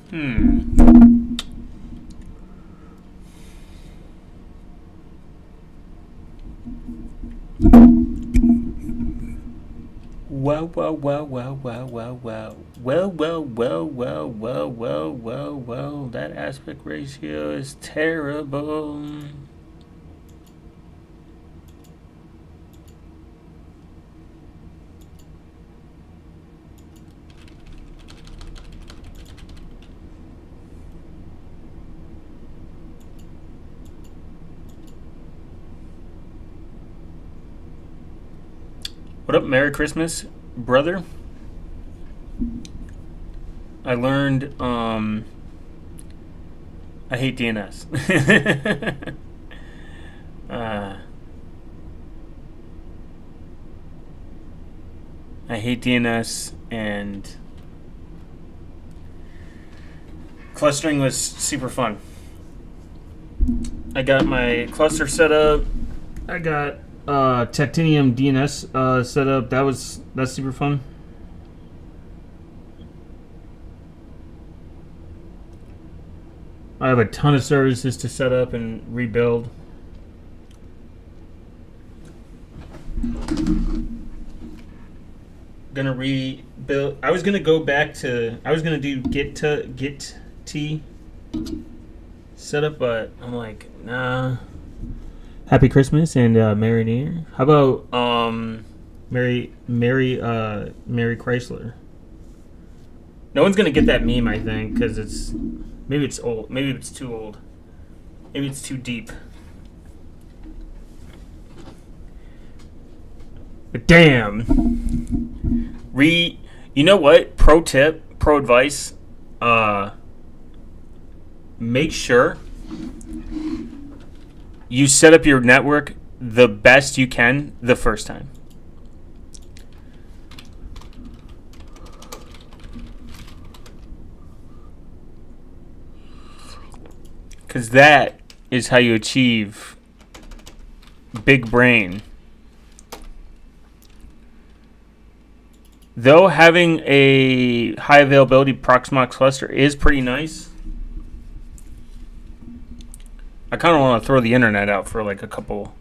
Well, well, well, well, well, well, well. Well, well, well, well, well, well, well, well. That aspect ratio is terrible. What up, Merry Christmas, brother? I learned I hate DNS. I hate DNS, and clustering was super fun. I got my cluster set up. I got Titanium DNS set up. That's super fun. I have a ton of services to set up and rebuild. Gonna rebuild. I was gonna go back to. I was gonna do git t setup, but I'm like, nah. Happy Christmas and Merry New Year. How about Merry Chrysler? No one's gonna get that meme, I think, because maybe it's old. Maybe it's too old. Maybe it's too deep. But damn. You know what? Pro tip, pro advice. Make sure you set up your network the best you can the first time. Because that is how you achieve big brain. Though having a high availability Proxmox cluster is pretty nice, I kind of want to throw the internet out for like a couple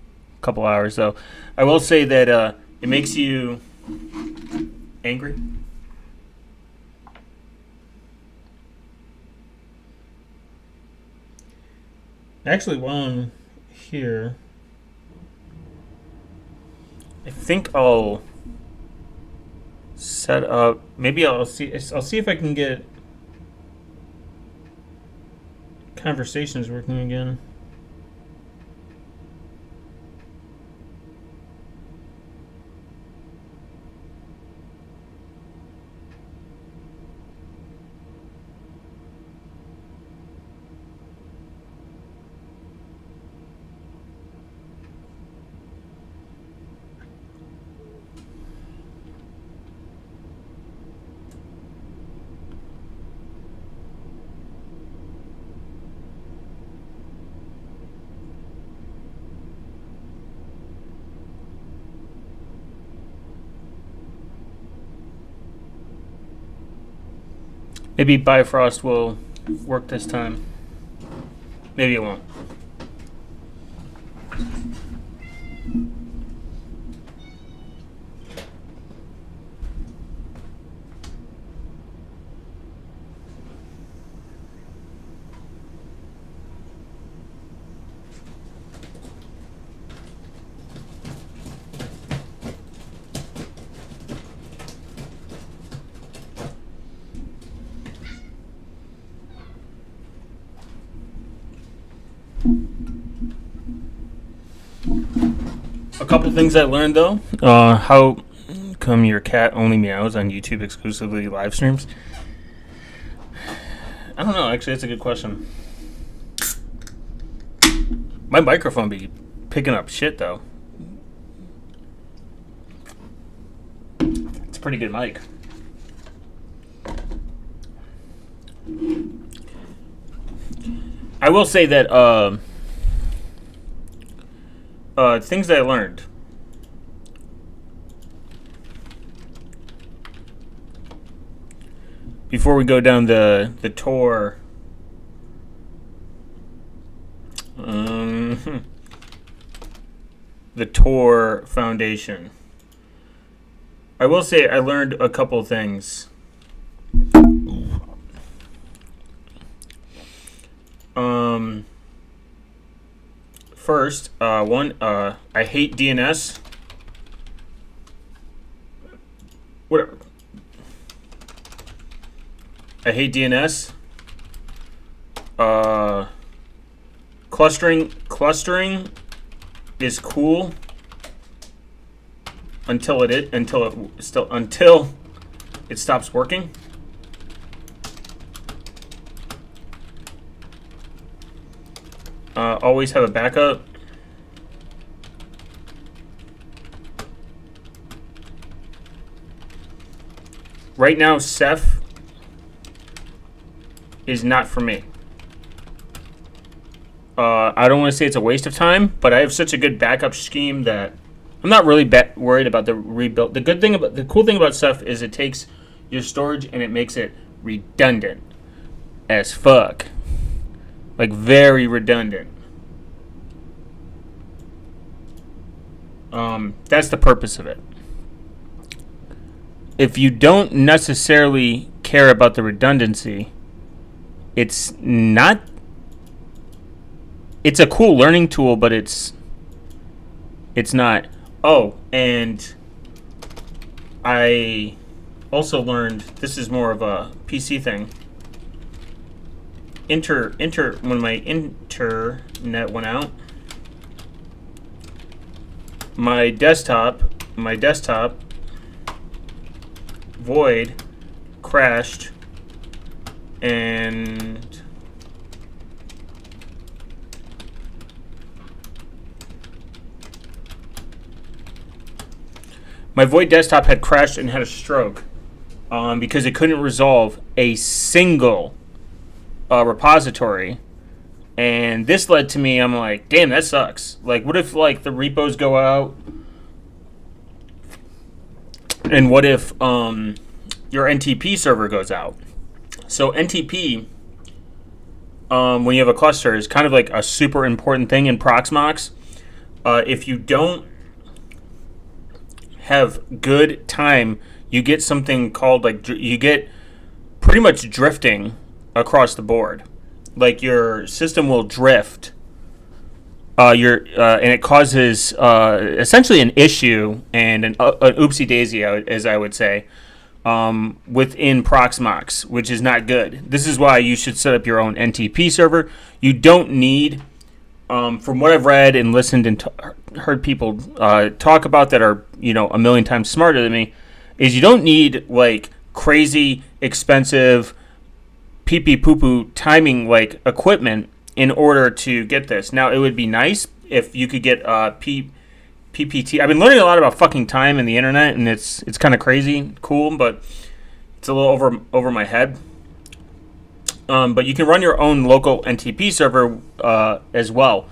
hours, though. I will say that it makes you angry. Actually, while I'm here, I think I'll set up. Maybe I'll see if I can get conversations working again. Maybe Bifrost will work this time. Maybe it won't. A couple things I learned, though. How come your cat only meows on YouTube exclusively live streams? I don't know. Actually, that's a good question. My microphone be picking up shit, though. It's a pretty good mic. I will say that things that I learned. before we go down the Tor. The Tor Foundation. I will say I learned a couple things. First, I hate DNS. Whatever. I hate DNS. Clustering is cool until it stops working. Always have a backup. Right now, Ceph is not for me. I don't want to say it's a waste of time, but I have such a good backup scheme that I'm not really worried about the rebuild. The cool thing about Ceph is it takes your storage and it makes it redundant as fuck. Like, very redundant. That's the purpose of it. If you don't necessarily care about the redundancy, it's not. It's a cool learning tool, but it's not. Oh, and I also learned, this is more of a PC thing. When my internet went out, my desktop Void crashed, and my Void desktop had crashed and had a stroke because it couldn't resolve a single repository. And this led to me, I'm like, damn, that sucks. Like, what if, like, the repos go out? And what if your NTP server goes out? So NTP, when you have a cluster, is kind of like a super important thing in Proxmox. If you don't have good time, you get something called, like, you get pretty much drifting across the board. Like, your system will drift, and it causes essentially an issue and an oopsie daisy, as I would say, within Proxmox, which is not good. This is why you should set up your own NTP server. You don't need, from what I've read and listened and heard people talk about that are, a million times smarter than me, is you don't need, like, crazy expensive pee-pee-poo-poo timing, like, equipment in order to get this. Now, it would be nice if you could get PPT. I've been learning a lot about fucking time and the internet, and it's kind of crazy, cool, but it's a little over my head. But you can run your own local NTP server as well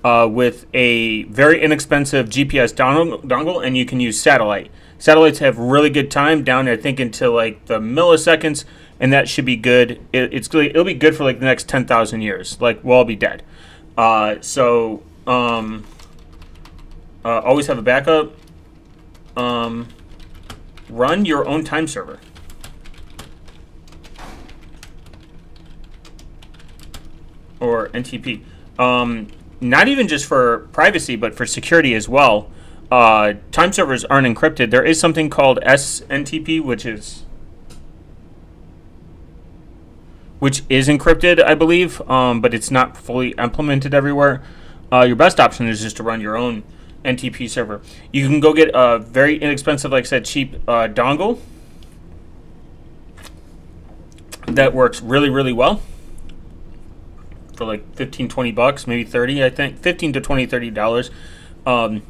with a very inexpensive GPS dongle, and you can use satellite. Satellites have really good time down, I think, into like the milliseconds, and that should be good. It'll be good for like the next 10,000 years. Like, we'll all be dead. So always have a backup. Run your own time server. Or NTP. Not even just for privacy, but for security as well. Time servers aren't encrypted. There is something called SNTP, which is encrypted, I believe, but it's not fully implemented everywhere. Your best option is just to run your own NTP server. You can go get a very inexpensive, like I said, cheap dongle that works really, really well for like $15-20, maybe 30, I think, $15 to $20-30.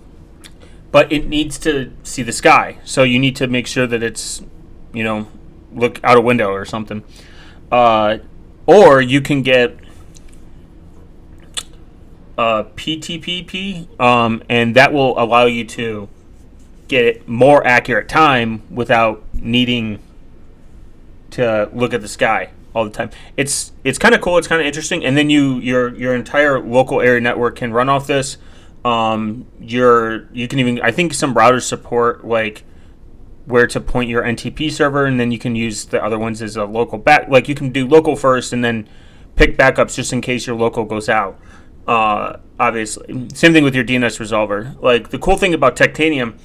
But it needs to see the sky, so you need to make sure that it's, look out a window or something. Or you can get PTPP, and that will allow you to get more accurate time without needing to look at the sky all the time. It's kind of cool. It's kind of interesting. And then your entire local area network can run off this. You can even, I think some routers support like where to point your NTP server, and then you can use the other ones as a local back. Like you can do local first, and then pick backups just in case your local goes out. Obviously, same thing with your DNS resolver. Like the cool thing about Titanium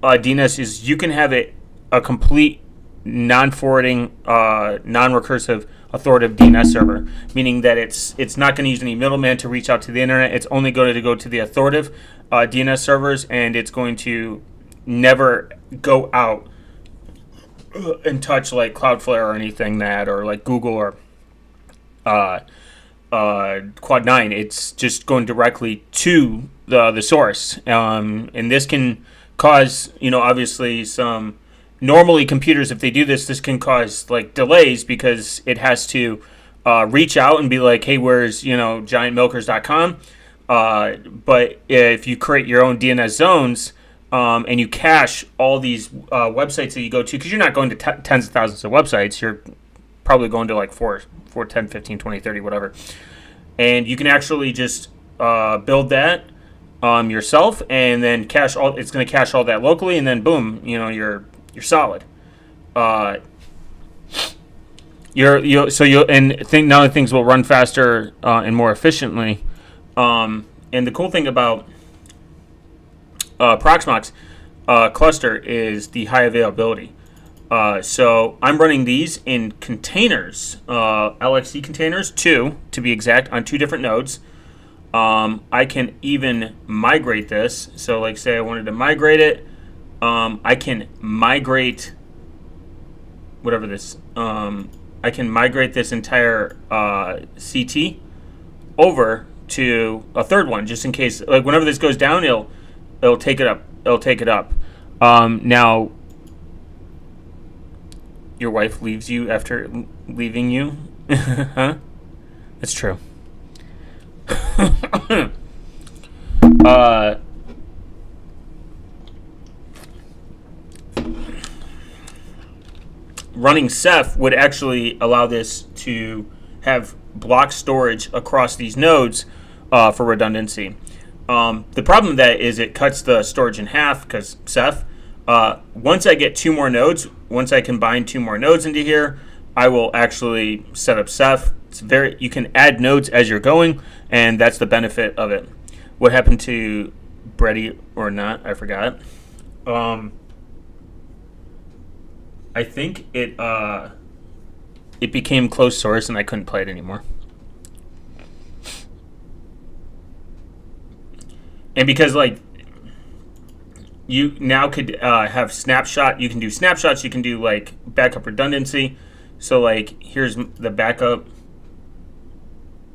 DNS is you can have it a complete non-forwarding, non-recursive, authoritative DNS server, meaning that it's not going to use any middleman to reach out to the internet. It's only going to go to the authoritative DNS servers, and it's going to never go out and touch like Cloudflare or anything that, or like Google or Quad9. It's just going directly to the source, and this can cause, obviously some. Normally, computers, if they do this can cause like delays because it has to reach out and be like, hey, where's giantmilkers.com? But if you create your own DNS zones and you cache all these websites that you go to, because you're not going to tens of thousands of websites, you're probably going to like 4, 10, 15, 20, 30, whatever. And you can actually just build that yourself, and then cache all. It's going to cache all that locally, and then boom, you're solid. Now that things will run faster and more efficiently. And the cool thing about Proxmox cluster is the high availability. So I'm running these in containers, LXC containers, 2 to be exact, on 2 different nodes. I can even migrate this. So like say I wanted to migrate it. I can migrate whatever this. I can migrate this entire CT over to a third one, just in case. Like whenever this goes down, it'll take it up. It'll take it up. Now, your wife leaves you after leaving you, huh? That's true. Running Ceph would actually allow this to have block storage across these nodes for redundancy. The problem with that is it cuts the storage in half because Ceph. Once I get 2 more nodes, once I combine 2 more nodes into here, I will actually set up Ceph. You can add nodes as you're going, and that's the benefit of it. What happened to Brady or not? I forgot. I think it became closed source and I couldn't play it anymore. And because like you now could have snapshot, you can do snapshots, you can do like backup redundancy. So like here's the backup.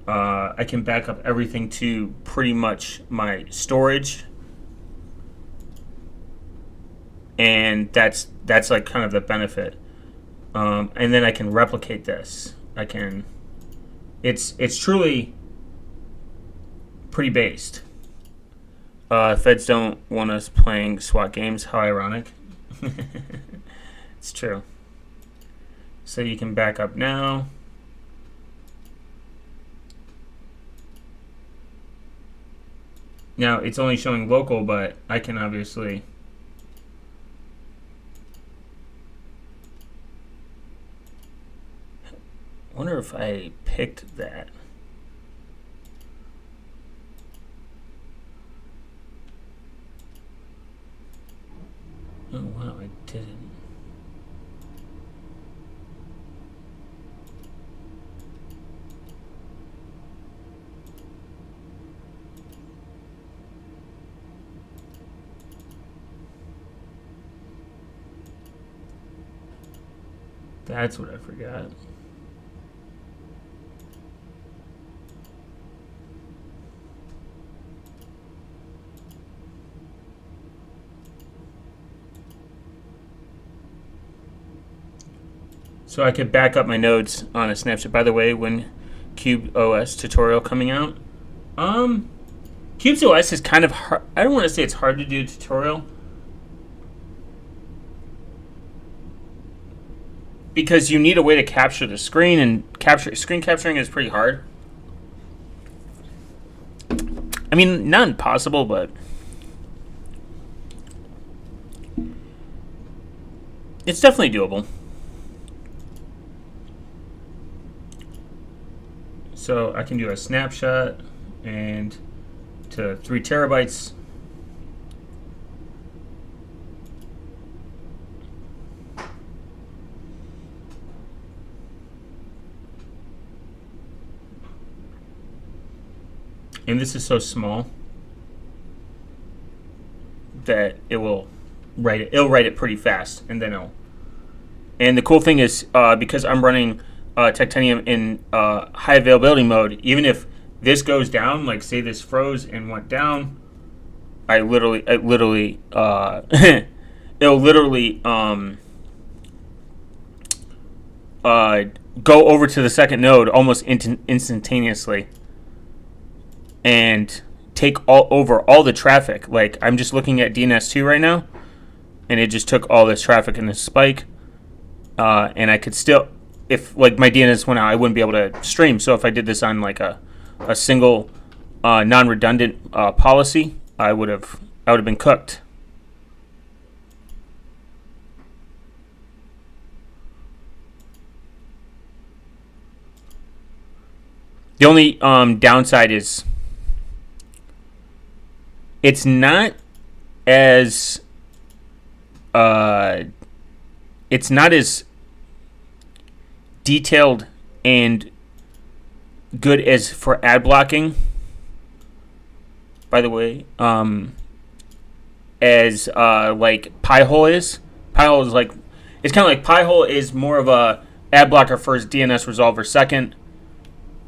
I can back up everything to pretty much my storage. And that's like kind of the benefit, and then I can replicate this. It's truly pretty based. Feds don't want us playing SWAT games. How ironic. It's true. So you can back up now. Now it's only showing local, but I can obviously. I wonder if I picked that. Oh, wow, I didn't. That's what I forgot. So I could back up my nodes on a snapshot. By the way, when Cube OS tutorial coming out? Cube OS is kind of hard. I don't want to say it's hard to do a tutorial. because you need a way to capture the screen, and screen capturing is pretty hard. I mean, not impossible, but it's definitely doable. So I can do a snapshot and to 3 terabytes. And this is so small that it will write it. It'll write it pretty fast, and then it'll. And the cool thing is, because I'm running Titanium in high availability mode, even if this goes down, like say this froze and went down, it'll literally go over to the second node almost instantaneously and take over all the traffic. Like, I'm just looking at DNS2 right now, and it just took all this traffic in this spike. And I could still, if like my DNS went out, I wouldn't be able to stream. So if I did this on like a single non-redundant policy, I would have been cooked. The only downside is it's not as detailed and good as for ad blocking. By the way, as like Pi-hole is. Pi-hole is like, it's kind of like Pi-hole is more of a ad blocker first, DNS resolver second,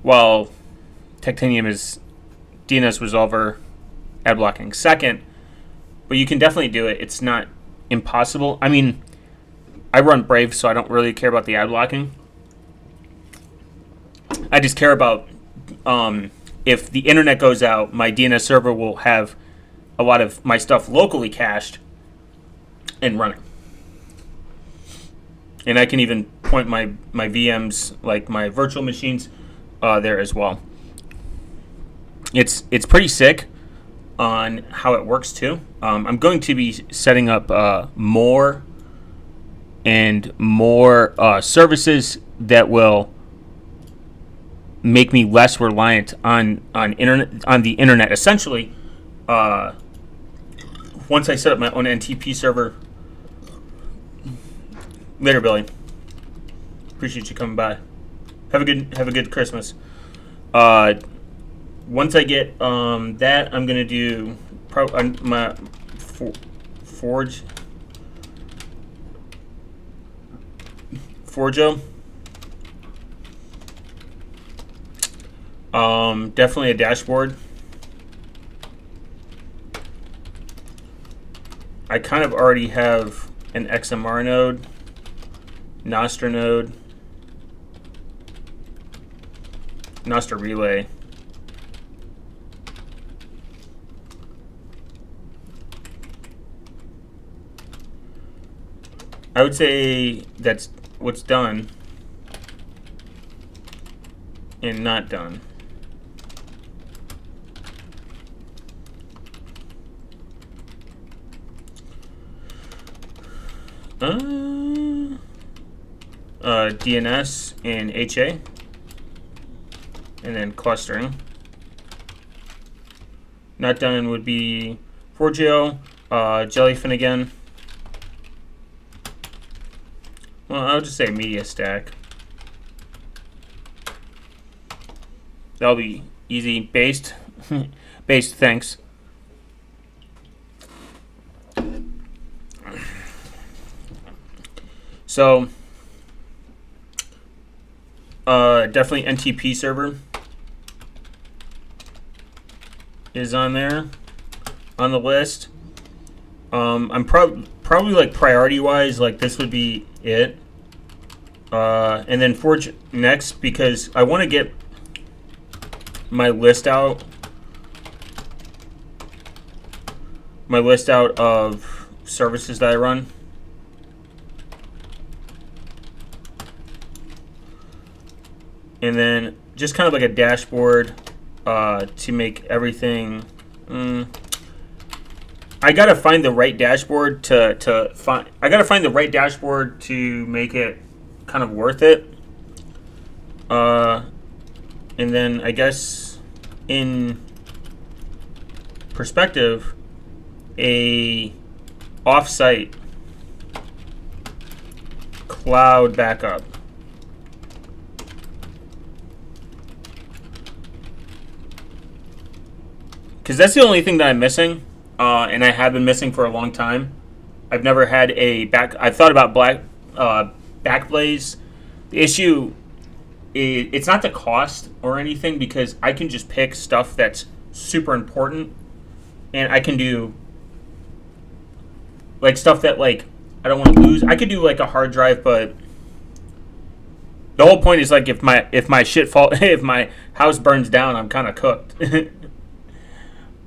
while Titanium is DNS resolver, ad blocking second. But you can definitely do it. It's not impossible. I mean, I run Brave, so I don't really care about the ad blocking. I just care about if the internet goes out, my DNS server will have a lot of my stuff locally cached and running. And I can even point my VMs, like my virtual machines, there as well. It's pretty sick on how it works too. I'm going to be setting up more and more services that will make me less reliant on the internet. Essentially, once I set up my own NTP server. Later, Billy. Appreciate you coming by. Have a good Christmas. Once I get that, I'm gonna do my Forgeo. Definitely a dashboard. I kind of already have an XMR node, Nostr node, Nostr relay. I would say that's what's done and not done. DNS and HA, and then clustering. Not done would be Forgeo, Jellyfin again. Well, I'll just say media stack. That'll be easy. Based, based. Thanks. So, definitely NTP server is on there, on the list. I'm probably like priority wise, like this would be it. And then Forge next, because I want to get my list out. My list out of services that I run. and then just kind of like a dashboard to make everything. I gotta find the right dashboard to find. I gotta find the right dashboard to make it kind of worth it. And then I guess in perspective, a off-site cloud backup. Because that's the only thing that I'm missing, and I have been missing for a long time. I've never had a back. I've thought about Backblaze. The issue is it's not the cost or anything, because I can just pick stuff that's super important, and I can do like stuff that like I don't want to lose. I could do like a hard drive, but the whole point is like if my shit fall, if my house burns down, I'm kind of cooked.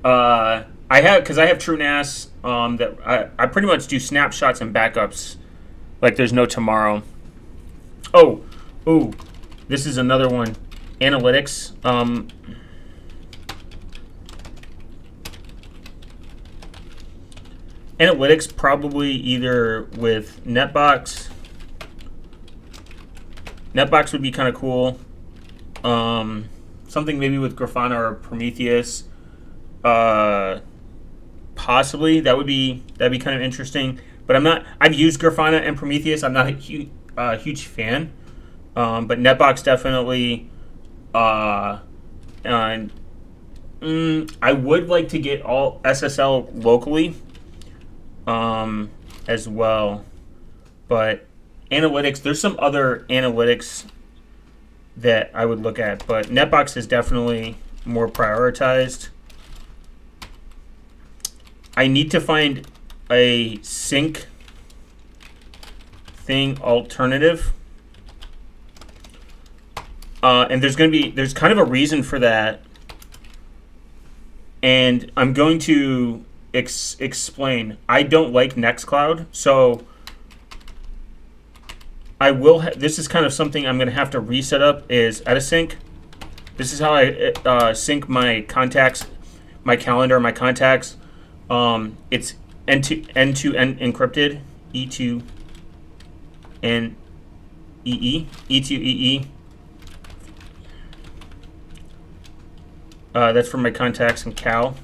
I have TrueNAS that I pretty much do snapshots and backups like there's no tomorrow. Oh, this is another one. Analytics. Analytics probably either with Netbox. Netbox would be kind of cool. Something maybe with Grafana or Prometheus. Possibly that'd be kind of interesting. But I've used Grafana and Prometheus. I'm not a huge fan. But Netbox definitely. And I would like to get all SSL locally. As well, but analytics, there's some other analytics that I would look at, but Netbox is definitely more prioritized. I need to find a sync thing alternative, and there's kind of a reason for that, and I'm going to explain. I don't like Nextcloud, so I will. This is kind of something I'm going to have to reset up. Is Edasync. This is how I sync my contacts, my calendar, my contacts. It's end-to-end encrypted. E2N E2EE. That's for my contacts and Cal.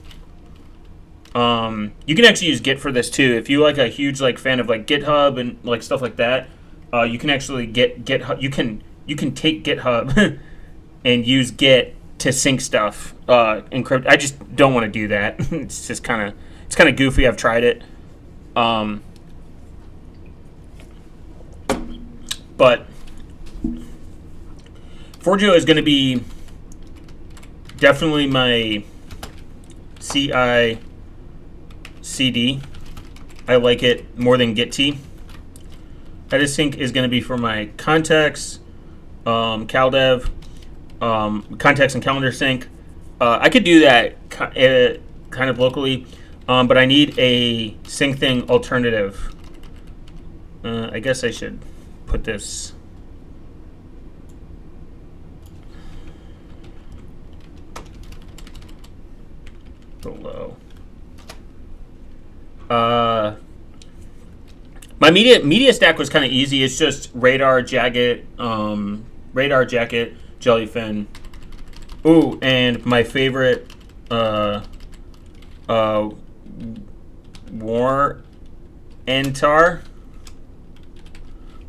You can actually use Git for this too. If you like a huge fan of like GitHub and like stuff like that, you can actually get GitHub. You can take GitHub and use Git to sync stuff, encrypt. I just don't want to do that. It's kind of goofy. I've tried it, but Forgio is going to be definitely my CI. CD. I like it more than GitT. Edasync is going to be for my contacts, CalDev, contacts and calendar sync. I could do that kind of locally, but I need a sync thing alternative. I guess I should put this. Below. My media stack was kind of easy. It's just Radar, Jacket, Jellyfin. Ooh, and my favorite, Warrantar.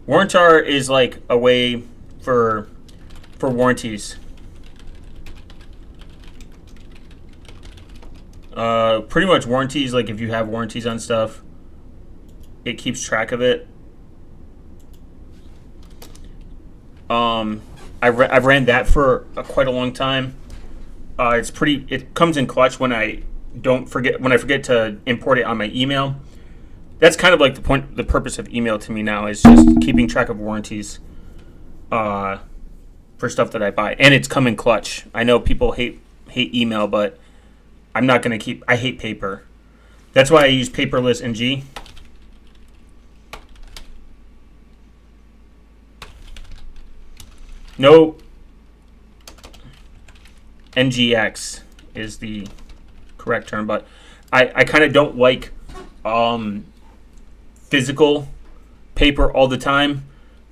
Warrantar is like a way for warranties. Pretty much warranties, like if you have warranties on stuff, it keeps track of it. I've ran that for quite a long time. It comes in clutch when I forget to import it on my email. That's kind of like the purpose of email to me now, is just keeping track of warranties for stuff that I buy, and it's come in clutch. I know people hate email, but I'm not going to keep. I hate paper. That's why I use paperless NG. NGX is the correct term, but I kind of don't like physical paper all the time,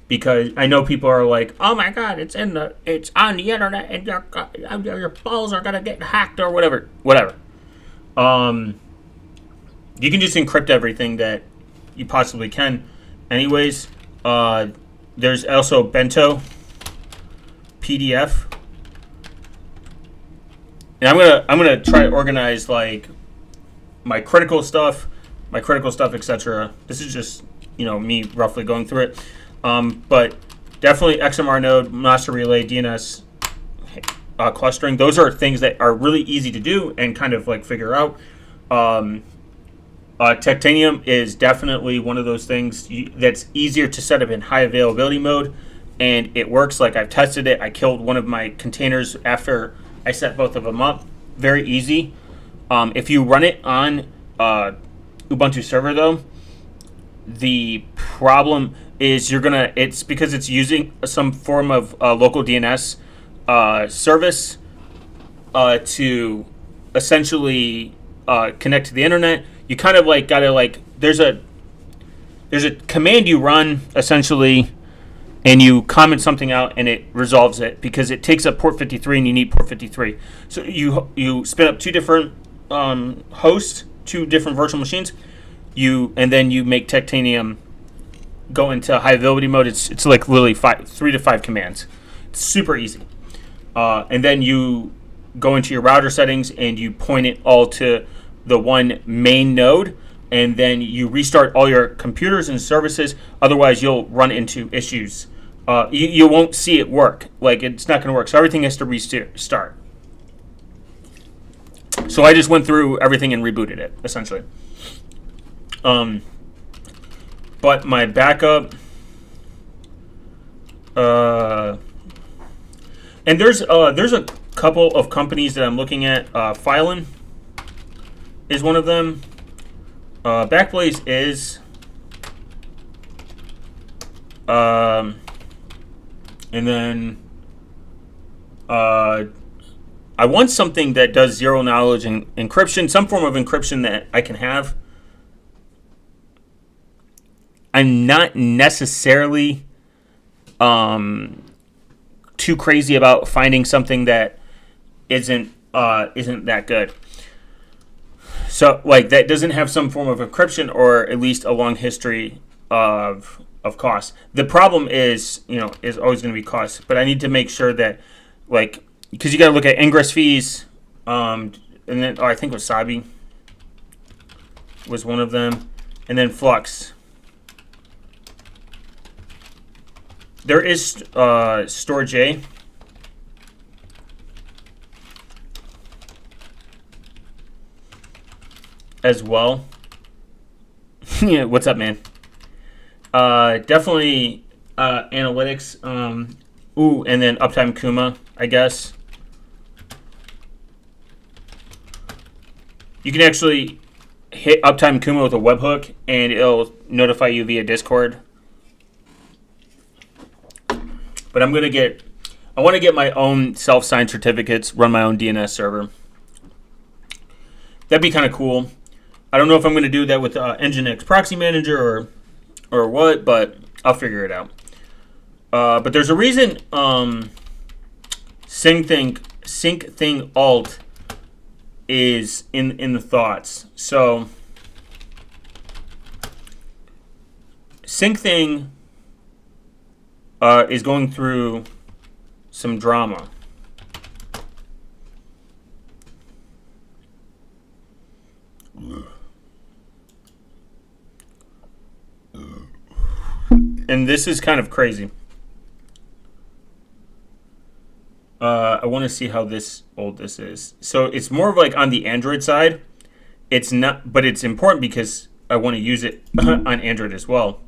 because I know people are like, oh my god, it's on the internet, and your balls are gonna get hacked or whatever. You can just encrypt everything that you possibly can. Anyways, there's also Bento PDF, and I'm gonna try to organize like my critical stuff, etc. This is just me roughly going through it. But definitely XMR node, master relay, DNS, clustering. Those are things that are really easy to do and kind of like figure out. Titanium is definitely one of those things that's easier to set up in high availability mode, and it works. Like, I've tested it. I killed one of my containers after I set both of them up. Very easy. If you run it on Ubuntu server, though, the problem is it's because it's using some form of local DNS service to essentially connect to the internet. You kind of like gotta like there's a command you run essentially, and you comment something out and it resolves it, because it takes up port 53 and you need port 53. So you spin up two different hosts, two different virtual machines. And then you make Titanium go into high availability mode. It's like literally 3 to 5 commands. It's super easy. And then you go into your router settings and you point it all to the one main node, and then you restart all your computers and services. Otherwise, you'll run into issues. You won't see it work. Like, it's not going to work. So everything has to restart. So I just went through everything and rebooted it, essentially. But my backup, and there's a couple of companies that I'm looking at. Phylon is one of them. Backblaze is, and then I want something that does zero knowledge and encryption, some form of encryption that I can have. I'm not necessarily too crazy about finding something that isn't that good. So, like, that doesn't have some form of encryption, or at least a long history of cost. The problem is always going to be cost. But I need to make sure that, like, because you got to look at ingress fees, and then I think Wasabi was one of them, and then Flux. There is Storj as well. Yeah, what's up, man? Definitely analytics. And then Uptime Kuma, I guess. You can actually hit Uptime Kuma with a webhook, and it'll notify you via Discord. But I want to get my own self-signed certificates, run my own DNS server. That'd be kind of cool. I don't know if I'm going to do that with Nginx Proxy Manager or what, but I'll figure it out. But there's a reason SyncThing alt is in the thoughts. So SyncThing is going through some drama. And this is kind of crazy. I want to see how old this is. So it's more of like on the Android side. It's not, but it's important because I want to use it on Android as well.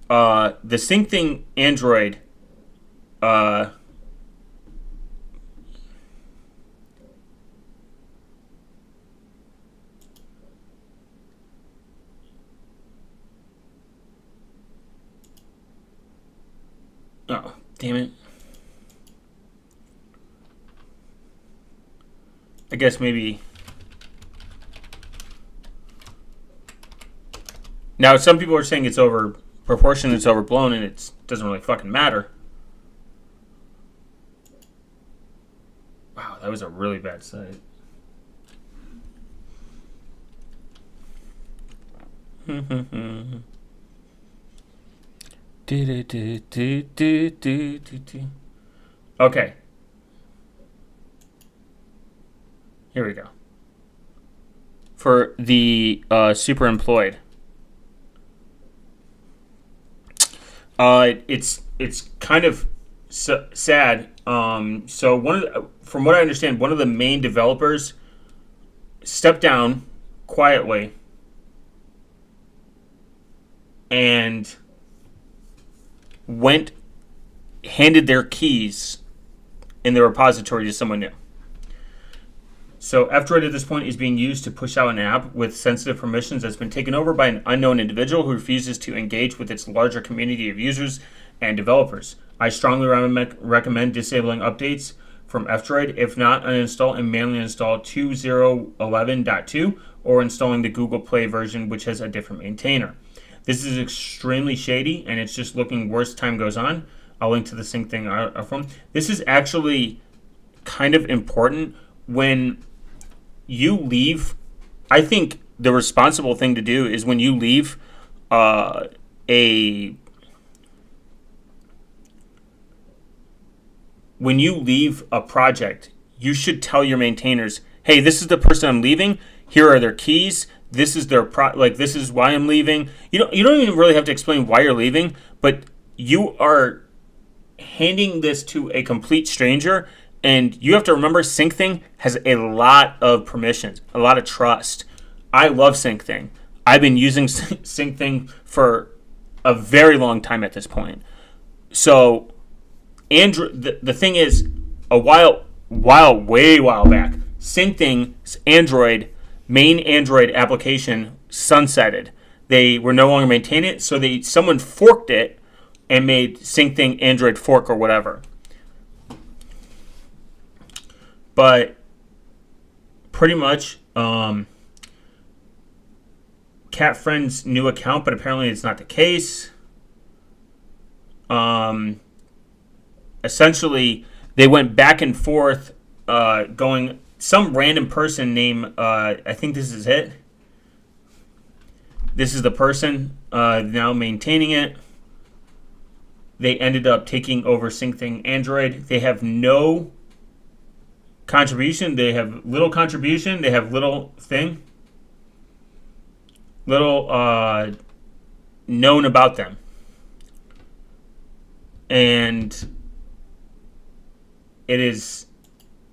The SyncThing Android oh, damn it. I guess maybe. Now, some people are saying it's over proportion, it's overblown, and it doesn't really fucking matter. Wow, that was a really bad site. Okay. Here we go. For the super employed. It's kind of sad. So from what I understand, one of the main developers stepped down quietly and handed their keys in the repository to someone new. So F-Droid at this point is being used to push out an app with sensitive permissions that's been taken over by an unknown individual who refuses to engage with its larger community of users and developers. I strongly recommend disabling updates from F-Droid. If not, uninstall and manually install 2011.2 or installing the Google Play version, which has a different maintainer. This is extremely shady, and it's just looking worse as time goes on. I'll link to the sync thing from. This is actually kind of important when you leave. I think the responsible thing to do is when you leave a project, you should tell your maintainers, hey, this is the person I'm leaving. Here are their keys. This is their this is why I'm leaving. You don't even really have to explain why you're leaving, but you are handing this to a complete stranger, and you have to remember SyncThing has a lot of permissions, a lot of trust. I love SyncThing. I've been using SyncThing for a very long time at this point. So Android, the thing is, way while back, SyncThing's main Android application sunsetted. They were no longer maintaining it, so someone forked it and made SyncThing Android Fork or whatever. But pretty much, Cat Friend's new account, but apparently it's not the case. Essentially, they went back and forth, going. Some random person named, I think this is it. This is the person now maintaining it. They ended up taking over SyncThing Android. They have no contribution. They have little contribution. They have little known about them. And it is,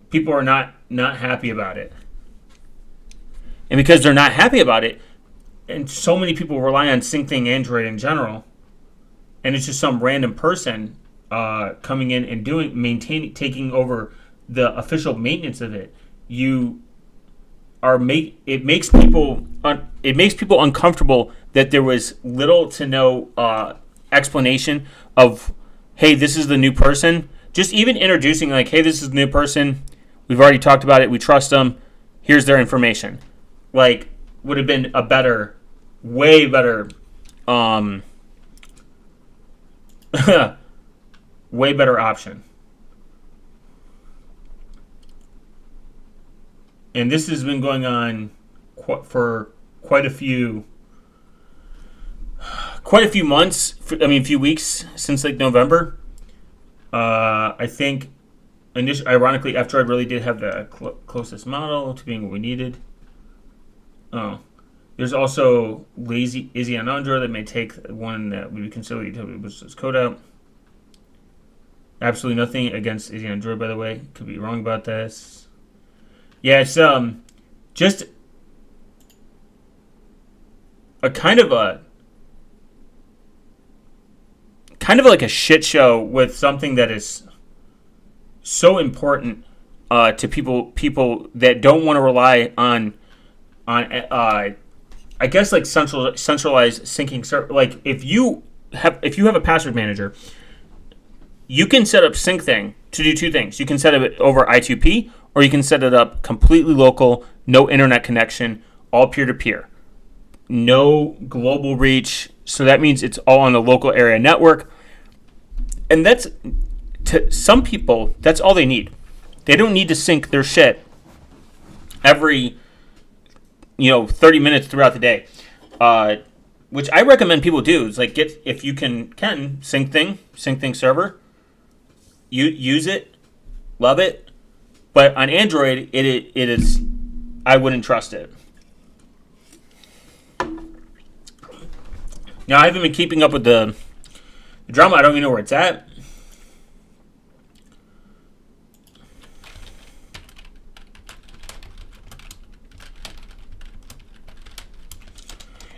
people are not happy about it. And because they're not happy about it, and so many people rely on SyncThing Android in general, and it's just some random person coming in and taking over the official maintenance of it. It makes people uncomfortable that there was little to no explanation of, hey, this is the new person. Just even introducing, like, hey, this is the new person. We've already talked about it. We trust them. Here's their information. Like, would have been a better, way better, way better option. And this has been going on for quite a few months. A few weeks since like November. I think. Ironically, F-Droid really did have the closest model to being what we needed. Oh, there's also lazy Izzy on Android that may take one that we would consider utility was code out. Absolutely nothing against Izzy on Android, by the way. Could be wrong about this. Yeah, it's just a kind of like a shit show with something that is so important to people that don't want to rely on I guess like centralized syncing. Like if you have a password manager, you can set up SyncThing to do two things. You can set it over I2P or you can set it up completely local, no internet connection, all peer-to-peer. No global reach, so that means it's all on the local area network. And that's, to some people, that's all they need. They don't need to sync their shit every 30 minutes throughout the day, which I recommend people do. Is like, get, if you can sync thing server, you use it, love it. But on Android, it is, I wouldn't trust it. Now, I haven't been keeping up with the drama. I don't even know where it's at.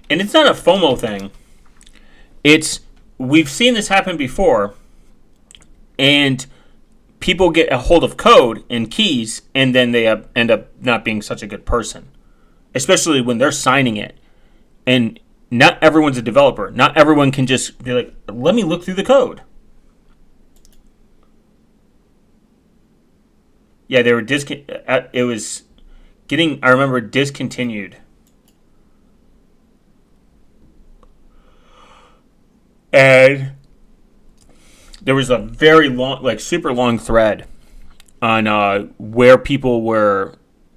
And it's not a FOMO thing. We've seen this happen before, and people get a hold of code and keys, and then they end up not being such a good person, especially when they're signing it. And not everyone's a developer. Not everyone can just be like, let me look through the code. Yeah, they were it was getting, I remember, discontinued. And there was a very long, like super long thread on where people were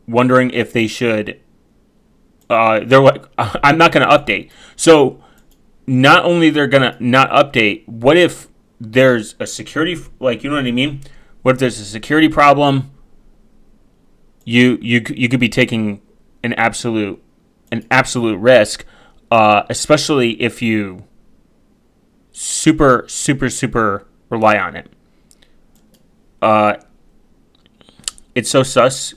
wondering if they should. They're like, I'm not going to update. So not only they're going to not update, what if there's a security, like, you know what I mean? What if there's a security problem? You could be taking an absolute risk, especially if you super rely on it. It's so sus.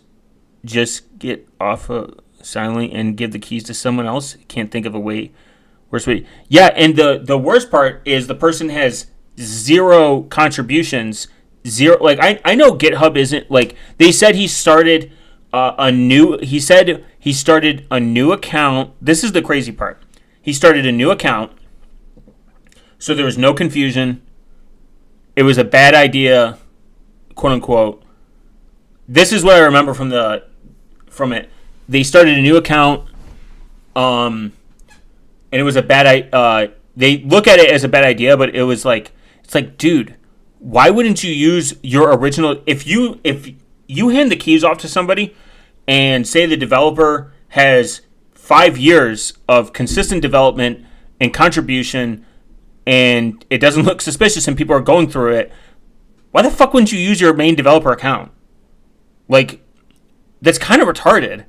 Just get off of silently and give the keys to someone else. Can't think of a worse way. Yeah, and the worst part is the person has zero contributions. Zero. Like, I know GitHub isn't, like, they said he started a new account. This is the crazy part. He started a new account. So there was no confusion. It was a bad idea, quote unquote. This is what I remember from it. They started a new account, and it was a bad. They look at it as a bad idea, but it was like, it's like, dude, why wouldn't you use your original? If you hand the keys off to somebody, and say the developer has 5 years of consistent development and contribution, and it doesn't look suspicious and people are going through it, why the fuck wouldn't you use your main developer account? Like, that's kind of retarded.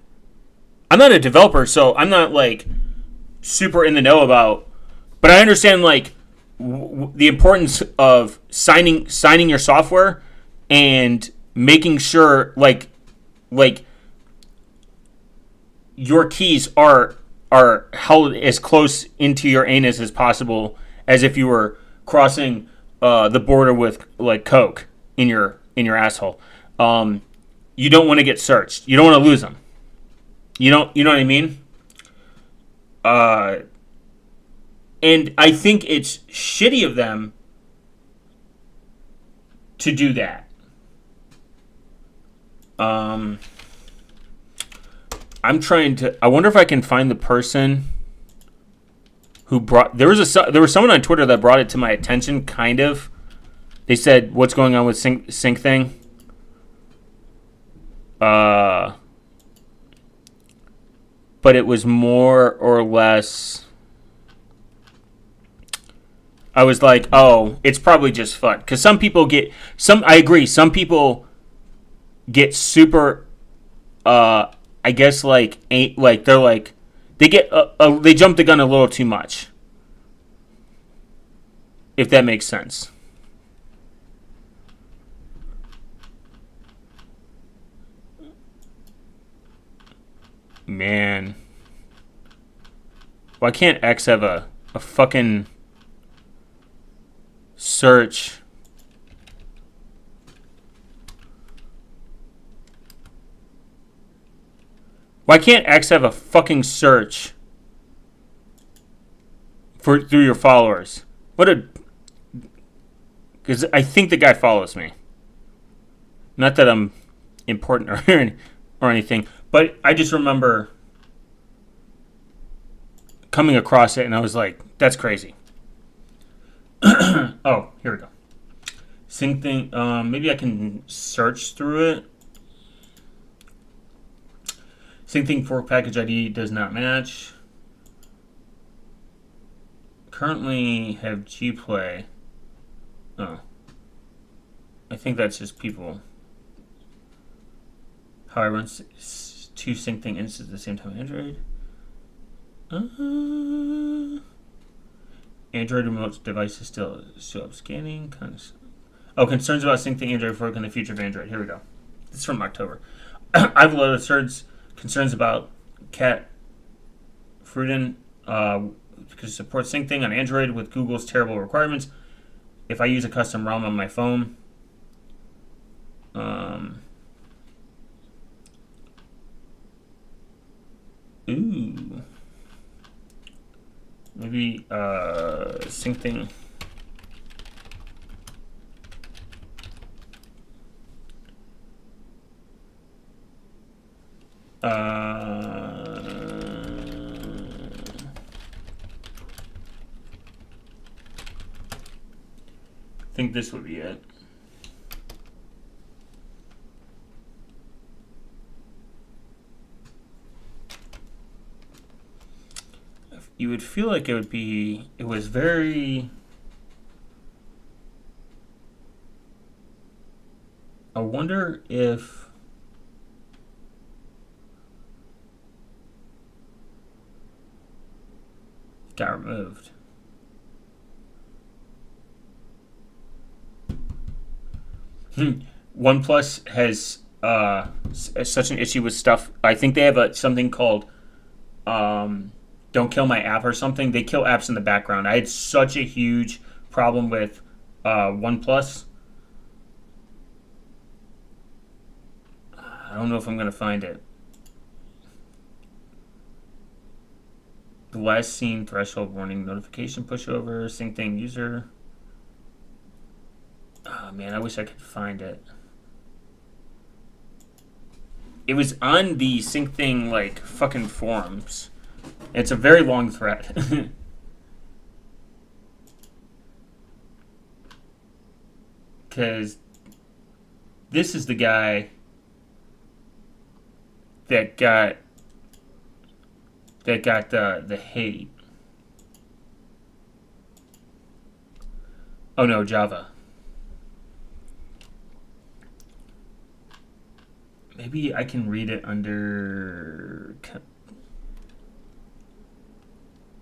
I'm not a developer, so I'm not, like, super in the know about, but I understand, like, the importance of signing your software and making sure, like your keys are held as close into your anus as possible, as if you were crossing the border with, like, coke in your asshole. You don't want to get searched. You don't want to lose them. You know what I mean? And I think it's shitty of them to do that. I'm trying to. I wonder if I can find the person who brought. There was someone on Twitter that brought it to my attention. Kind of. They said, "What's going on with sync thing?" But it was more or less. I was like, "Oh, it's probably just fun." Because some people get I agree. Some people get super. I guess they're like they get they jump the gun a little too much, if that makes sense. Man, why can't X have a fucking search? Why can't X have a fucking search through your followers? Because I think the guy follows me. Not that I'm important or anything. But I just remember coming across it, and I was like, "That's crazy." Oh, here we go. Sync thing. Maybe I can search through it. Sync thing for package ID does not match. Currently have Gplay. Oh. I think that's just people. How I run two sync thing instances at the same time. Android. Android remote devices still up scanning. Concerns about syncing Android work in the future of Android. Here we go. This is from October. I've loaded concerns about Cat Fruden because it supports syncing on Android with Google's terrible requirements. If I use a custom ROM on my phone, maybe syncing. I think this would be it. You would feel like it was very, I wonder if it got removed. OnePlus has such an issue with stuff. I think they have something called don't kill my app or something. They kill apps in the background. I had such a huge problem with OnePlus. I don't know if I'm going to find it. The last seen threshold warning notification pushover, sync thing user. Oh man, I wish I could find it. It was on the sync thing like fucking forums. It's a very long thread. Because this is the guy that got the hate. Oh no, Java. Maybe I can read it under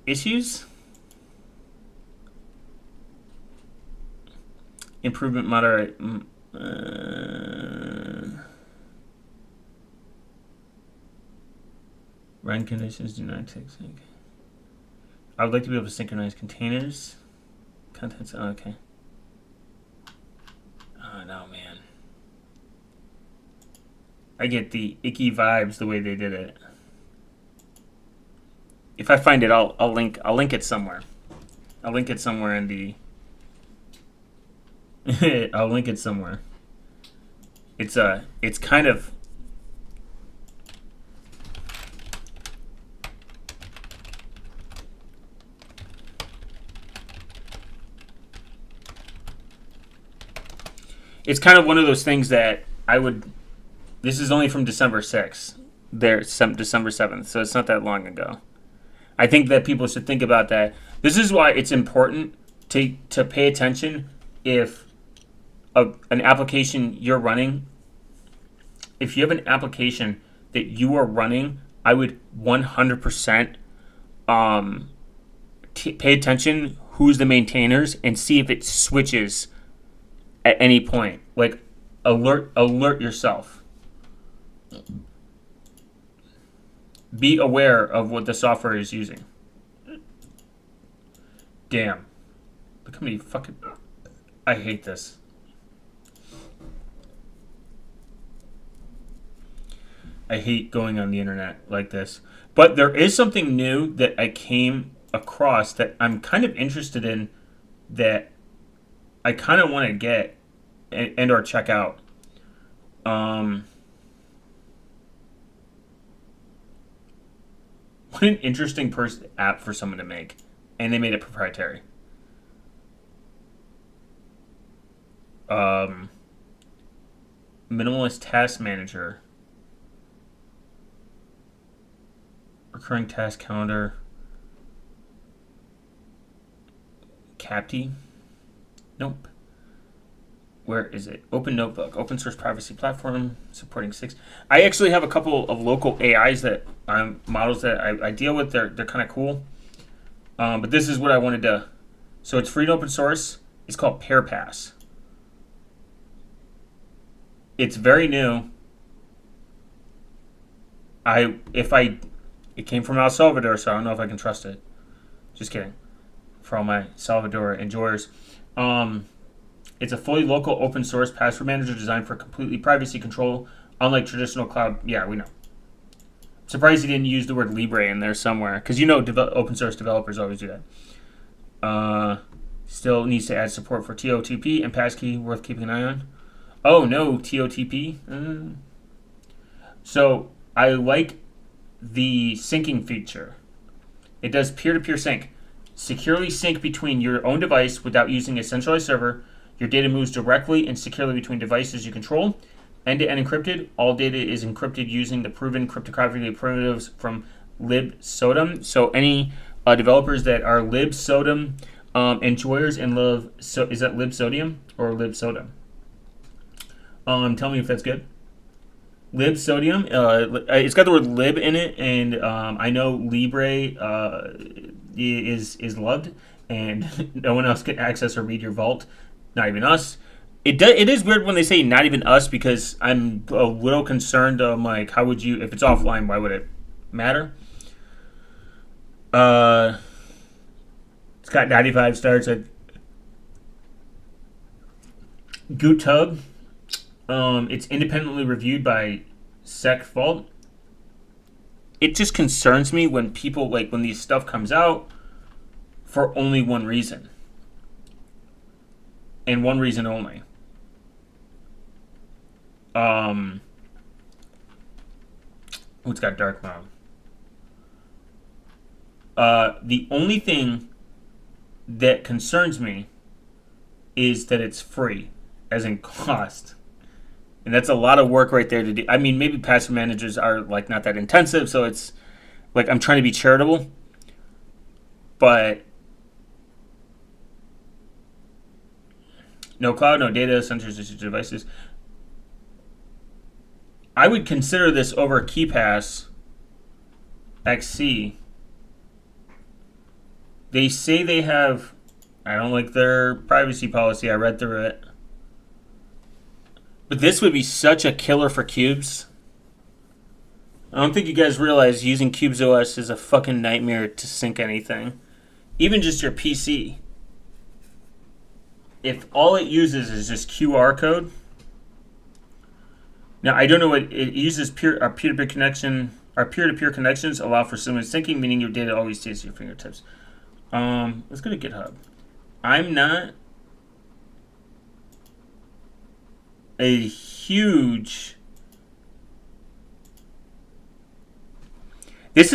issues. Improvement moderate. Run conditions do not take sync. I would like to be able to synchronize containers. Contents. Oh, okay. Oh no, man. I get the icky vibes the way they did it. If I find it, I'll link it somewhere. I'll link it somewhere in the. I'll link it somewhere. It's kind of. It's kind of one of those things that I would. This is only from December 6th. December 7th, so it's not that long ago. I think that people should think about that. This is why it's important to pay attention if an application you're running, if you have an application that you are running, I would 100% pay attention who's the maintainers and see if it switches at any point. Like alert yourself. Be aware of what the software is using. Damn. Look how many fucking. I hate this. I hate going on the internet like this. But there is something new that I came across that I'm kind of interested in, that I kind of want to get and or check out. What an interesting app for someone to make. And they made it proprietary. Minimalist task manager. Recurring task calendar. CAPTI. Nope. Where is it? Open Notebook, open source privacy platform, supporting 6. I actually have a couple of local AIs that models that I deal with. They're kind of cool. But this is what I wanted to. So it's free and open source. It's called PearPass. It's very new. It came from El Salvador, so I don't know if I can trust it. Just kidding. For all my Salvador enjoyers. It's a fully local open source password manager designed for completely privacy control, unlike traditional cloud. Yeah, we know. I'm surprised he didn't use the word Libre in there somewhere, because open source developers always do that. Still needs to add support for TOTP and passkey, worth keeping an eye on. Oh no, TOTP. So I like the syncing feature. It does peer-to-peer sync. Securely sync between your own device without using a centralized server. Your data moves directly and securely between devices you control. End-to-end encrypted. All data is encrypted using the proven cryptographic primitives from libsodom. So any developers that are libsodom enjoyers and love, so is that libsodium or libsodom? Tell me if that's good. Libsodium. It's got the word lib in it, and I know Libre is loved, and no one else can access or read your vault. Not even us. It is weird when they say not even us, because I'm a little concerned. I'm like, how would you, if it's offline, why would it matter? It's got 95 stars at GitHub. It's independently reviewed by SecVault. It just concerns me when people, like, when these stuff comes out for only one reason. And one reason only. It's got dark mode. The only thing that concerns me is that it's free, as in cost. And that's a lot of work right there to do. I mean, maybe password managers are like not that intensive, so it's like I'm trying to be charitable. But no cloud, no data, centralized devices. I would consider this over KeePass XC. They say they have, I don't like their privacy policy. I read through it. But this would be such a killer for Cubes. I don't think you guys realize using Cubes OS is a fucking nightmare to sync anything. Even just your PC. If all it uses is just QR code. Now, I don't know what it uses. Our peer-to-peer connection. Our peer-to-peer connections allow for seamless syncing, meaning your data always stays at your fingertips. Let's go to GitHub. I'm not a huge. This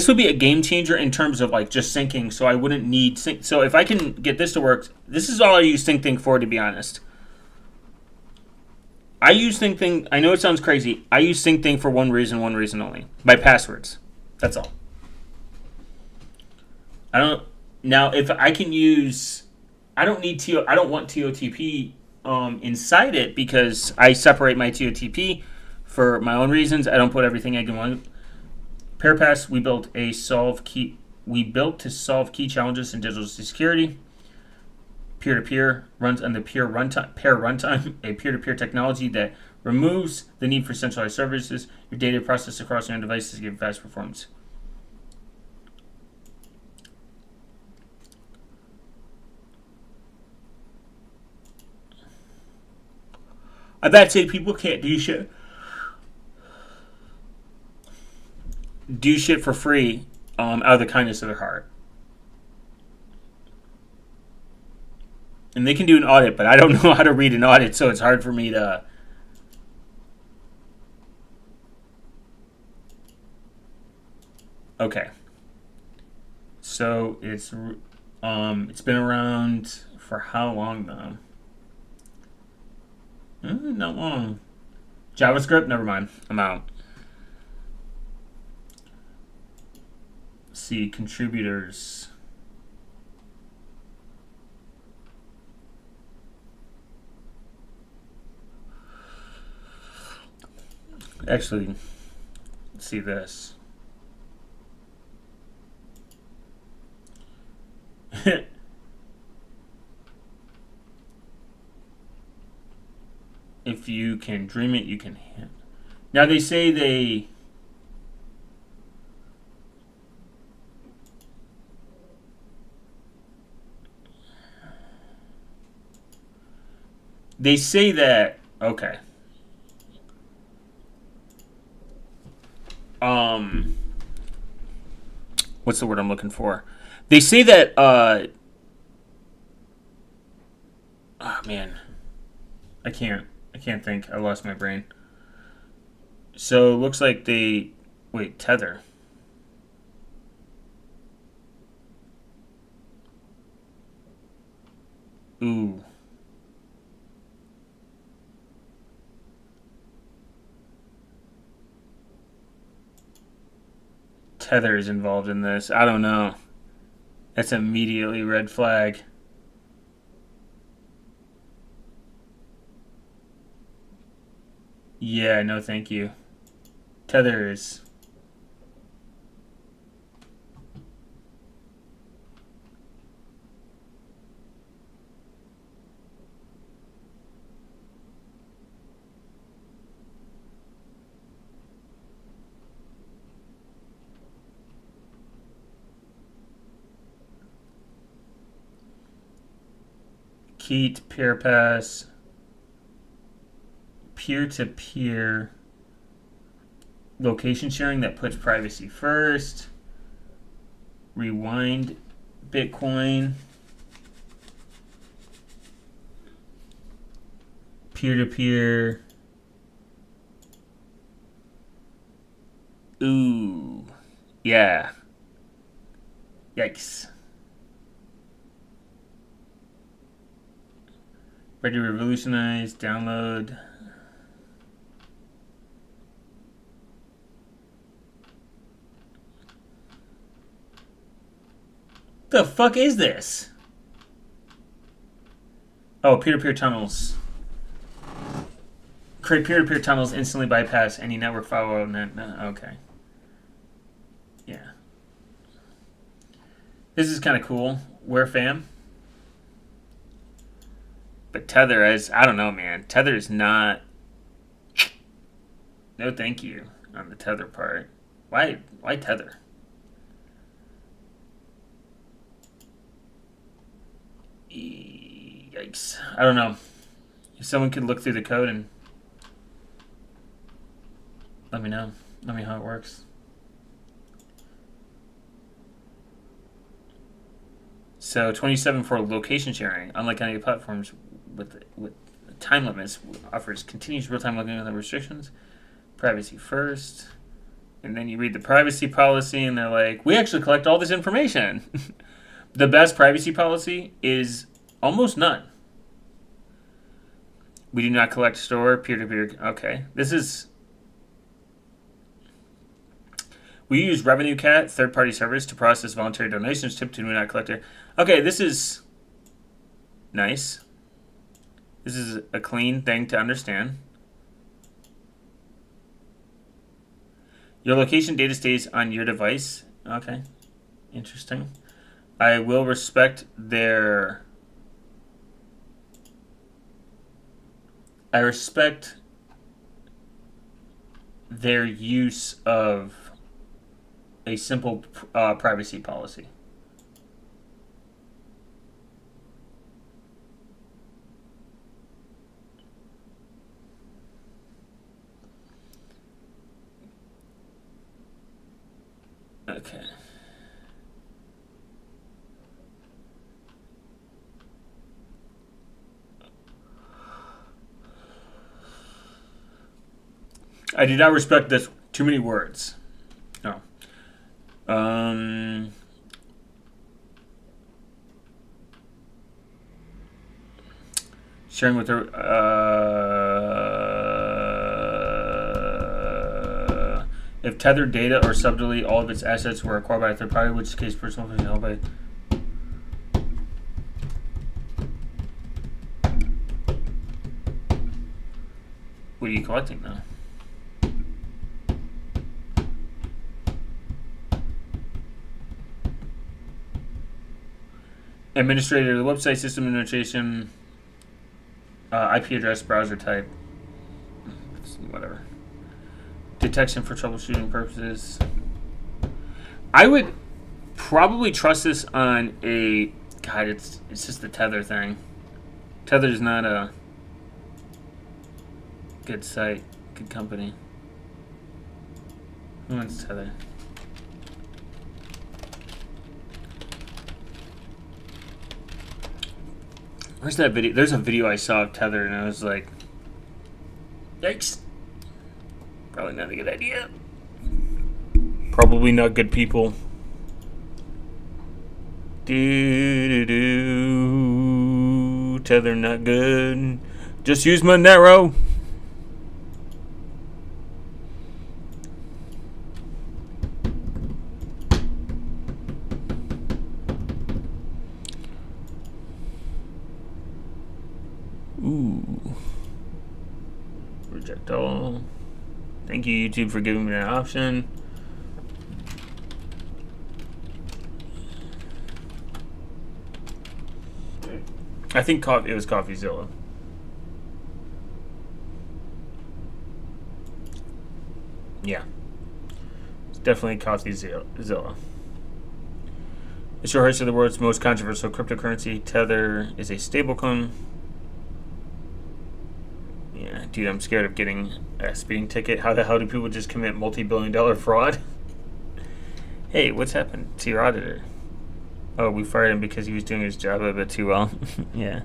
would be a game changer in terms of like just syncing. So I wouldn't need sync. So if I can get this to work, this is all I use SyncThing for, to be honest. I use SyncThing. I know it sounds crazy. I use SyncThing for one reason only. My passwords. That's all. I don't. Now, if I can use, I don't want TOTP inside it, because I separate my TOTP for my own reasons. I don't put everything egg in one. PearPass, we built to solve key challenges in digital security. Peer-to-peer runs on the Peer Runtime, a peer-to-peer technology that removes the need for centralized services. Your data processed across your own devices to give fast performance. I bet say people can't do shit for free out of the kindness of their heart. And they can do an audit, but I don't know how to read an audit, so it's hard for me to. Okay. So it's been around for how long though? Not long. JavaScript? Never mind. I'm out. Let's see, contributors. Actually, let's see this. If you can dream it, you can hit. Now they say they say that, okay. What's the word I'm looking for? They say that oh man. I can't think. I lost my brain. So it looks like they wait, Tether. Ooh. Tether is involved in this. I don't know. That's immediately red flag. Yeah, no thank you. Tether is Keat, PeerPass, peer-to-peer location sharing that puts privacy first. Rewind Bitcoin. Peer-to-peer. Ooh. Yeah. Yikes. Ready to revolutionize, download. The fuck is this? Oh, peer-to-peer tunnels. Create peer-to-peer tunnels, instantly bypass any network firewall. Okay. Yeah. This is kind of cool. Where fam? But Tether is, I don't know, man. Tether is not. No, thank you on the Tether part. Why Tether? Yikes. I don't know. If someone could look through the code and let me know. Let me know how it works. So 27 for location sharing. Unlike any platforms with time limits, offers continuous real-time looking at the restrictions. Privacy first. And then you read the privacy policy and they're like, we actually collect all this information. The best privacy policy is almost none. We do not collect, store, peer-to-peer. Okay. This is... We use RevenueCat, third-party servers, to process voluntary donations. Typically, do not collect it. Okay, this is nice. This is a clean thing to understand. Your location data stays on your device. Okay, interesting. I will respect their... I respect their use of a simple privacy policy. Okay. I do not respect this. Too many words. No. Um, sharing with her. If tethered data or subtly all of its assets were acquired by a third party, which case personal information held by. What are you collecting now? Administrator of the website, system administration, IP address, browser type, whatever. Detection for troubleshooting purposes. I would probably trust this on a. God, it's just the Tether thing. Tether's not a good site, good company. Who wants Tether? Where's that video? There's a video I saw of Tether, and I was like, yikes. Probably not a good idea. Probably not good people. Tether not good. Just use Monero. Ooh. Reject all. Thank you, YouTube, for giving me that option. I think it was CoffeeZilla. Yeah. It's definitely CoffeeZilla. The short history of the world's most controversial cryptocurrency, Tether, is a stablecoin. Yeah, dude, I'm scared of getting a speeding ticket. How the hell do people just commit multi-billion-dollar fraud? Hey, what's happened to your auditor? Oh, we fired him because he was doing his job a bit too well. Yeah.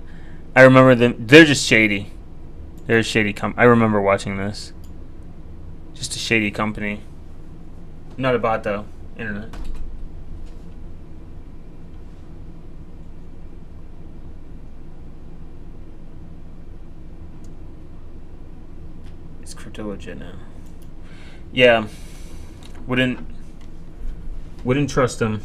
I remember them. They're just shady. They're a shady I remember watching this. Just a shady company. Not a bot, though. Internet. It's crypto legit now. Yeah. Wouldn't trust them.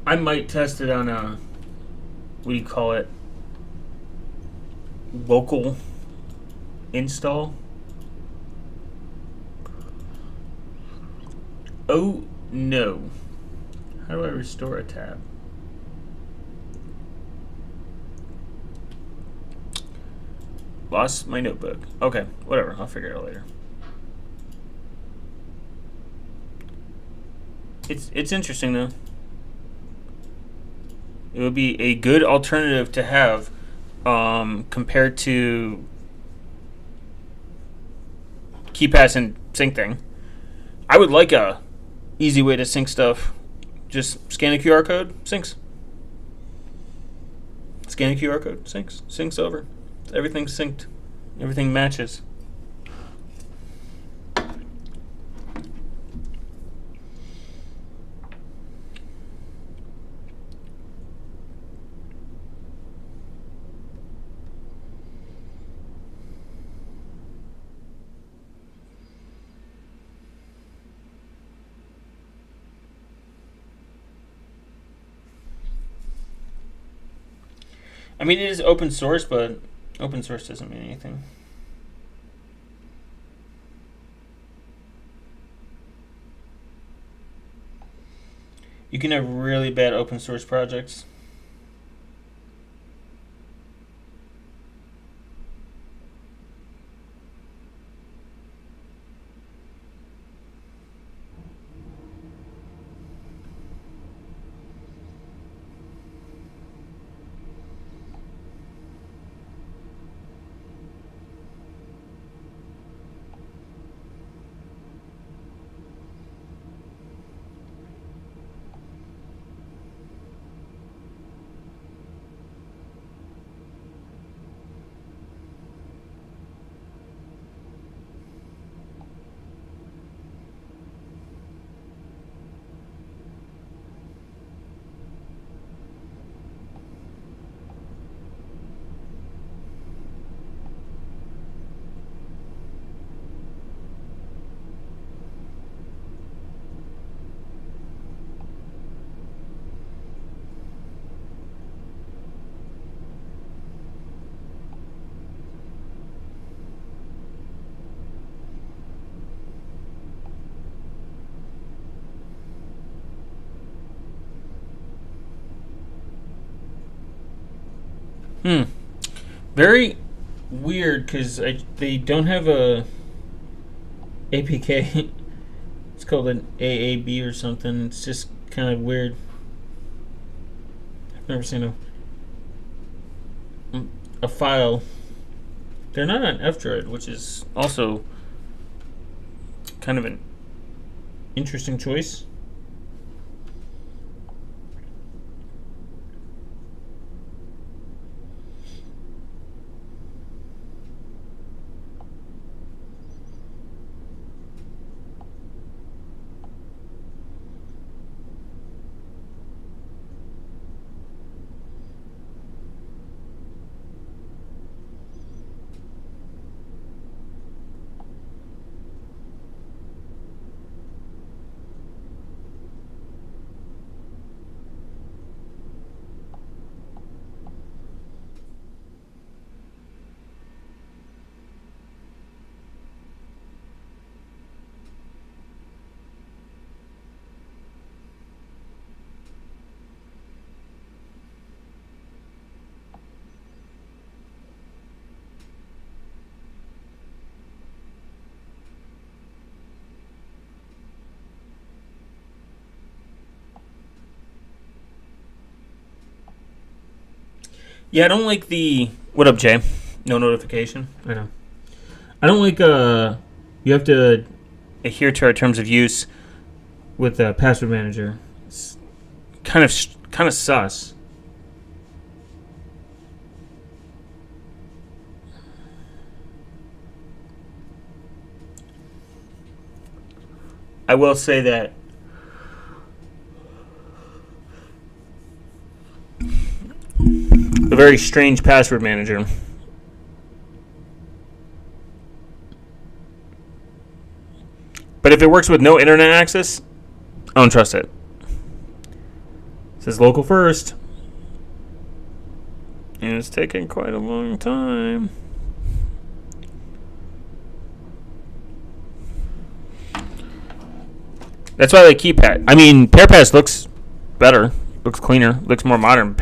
I might test it on a, what do you call it, local install. Oh no. How do I restore a tab? Lost my notebook. Okay, whatever. I'll figure it out later. It's interesting though. It would be a good alternative to have compared to KeyPass and sync thing. I would like a easy way to sync stuff. Just scan a QR code, syncs. Scan a QR code, syncs over. Everything's synced. Everything matches. I mean, it is open source, but open source doesn't mean anything. You can have really bad open source projects. Very weird because they don't have a APK. It's called an AAB or something. It's just kind of weird. I've never seen a file. They're not on F-Droid, which is also kind of an interesting choice. Yeah, I don't like the... What up, Jay? No notification? I know. I don't like, you have to adhere to our terms of use with the password manager. It's kind of sus. I will say that a very strange password manager. But if it works with no internet access, I don't trust it. It says local first. And it's taking quite a long time. That's why I like keypad. I mean, PearPass looks better, looks cleaner, looks more modern.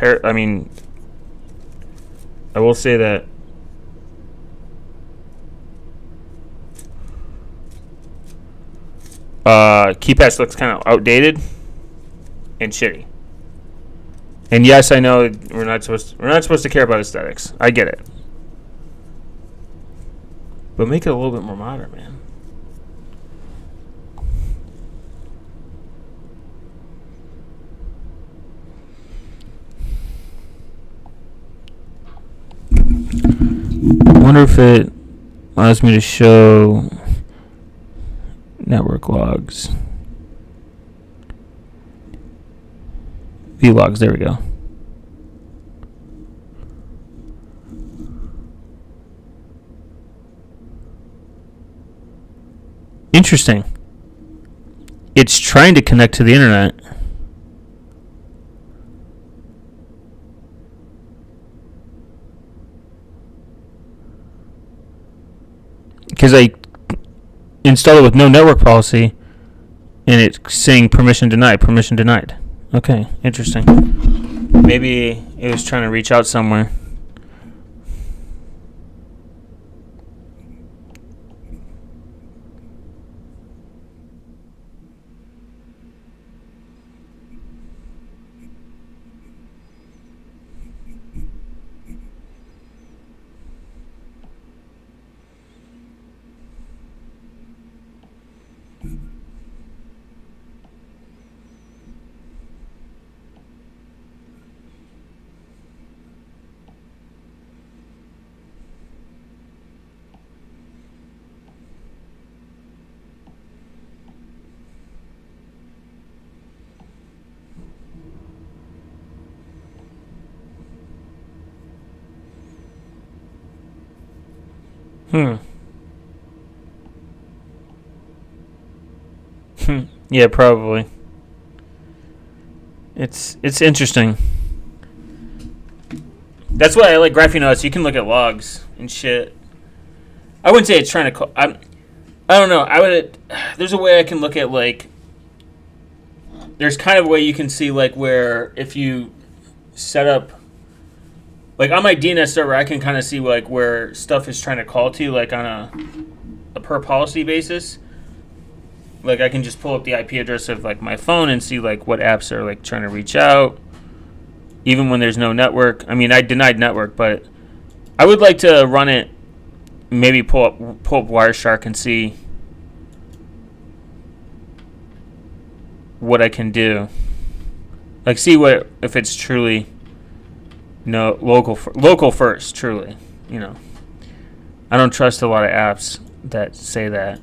I will say that keypass looks kind of outdated and shitty. And yes, I know we're not supposed to care about aesthetics. I get it, but make it a little bit more modern, man. I wonder if it allows me to show network logs. View logs, there we go. Interesting. It's trying to connect to the internet. Because I installed it with no network policy, and it's saying permission denied, permission denied. Okay, interesting. Maybe it was trying to reach out somewhere. Hmm. Yeah, probably. It's interesting. That's why I like Graphene OS. You can look at logs and shit. I wouldn't say it's trying to call. I don't know. I would. There's a way I can look at like. There's kind of a way you can see like where if you set up. Like on my DNS server, I can kind of see like where stuff is trying to call to, like on a per policy basis. Like I can just pull up the IP address of like my phone and see like what apps are like trying to reach out, even when there's no network. I mean, I denied network, but I would like to run it. Maybe pull up Wireshark and see what I can do. Like see what if it's truly local first. Truly, you know. I don't trust a lot of apps that say that.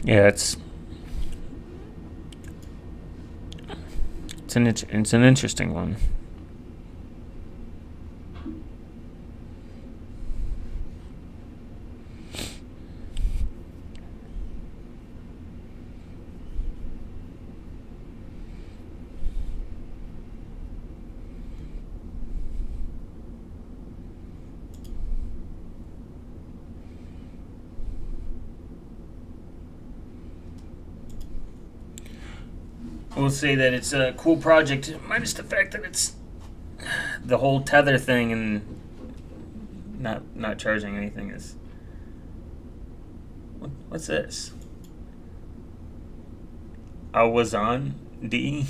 Yeah, it's an interesting one. We'll say that it's a cool project, minus the fact that it's the whole tether thing and not charging anything is. What's this? I was on D.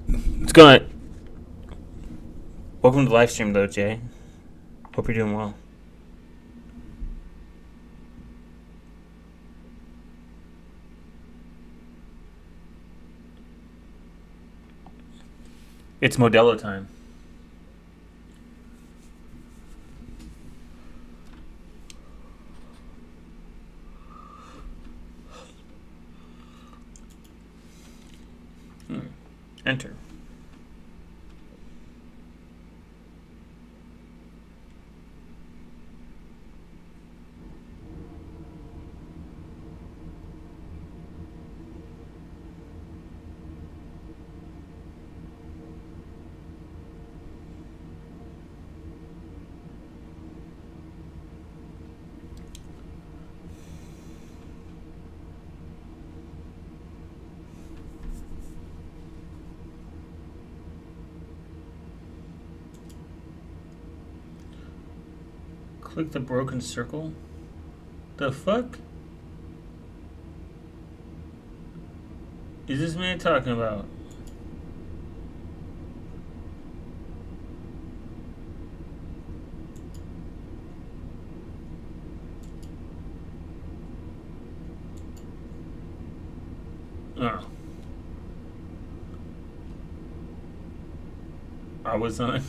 It's going. Welcome to the live stream, though, Jay. Hope you're doing well. It's Modelo time. Enter. Click the broken circle. The fuck is this man talking about? Oh. I was on.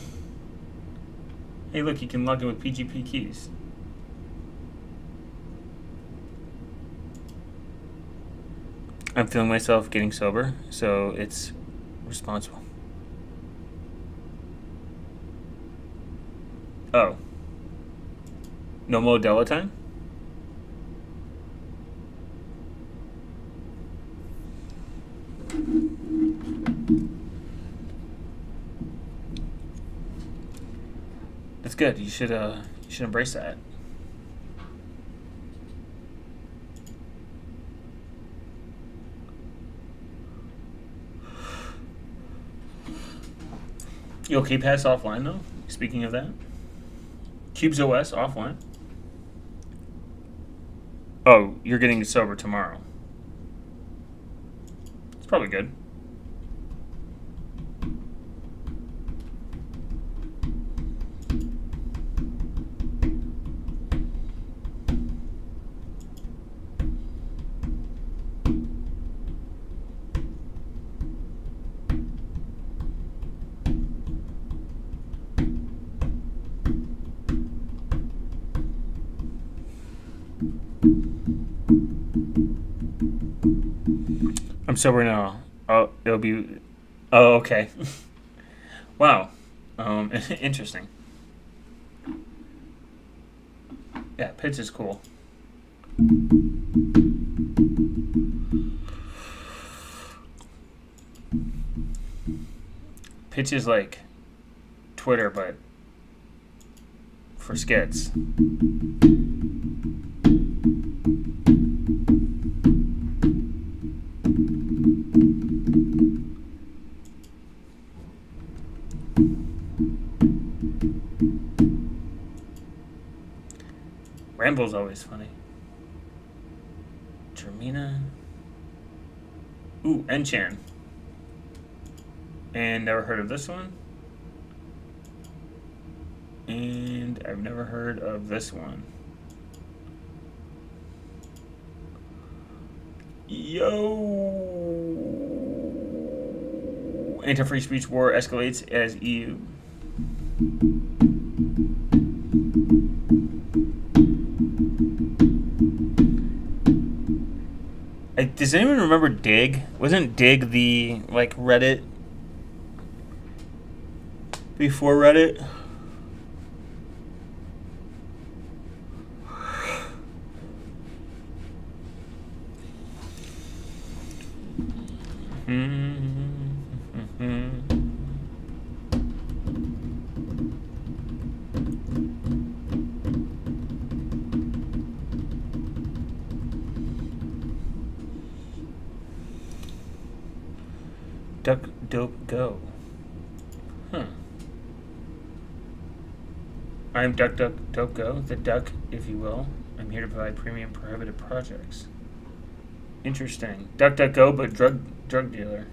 Hey, look, you can log in with PGP keys. I'm feeling myself getting sober, so it's responsible. Oh. No Modelo time? That's good. You should embrace that. You okay pass offline though? Speaking of that, Cubes OS offline. Oh, you're getting sober tomorrow. It's probably good. I'm sober now. Oh, it'll be. Oh, okay. Wow. Interesting. Yeah, pitch is cool. Pitch is like Twitter, but for skits. Ramble's always funny. Termina. Ooh, Enchan. And never heard of this one. And I've never heard of this one. Yo! Anti-free speech war escalates as EU. Does anyone remember Dig? Wasn't Dig the like Reddit before Reddit? Duck Dope Go. Huh. I'm Duck Dope Go, the duck, if you will. I'm here to provide premium prohibited projects. Interesting. DuckDuckGo, but drug dealer.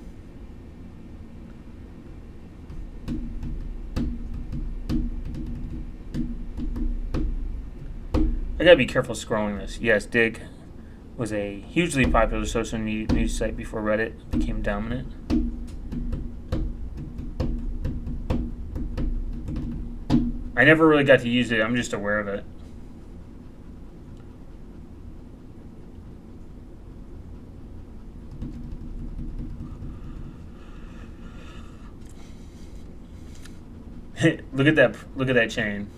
I gotta be careful scrolling this. Yes, Dig was a hugely popular social news site before Reddit became dominant. I never really got to use it. I'm just aware of it. Look at that! Look at that chain.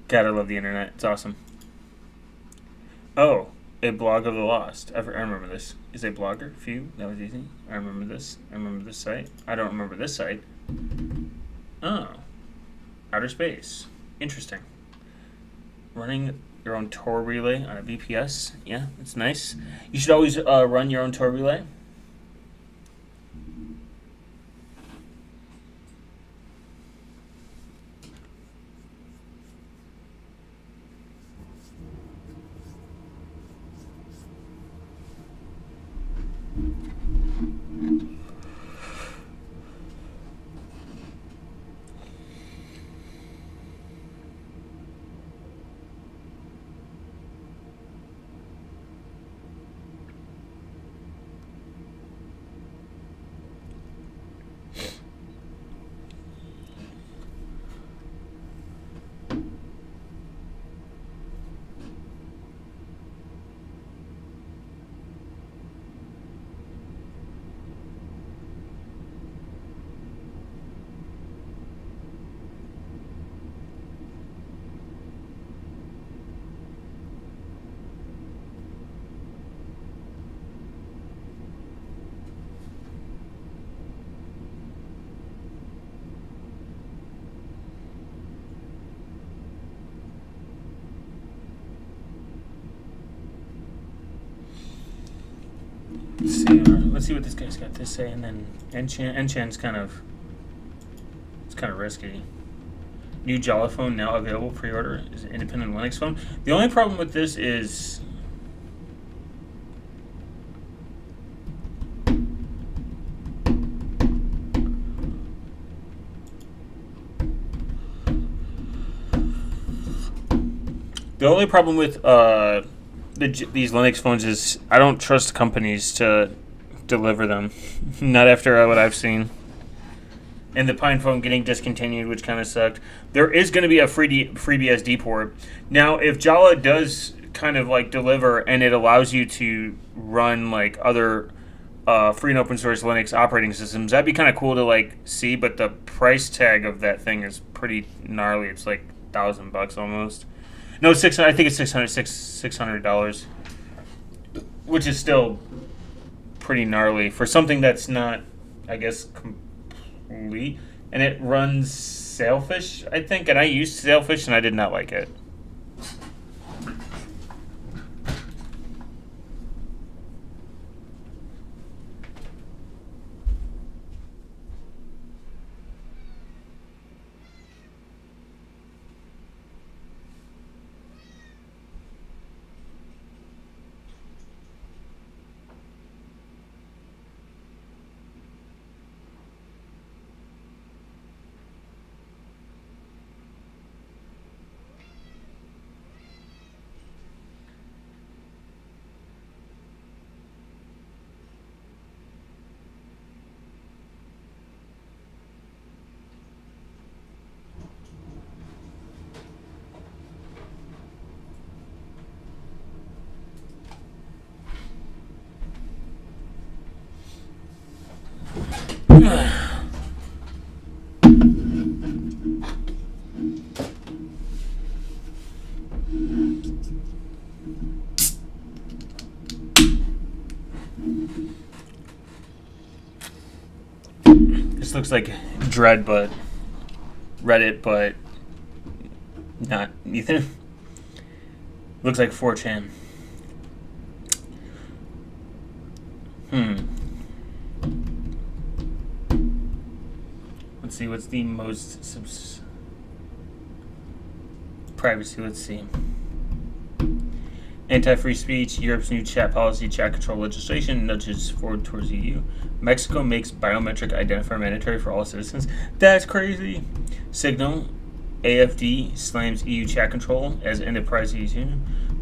Gotta love the internet. It's awesome. Oh, a blog of the lost. I remember this. Is a blogger? Phew, that was easy. I remember this. I remember this site. I don't remember this site. Oh. Outer space. Interesting. Running your own Tor relay on a VPS. Yeah, it's nice. You should always run your own Tor relay. Let's see what this guy's got to say, and then Enchan's kind of risky. New Jala phone now available. Pre-order is an independent Linux phone. The only problem with this is these Linux phones is I don't trust companies to deliver them. Not after what I've seen. And the Pine phone getting discontinued, which kind of sucked. There is going to be a FreeBSD port. Now, if Jala does kind of like deliver and it allows you to run like other free and open source Linux operating systems, that'd be kind of cool to like see. But the price tag of that thing is pretty gnarly. It's like $1,000 almost. No, 600. I think it's $600, which is still pretty gnarly for something that's not, I guess, complete. And it runs Sailfish, I think, and I used Sailfish and I did not like it. This looks like Dread, but Reddit, but not either. Looks like 4chan. Let's see, what's the most privacy? Let's see. Anti-free speech, Europe's new chat policy, chat control legislation nudges forward towards EU. Mexico makes biometric identifier mandatory for all citizens. That's crazy. Signal, AFD slams EU chat control as enterprise use.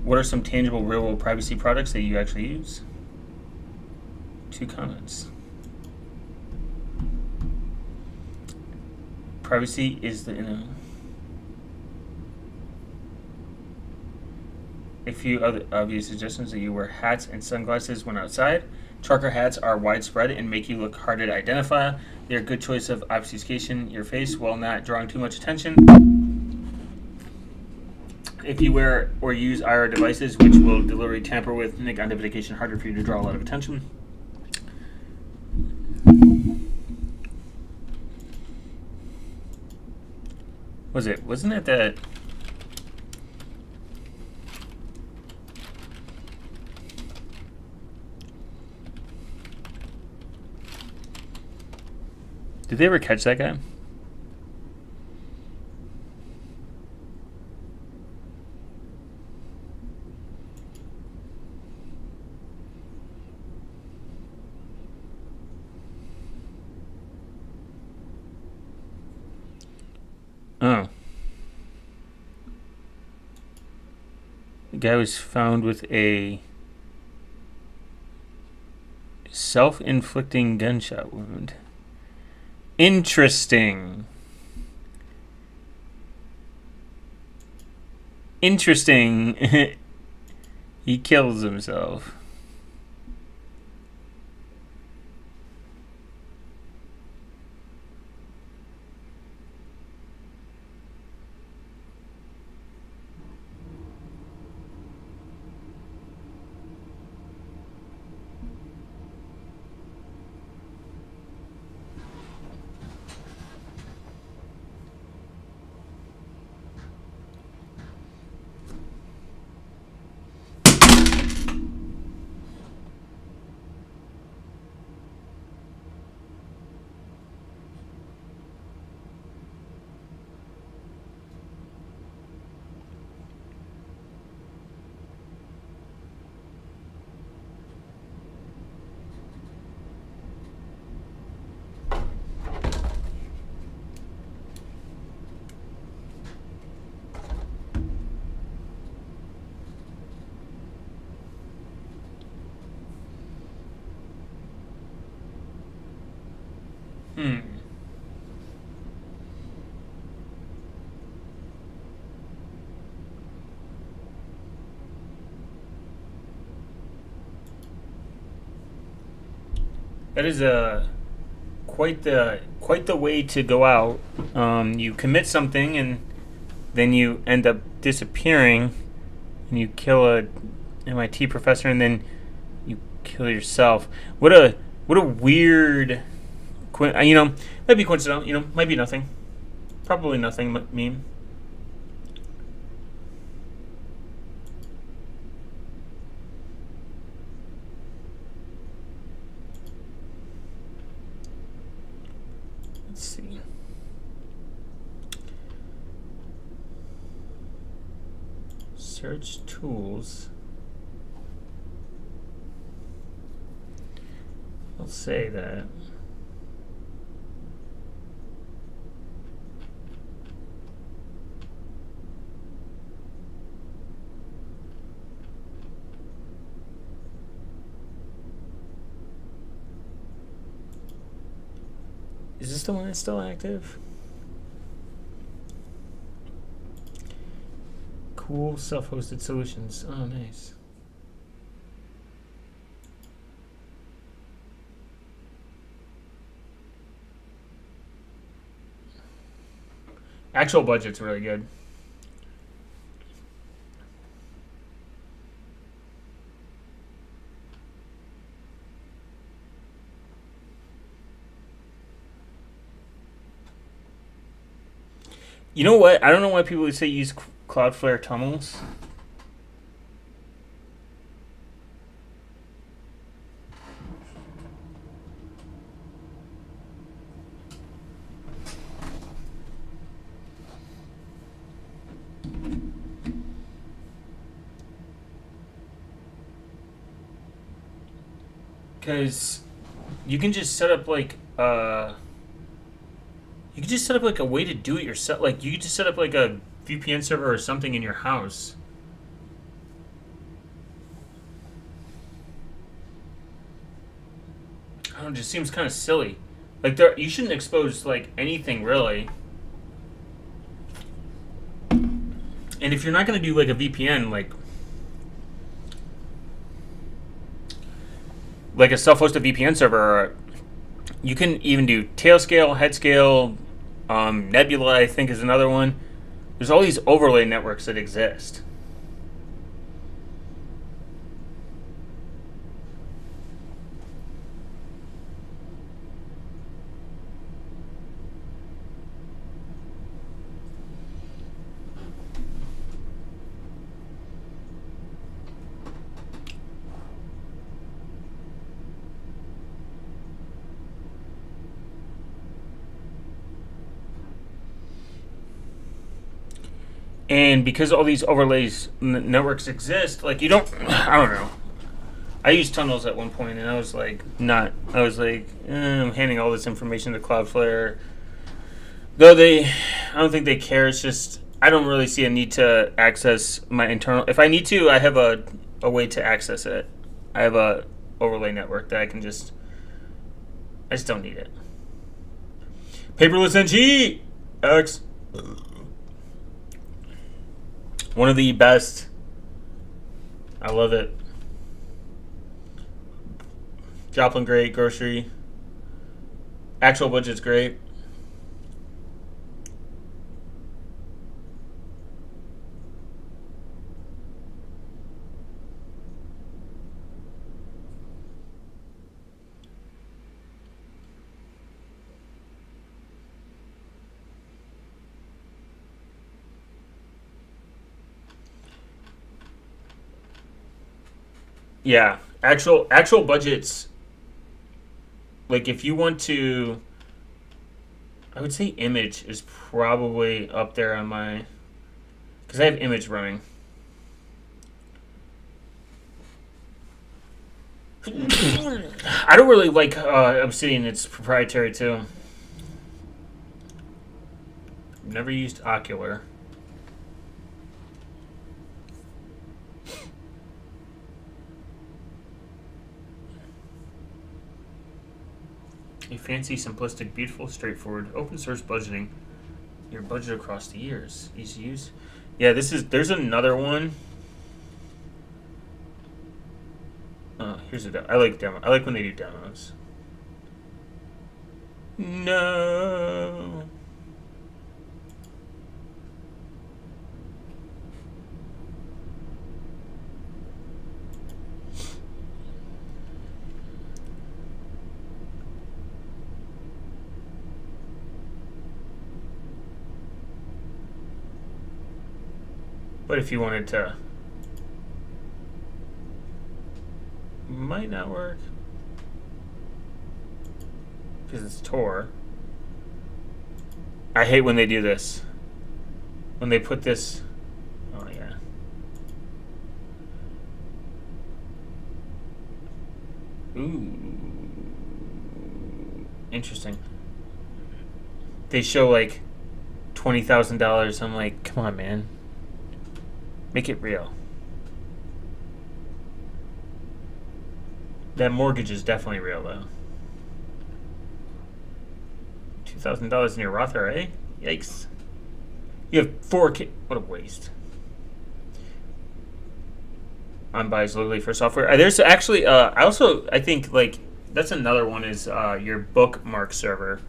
What are some tangible real-world privacy products that you actually use? 2 comments. Privacy is the A few other obvious suggestions that you wear hats and sunglasses when outside. Trucker hats are widespread and make you look hard to identify. They're a good choice of obfuscation your face while not drawing too much attention. If you wear or use IR devices, which will deliberately tamper with, make identification harder for you to draw a lot of attention. Wasn't it that... Did they ever catch that guy? Oh. The guy was found with a self-inflicting gunshot wound. Interesting. He kills himself. Hmm. That is quite the way to go out. You commit something and then you end up disappearing, and you kill a MIT professor, and then you kill yourself. What a weird, might be coincidental. Might be nothing. Probably nothing. Meme. Let's see. Search tools. I'll say that. Is this the one that's still active? Cool self-hosted solutions. Oh, nice. Actual budget's really good. You know what? I don't know why people say use Cloudflare tunnels. Because you can just set up like you can just set up like a way to do it yourself. Like you could just set up like a VPN server or something in your house. I don't know, it just seems kind of silly. Like you shouldn't expose like anything really. And if you're not going to do like a VPN, like a self-hosted VPN server, you can even do Tailscale, Headscale, Nebula, I think, is another one. There's all these overlay networks that exist. And because all these overlays networks exist, like you don't, I don't know. I used tunnels at one point, and I was like, I'm handing all this information to Cloudflare. Though I don't think they care. It's just I don't really see a need to access my internal. If I need to, I have a way to access it. I have a overlay network that I just don't need it. Paperless NG X. One of the best. I love it. Joplin great. Grocery. Actual budget's great. Yeah, actual budgets. Like if you want to, I would say image is probably up there on my, because I have image running. I don't really like Obsidian. It's proprietary too. Never used Ocular. A fancy, simplistic, beautiful, straightforward, open source budgeting. Your budget across the years. Easy use. Yeah, there's another one. Here's a demo. I like demo. I like when they do demos. No. But if you wanted to, might not work because it's Tor. I hate when they do this. When they put this. Oh yeah. Ooh. Interesting. They show like $20,000. I'm like, come on, man. Make it real. That mortgage is definitely real, though. $2,000 in your Roth IRA? Yikes. You have 4 kids. What a waste. On buys locally for software. There's actually, I think, like, that's another one is your bookmark server.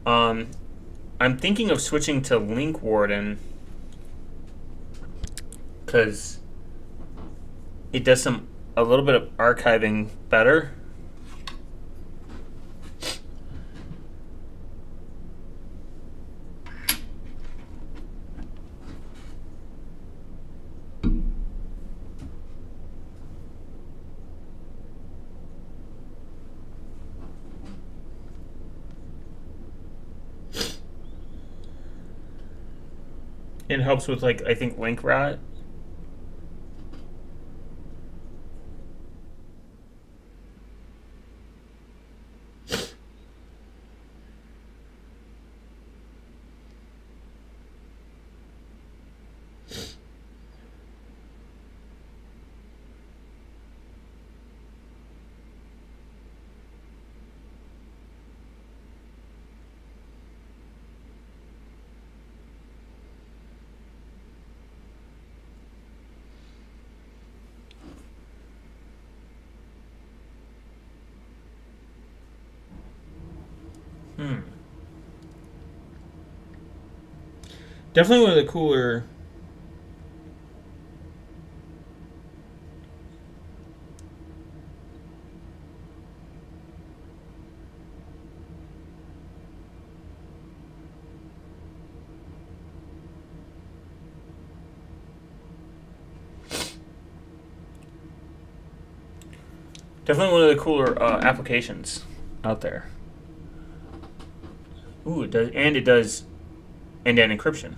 I'm thinking of switching to Link Warden, because it does a little bit of archiving better. It helps with, like, I think link rot. Definitely one of the cooler. Definitely one of the cooler applications out there. Ooh, it does end-to-end encryption.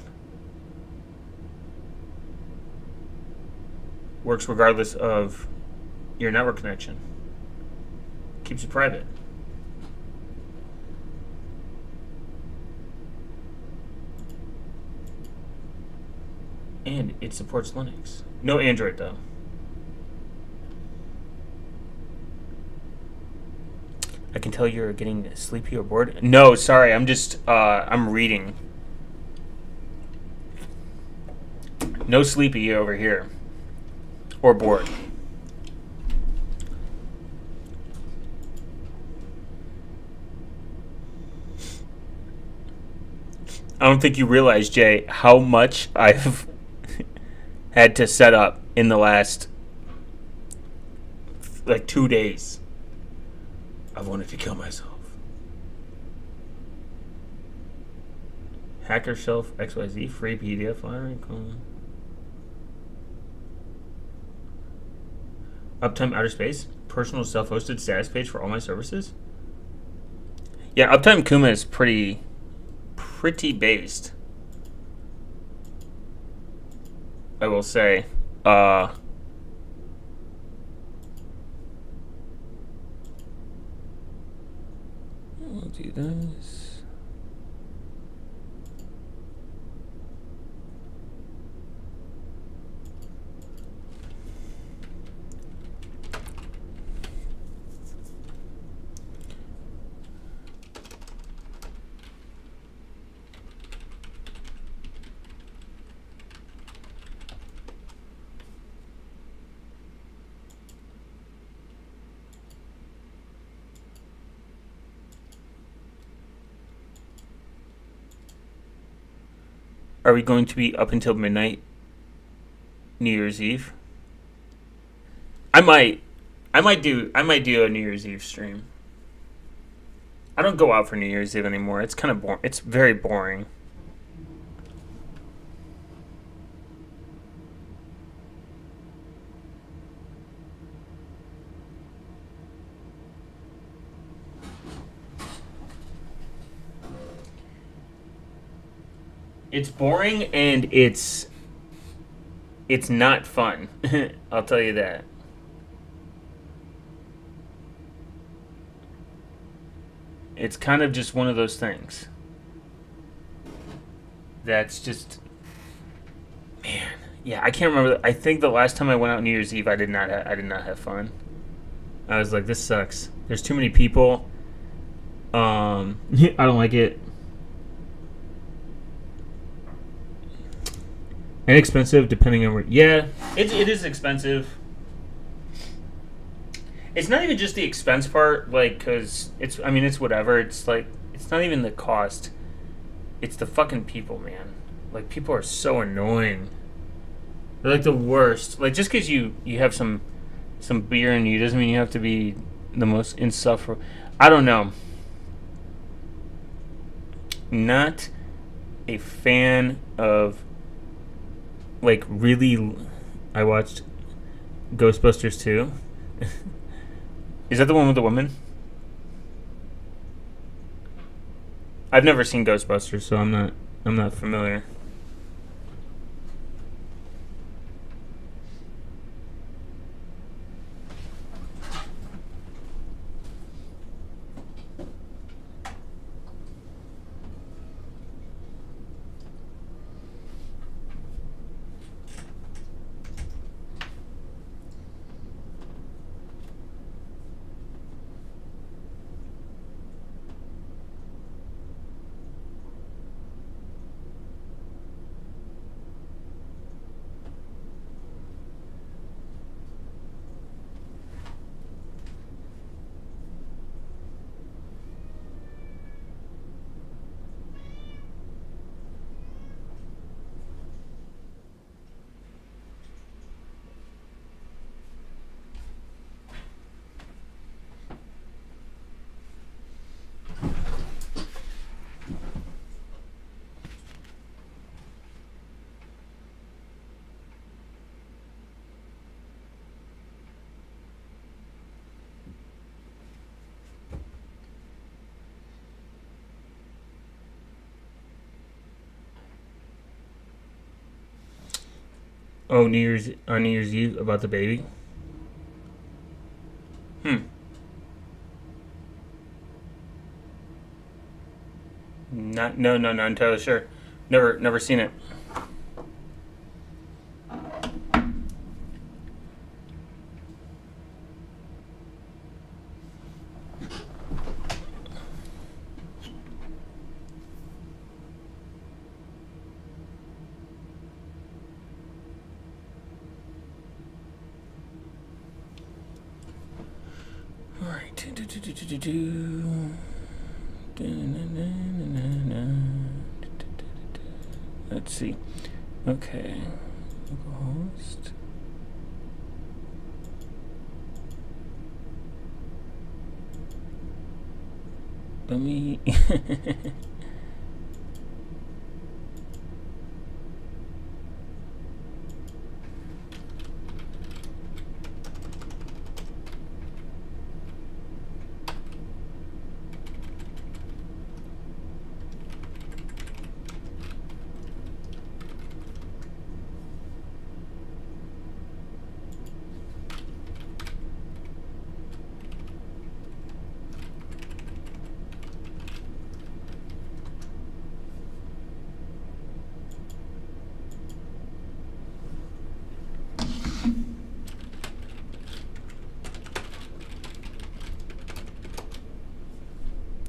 Works regardless of your network connection. Keeps it private. And it supports Linux. No Android, though. I can tell you're getting sleepy or bored. No, sorry. I'm just, I'm reading. No sleepy over here. Or bored. I don't think you realize, Jay, how much I've had to set up in the last, like, 2 days. I wanted to kill myself. Hacker Shelf XYZ, free PDF library. Uptime Outer Space, personal self-hosted status page for all my services. Yeah, Uptime Kuma is pretty based, I will say. We'll do this. Are we going to be up until midnight New Year's Eve? I might do a New Year's Eve stream. I don't go out for New Year's Eve anymore. It's kind of boring. It's very boring. It's boring and it's not fun. I'll tell you that. It's kind of just one of those things. That's just, man. Yeah, I can't remember. I think the last time I went out New Year's Eve, I did not have fun. I was like, this sucks. There's too many people. I don't like it. And expensive, depending on where. Yeah, it is expensive. It's not even just the expense part, like, because it's whatever. It's like, it's not even the cost. It's the fucking people, man. Like, people are so annoying. They're like the worst. Like, just because you have some beer in you doesn't mean you have to be the most insufferable. I don't know. Not a fan of, like, really. I watched Ghostbusters 2. Is that the one with the woman? I've never seen Ghostbusters, so I'm not familiar. Oh, New Year's Eve about the baby? Not entirely sure. Never seen it. All right. Let's see. Okay. Host. Let me.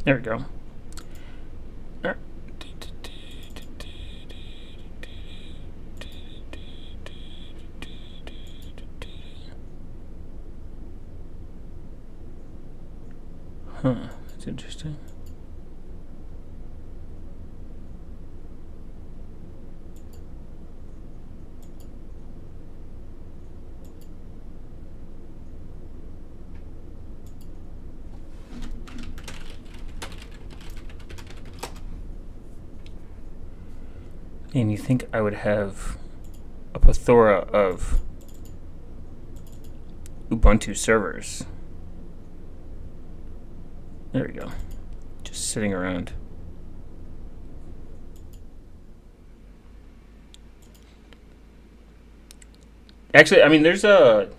There we go. Huh, that's interesting. And you think I would have a plethora of Ubuntu servers. There we go. Just sitting around. Actually, I mean, there's a...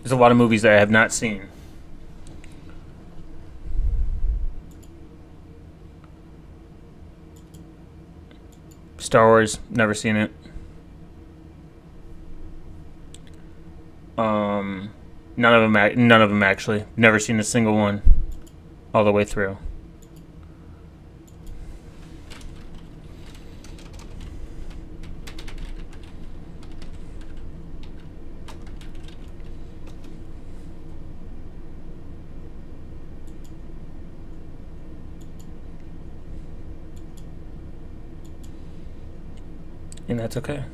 There's a lot of movies that I have not seen. Star Wars, never seen it. None of them actually. Never seen a single one, all the way through. And that's okay.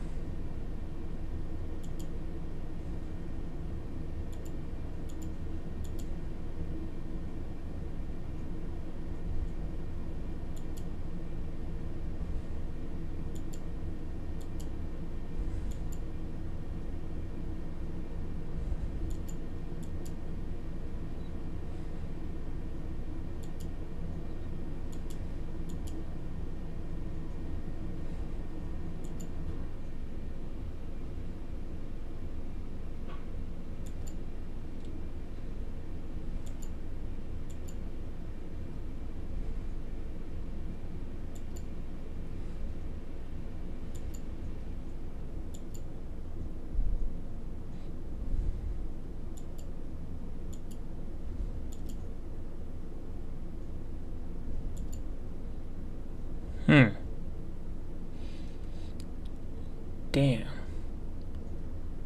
Damn.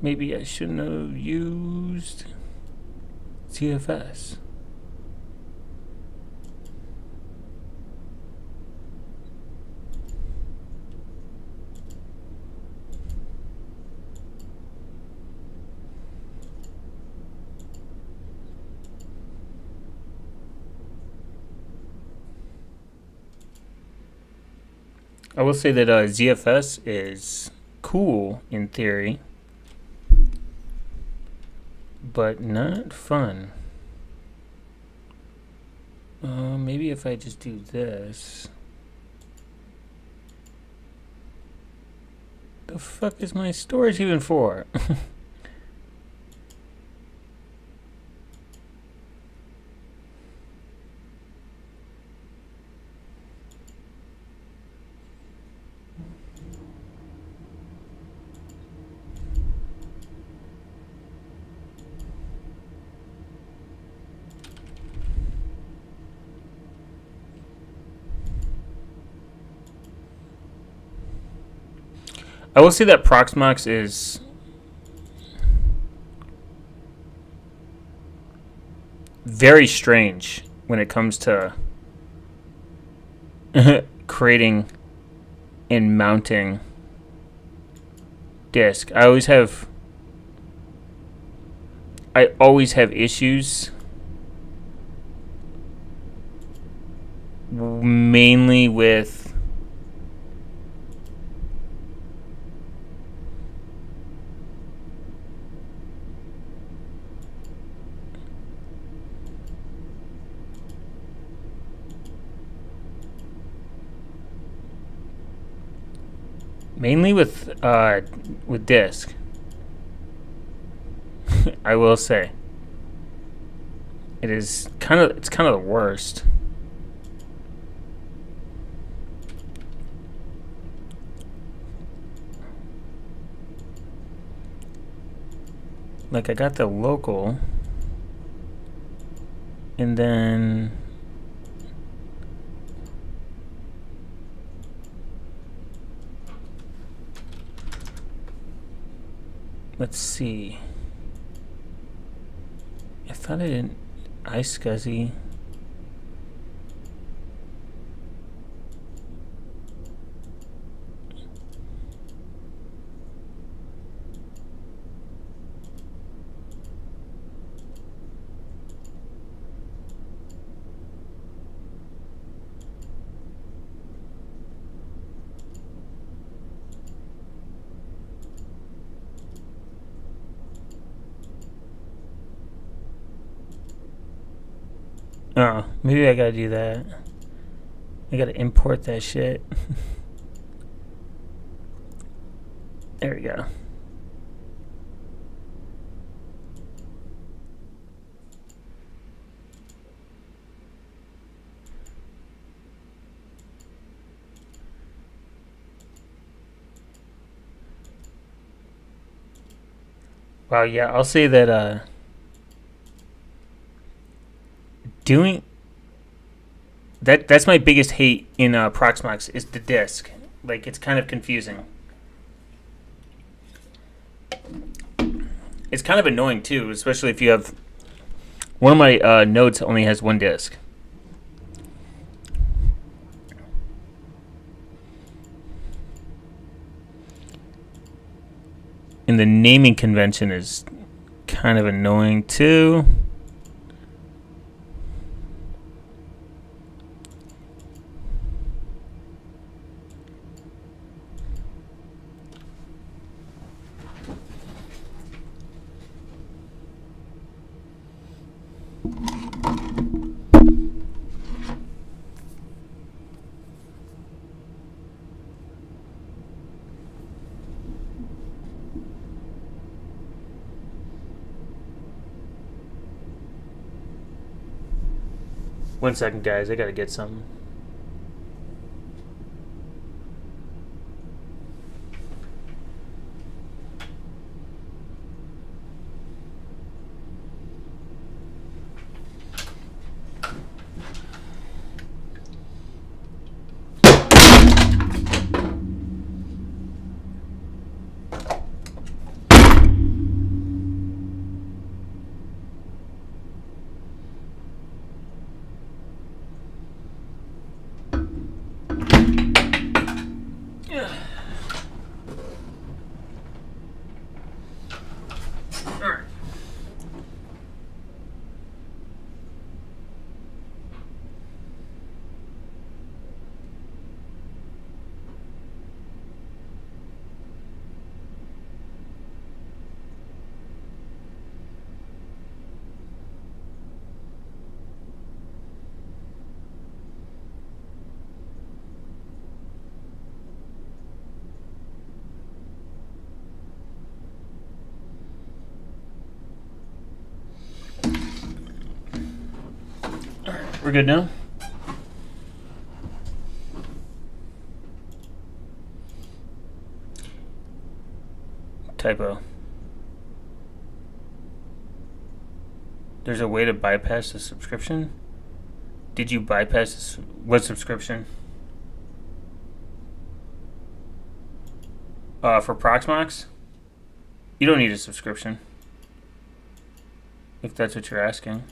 Maybe I shouldn't have used ZFS. I will say that ZFS is cool in theory, but not fun. Maybe if I just do this. The fuck is my storage even for? I will say that Proxmox is very strange when it comes to creating and mounting disk. I always have issues mainly with disk. I will say it's kind of the worst. Like I got the local And then let's see. I thought I didn't iSCSI. Oh, maybe I gotta do that. I gotta import that shit. There we go. Wow, yeah, I'll say that doing that's my biggest hate in Proxmox is the disk. Like, it's kind of confusing. It's kind of annoying too, especially if you have one of my nodes only has one disk. And the naming convention is kind of annoying too. One second, guys. I gotta get something. We're good now? Typo. There's a way to bypass the subscription? Did you bypass this? What subscription? For Proxmox? You don't need a subscription. If that's what you're asking.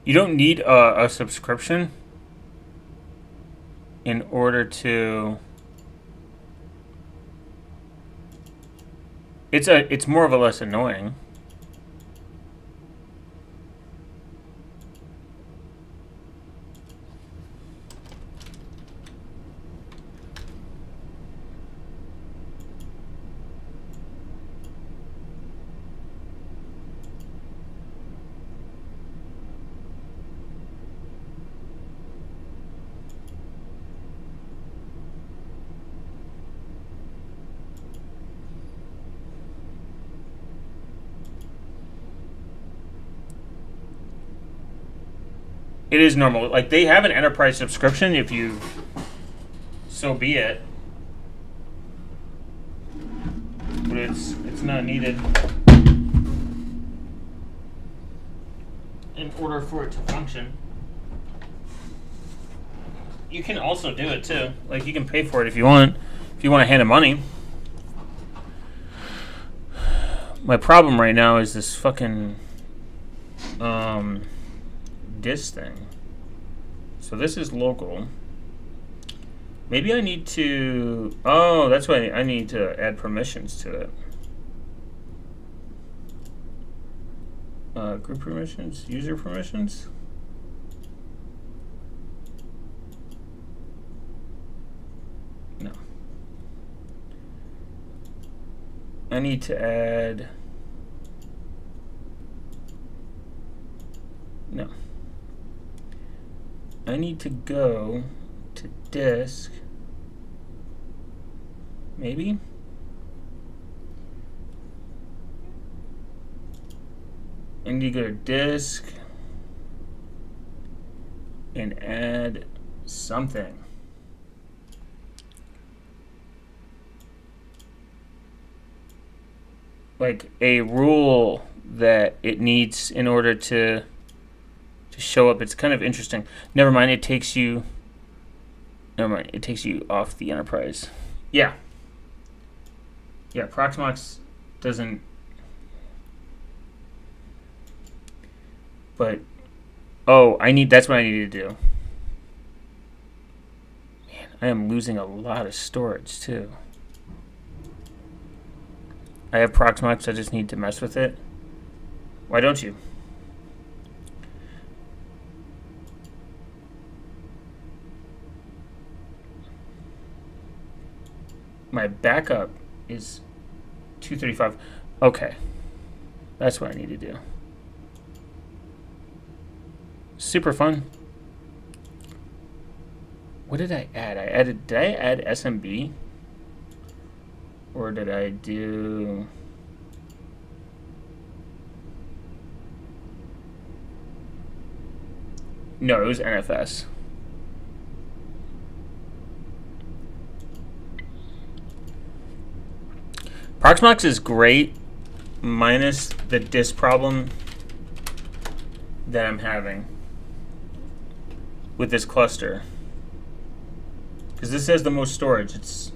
You don't need a subscription in order to. It's more of a less annoying. It is normal. Like, they have an enterprise subscription if you so be it. But it's not needed in order for it to function. You can also do it too. Like, you can pay for it if you want. If you want a hand of money. My problem right now is this fucking disk thing. So this is local. Maybe I need to... Oh, that's why I need to add permissions to it. Group permissions? User permissions? No. I need to add... No. I need to go to disk. Maybe? I need to go to disk and add something. Like a rule that it needs in order to show up. It's kind of interesting. Never mind, it takes you off the enterprise. Yeah, Proxmox doesn't, but that's what I need to do. Man, I am losing a lot of storage too. I have Proxmox, I just need to mess with it. Why don't you? My backup is 235. Okay. That's what I need to do. Super fun. What did I add? Did I add SMB? Or did I do... No, it was NFS. Proxmox is great, minus the disk problem that I'm having with this cluster. Because this has the most storage. It's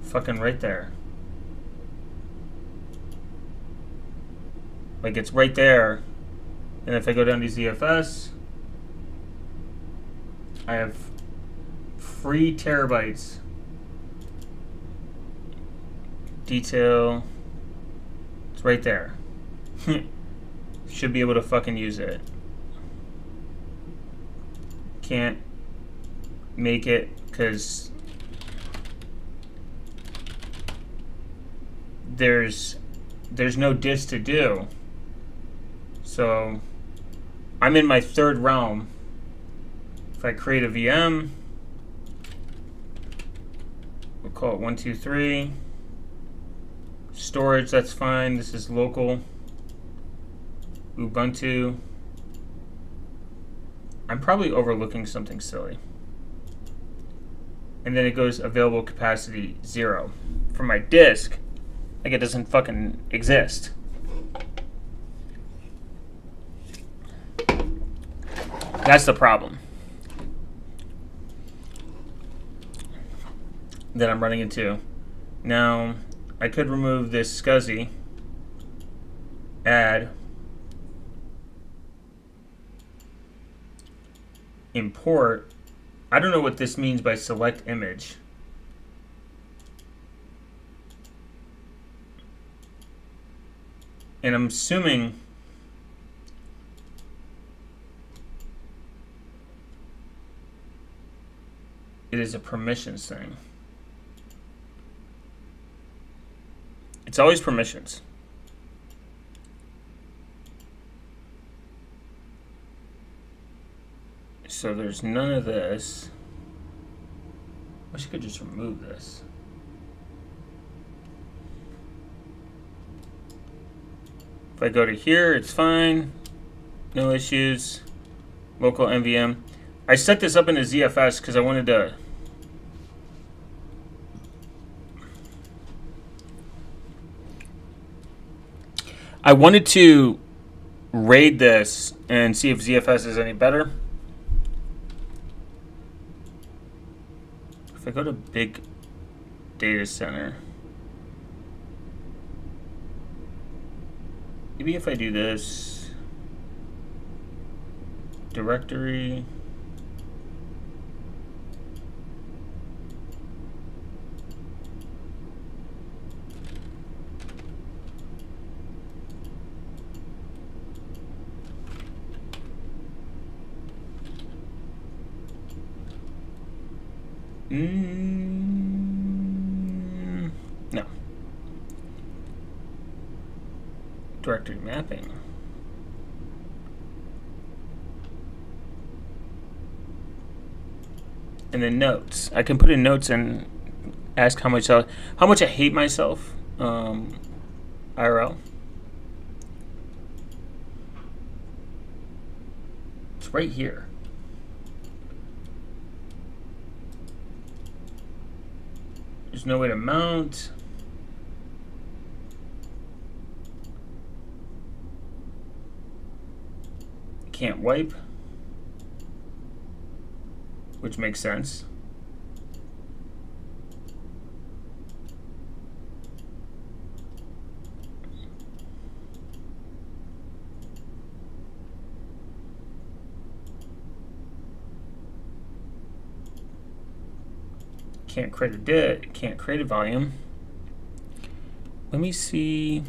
fucking right there. Like, it's right there. And if I go down to ZFS, I have 3 terabytes. Detail. It's right there. Should be able to fucking use it. Can't make it because there's no disk to do. So I'm in my third realm. If I create a VM, we'll call it 1, 2, 3. Storage, that's fine. This is local. Ubuntu. I'm probably overlooking something silly. And then it goes available capacity 0. For my disk, like it doesn't fucking exist. That's the problem that I'm running into. Now, I could remove this SCSI, add, import. I don't know what this means by select image. And I'm assuming it is a permissions thing. It's always permissions. So there's none of this. I wish I could just remove this. If I go to here, it's fine. No issues. Local NVM. I set this up in a ZFS because I wanted to. I wanted to raid this and see if ZFS is any better. If I go to big data center, maybe if I do this directory, no. Directory mapping. And then notes. I can put in notes and ask how much I hate myself. IRL. It's right here. There's no way to mount. Can't wipe, which makes sense. Can't create a dit, can't create a volume. Let me see.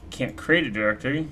Can't create a directory.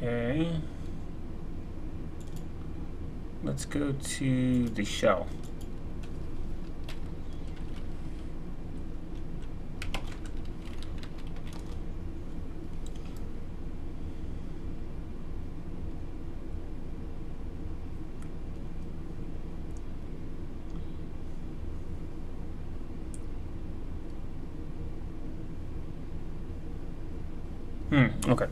Okay. Let's go to the shell. Okay.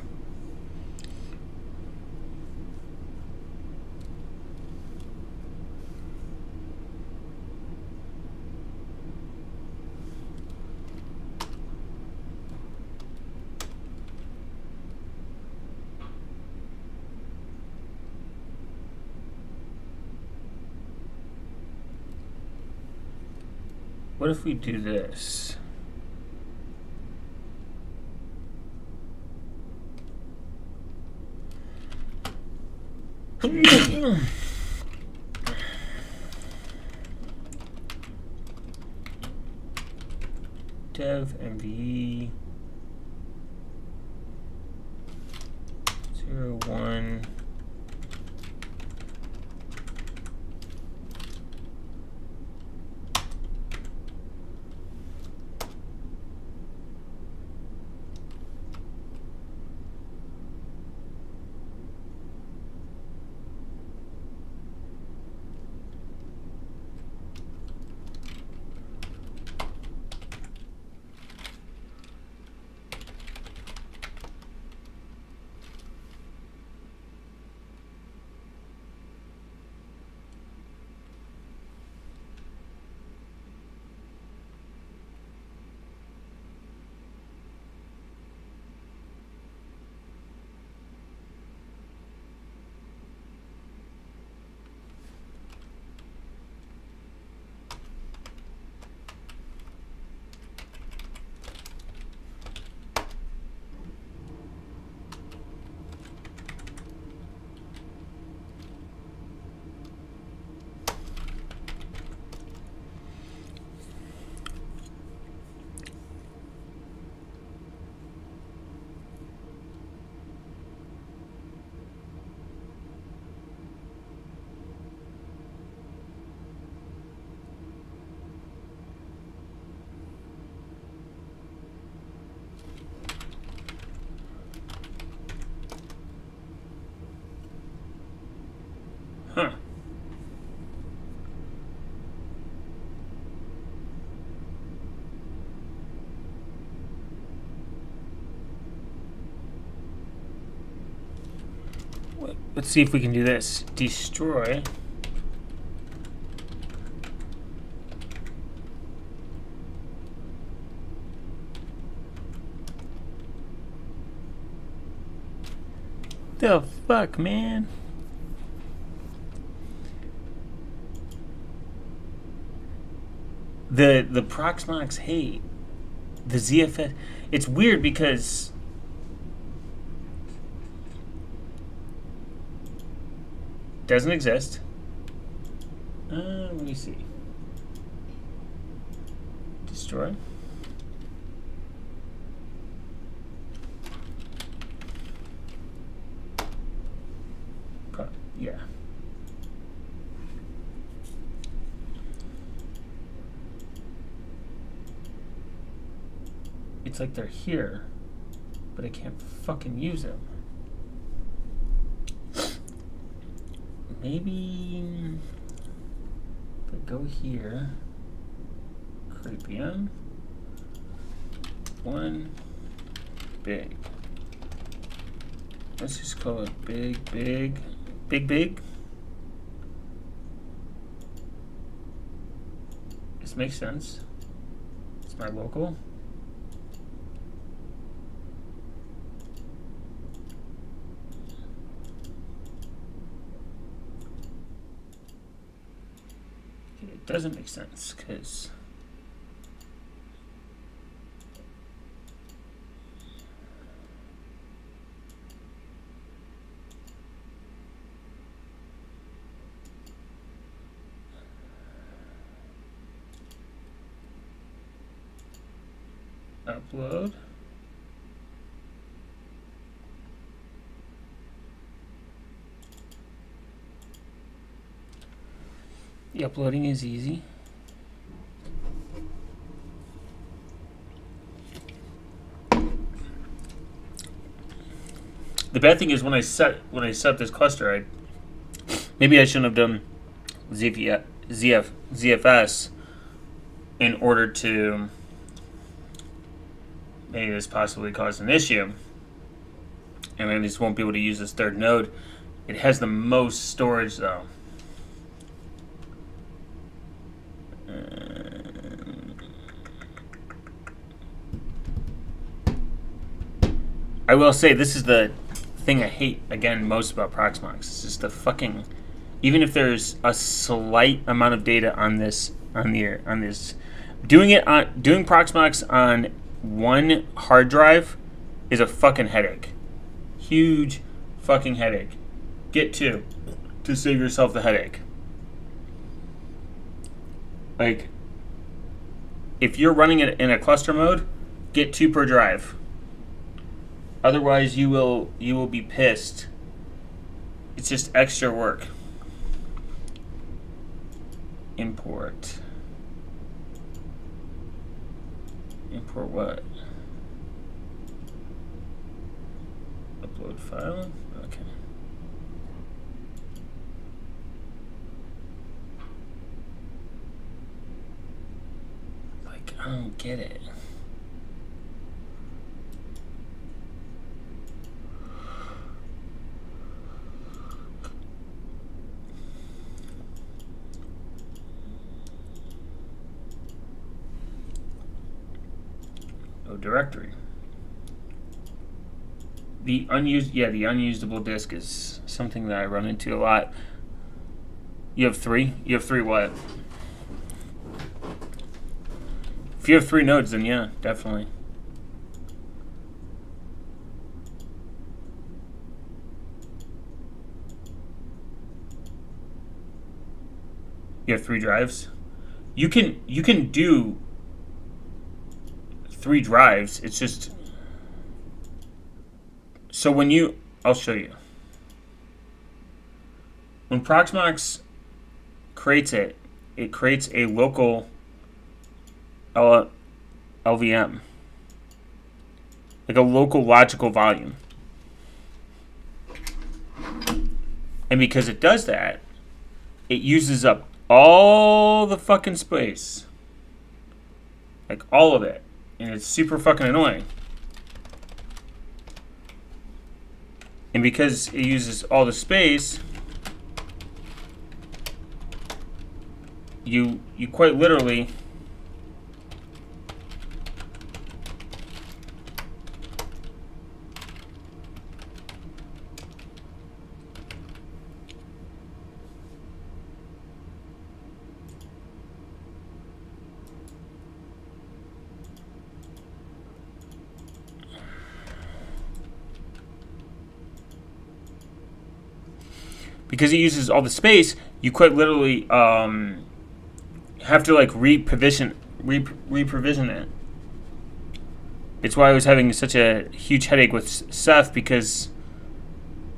What if we do this? Dev MV 01. Let's see if we can do this. Destroy. The fuck, man? The Proxmox hate the ZFS. It's weird because doesn't exist. Let me see. Destroy. Yeah. It's like they're here, but I can't fucking use them. Maybe if I go here, Creepium, one big. Let's just call it big. This makes sense. It's my local. It doesn't make sense because upload. The uploading is easy. The bad thing is when I set up this cluster, maybe I shouldn't have done ZFS in order to maybe this possibly cause an issue, and I just won't be able to use this third node. It has the most storage though. I will say this is the thing I hate again most about Proxmox. It's just the fucking, even if there's a slight amount of data on this doing Proxmox on one hard drive is a fucking headache. Huge fucking headache. Get two to save yourself the headache. Like, if you're running it in a cluster mode, get 2 per drive. Otherwise, you will be pissed. It's just extra work. Import what? Upload file. Okay. Like, I don't get it. Directory. The unusable disk is something that I run into a lot. You have 3? You have 3 what? If you have 3 nodes, then yeah, definitely. You have 3 drives? You can do 3 drives. It's just so I'll show you. When Proxmox creates it creates a local LVM, like a local logical volume. And because it does that, it uses up all the fucking space. Like all of it. And it's super fucking annoying. And because it uses all the space, you quite literally because it uses all the space, you quite literally have to like reprovision it. It's why I was having such a huge headache with Ceph, because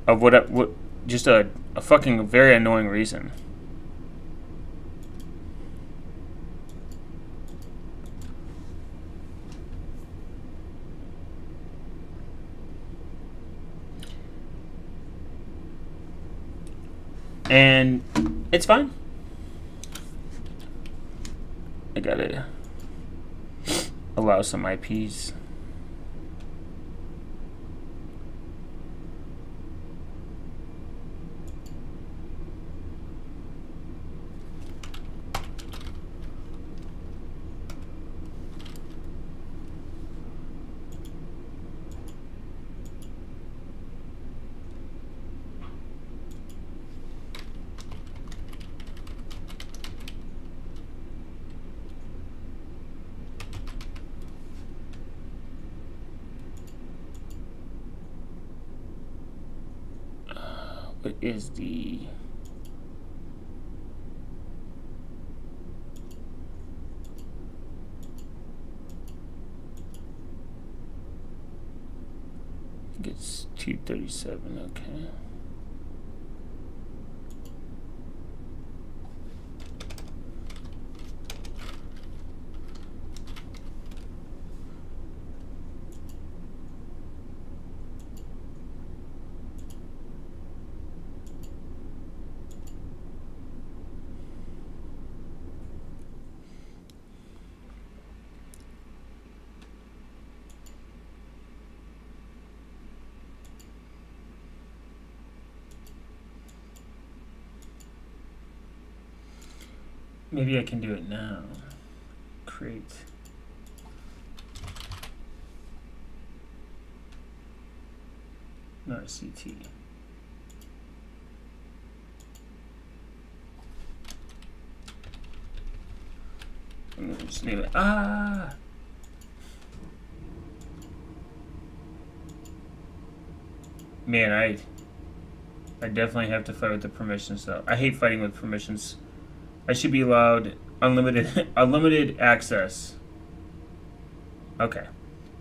of what just a fucking very annoying reason. And it's fine. I gotta allow some IPs. What is the... I think it's 237, okay. Maybe I can do it now. Create. Not a CT. I'm gonna just name it. Man, I definitely have to fight with the permissions though. I hate fighting with permissions. I should be allowed unlimited access. Okay.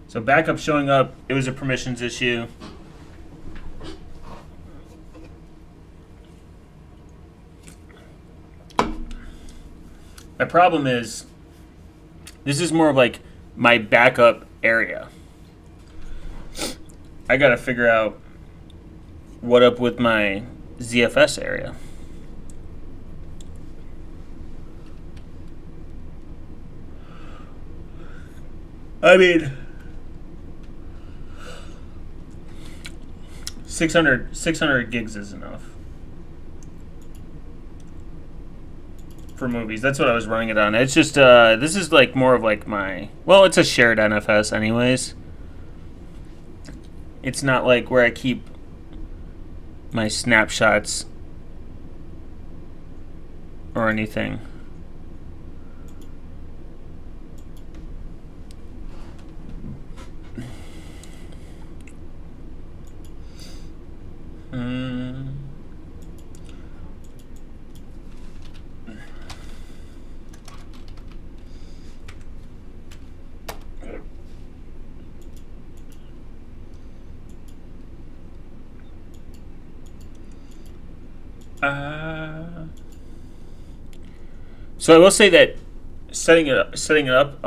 So backup showing up, it was a permissions issue. My problem is, this is more of like my backup area. I gotta figure out what up with my ZFS area. I mean, 600 gigs is enough for movies. That's what I was running it on. It's just, this is like more of like my, well, it's a shared NFS anyways. It's not like where I keep my snapshots or anything. So I will say that setting it up,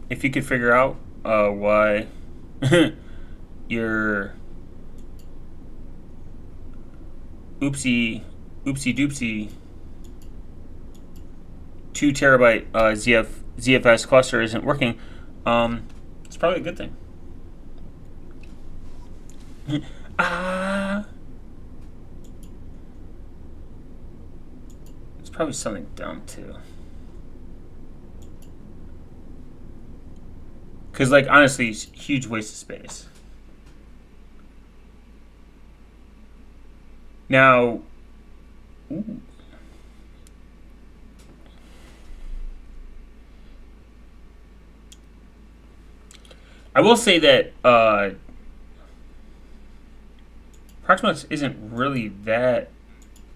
if you could figure out why your oopsie doopsie 2 terabyte ZFS cluster isn't working, it's probably a good thing. probably something dumb too. Because, like, honestly, it's a huge waste of space. Now, ooh. I will say that Proxmox isn't really that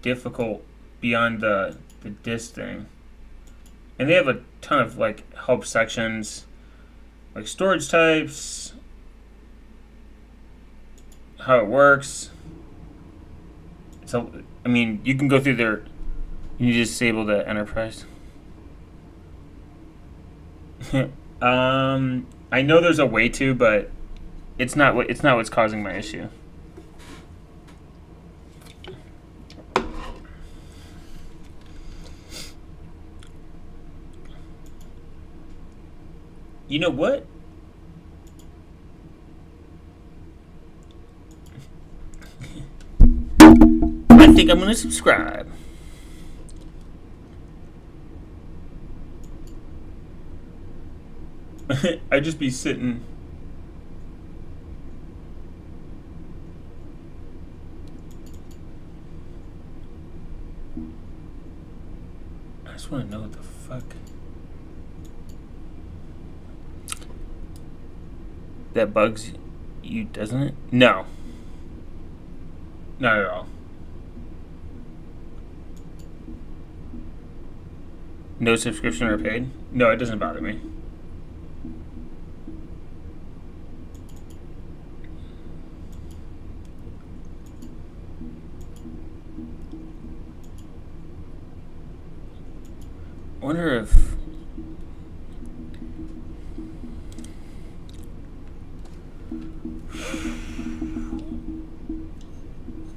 difficult beyond the dist thing. And they have a ton of, like, help sections, like storage types, how it works. So, I mean, you can go through their, you disable the enterprise. I know there's a way to, but it's not what's causing my issue. You know what? I think I'm gonna subscribe. I'd just be sitting. I just want to know what the fuck. That bugs you, doesn't it? No. Not at all. No subscription or paid? No, it doesn't bother me.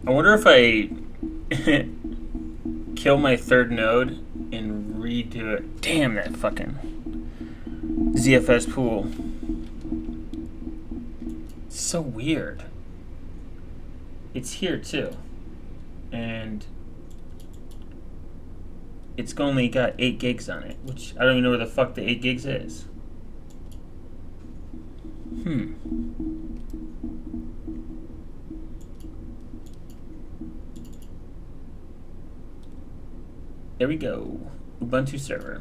I wonder if I kill my third node and redo it. Damn, that fucking ZFS pool. It's so weird. It's here too. And it's only got 8 gigs on it, which I don't even know where the fuck the 8 gigs is. There we go. Ubuntu server.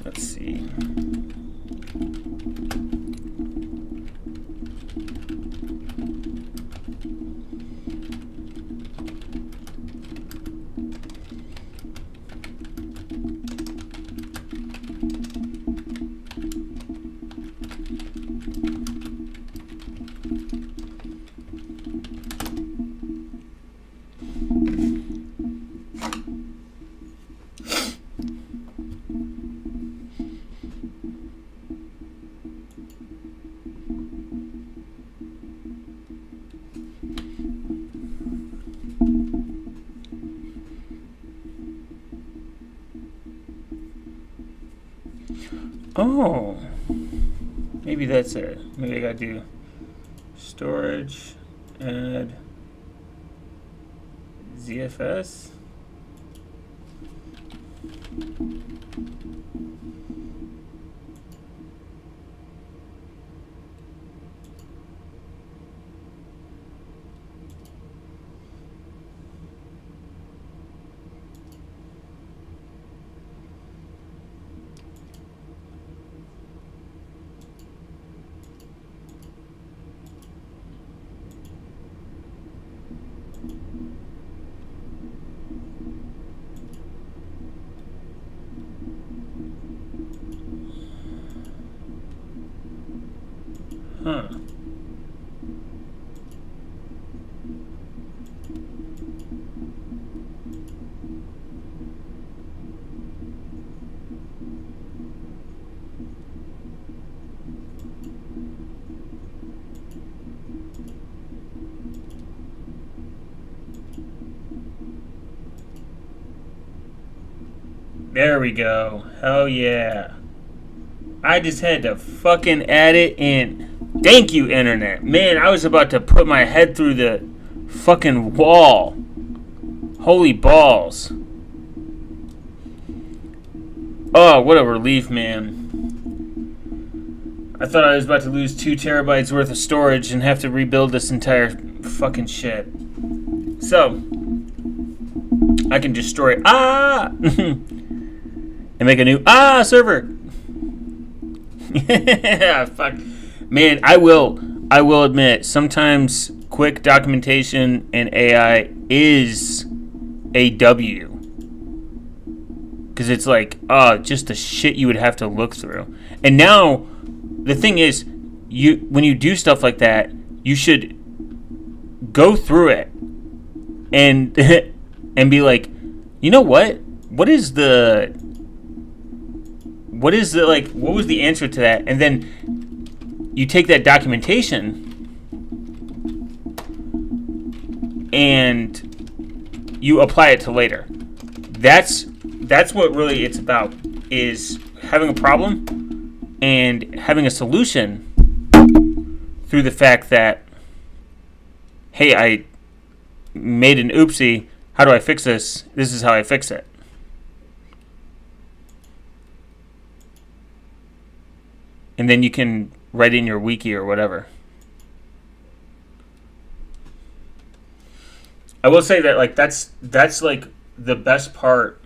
Let's see. Oh, maybe that's it. Maybe I gotta do storage, add ZFS. Huh. There we go. Hell yeah. I just had to fucking add it in. Thank you, internet. Man, I was about to put my head through the fucking wall. Holy balls. Oh, what a relief, man. I thought I was about to lose 2 terabytes worth of storage and have to rebuild this entire fucking shit. So, I can destroy and make a new server. Yeah, fuck. Man, I will admit, sometimes quick documentation and AI is a W. Because it's like, just the shit you would have to look through. And now, the thing is, when you do stuff like that, you should go through it and and be like, you know what? What was the answer to that? And then you take that documentation and you apply it to later. That's what really it's about, is having a problem and having a solution through the fact that, hey, I made an oopsie. How do I fix this? This is how I fix it. And then you can write in your wiki or whatever. I will say that, like, that's like the best part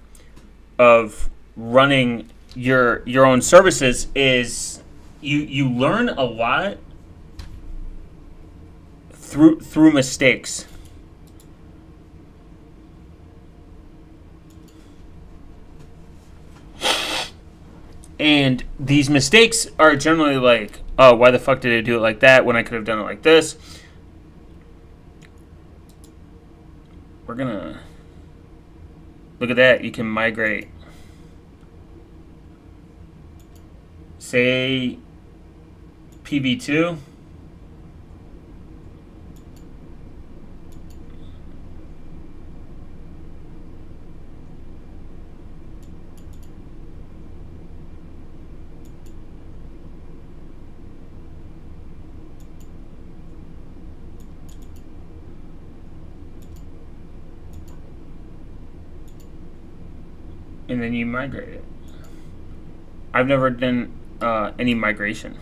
of running your own services is you learn a lot through mistakes. And these mistakes are generally like, oh, why the fuck did I do it like that when I could have done it like this? We're gonna look at that. You can migrate, say, PV2. And then you migrate it. I've never done any migration.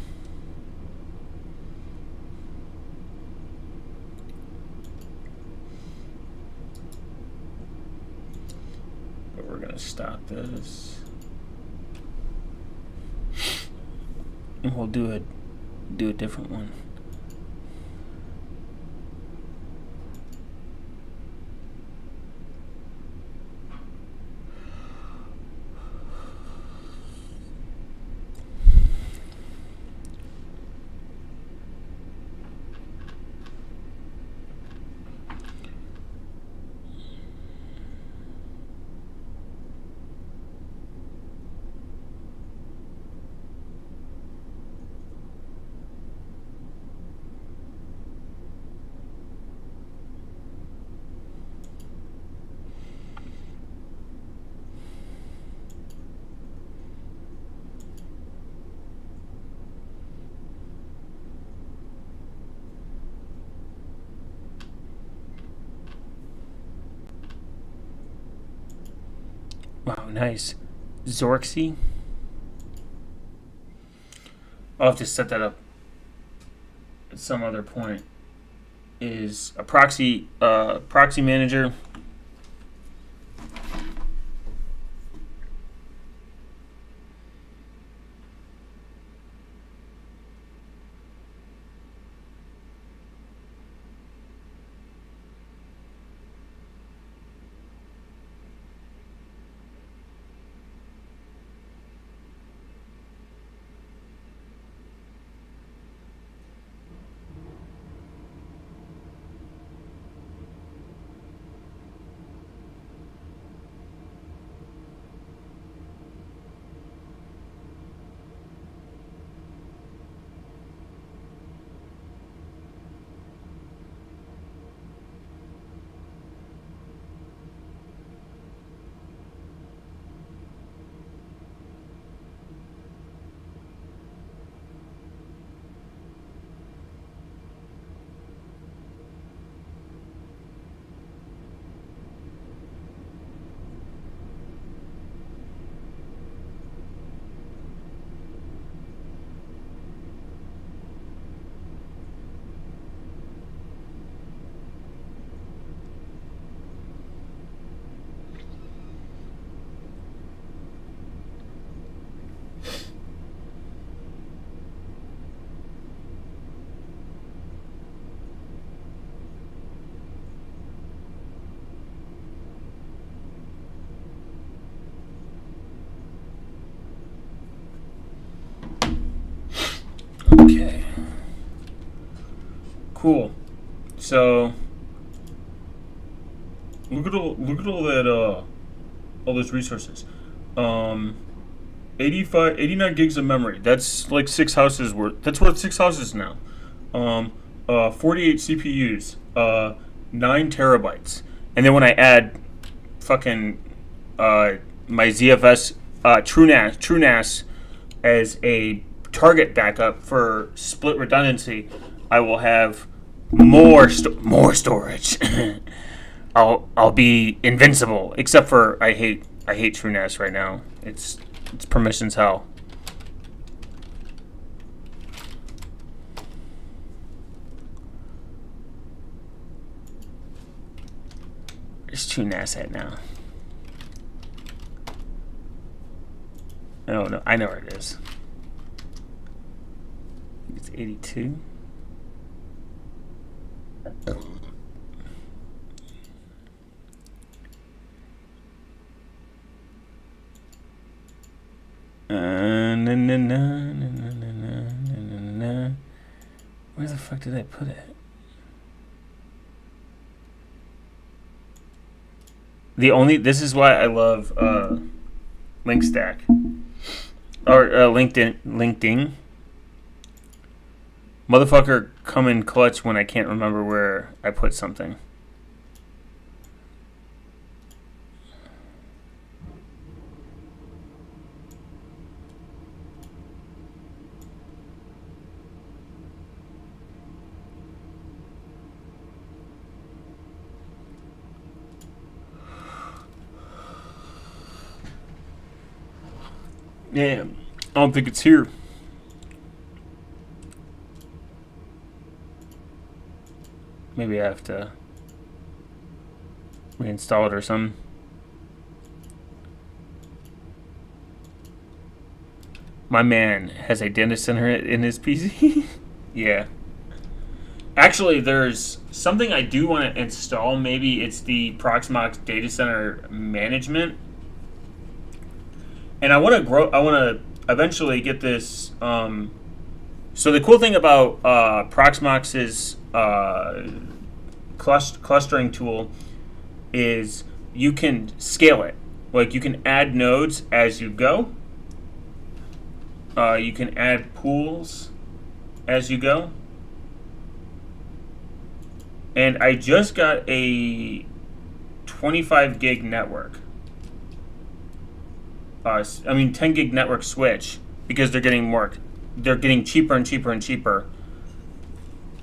But we're gonna stop this, and we'll do a different one. Wow, nice. Zorxy. I'll have to set that up at some other point. Is a proxy manager. Okay. Cool. So look at all that all those resources. 89 gigs of memory. That's like 6 houses worth. That's worth 6 houses now. 48 CPUs. 9 terabytes. And then when I add fucking my ZFS TrueNAS as a target backup for split redundancy, I will have more storage. I'll be invincible. Except for I hate TrueNAS right now. It's permissions hell. Where's TrueNAS at now? Oh no, I know where it is. It's 82. Where the fuck did I put it? This is why I love Link Stack or LinkedIn. Motherfucker, come in clutch when I can't remember where I put something. Yeah, I don't think it's here. Maybe I have to reinstall it or something. My man has a data center in his PC. Yeah. Actually, there's something I do want to install. Maybe it's the Proxmox Data Center Management. And I want to grow. I want to eventually get this. So the cool thing about Proxmox's clustering tool is you can scale it. Like you can add nodes as you go. You can add pools as you go. And I just got a 25 gig network. 10 gig network switch because they're getting cheaper and cheaper and cheaper.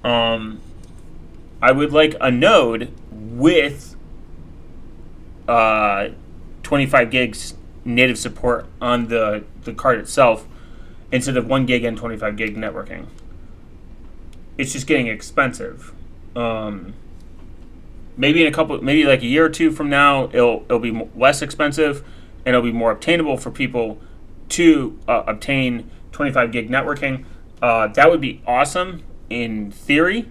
I would like a node with 25 gigs native support on the card itself instead of 1 gig and 25 gig networking. It's just getting expensive. Maybe like a year or two from now, it'll be less expensive. And it'll be more obtainable for people to obtain 25 gig networking. That would be awesome in theory,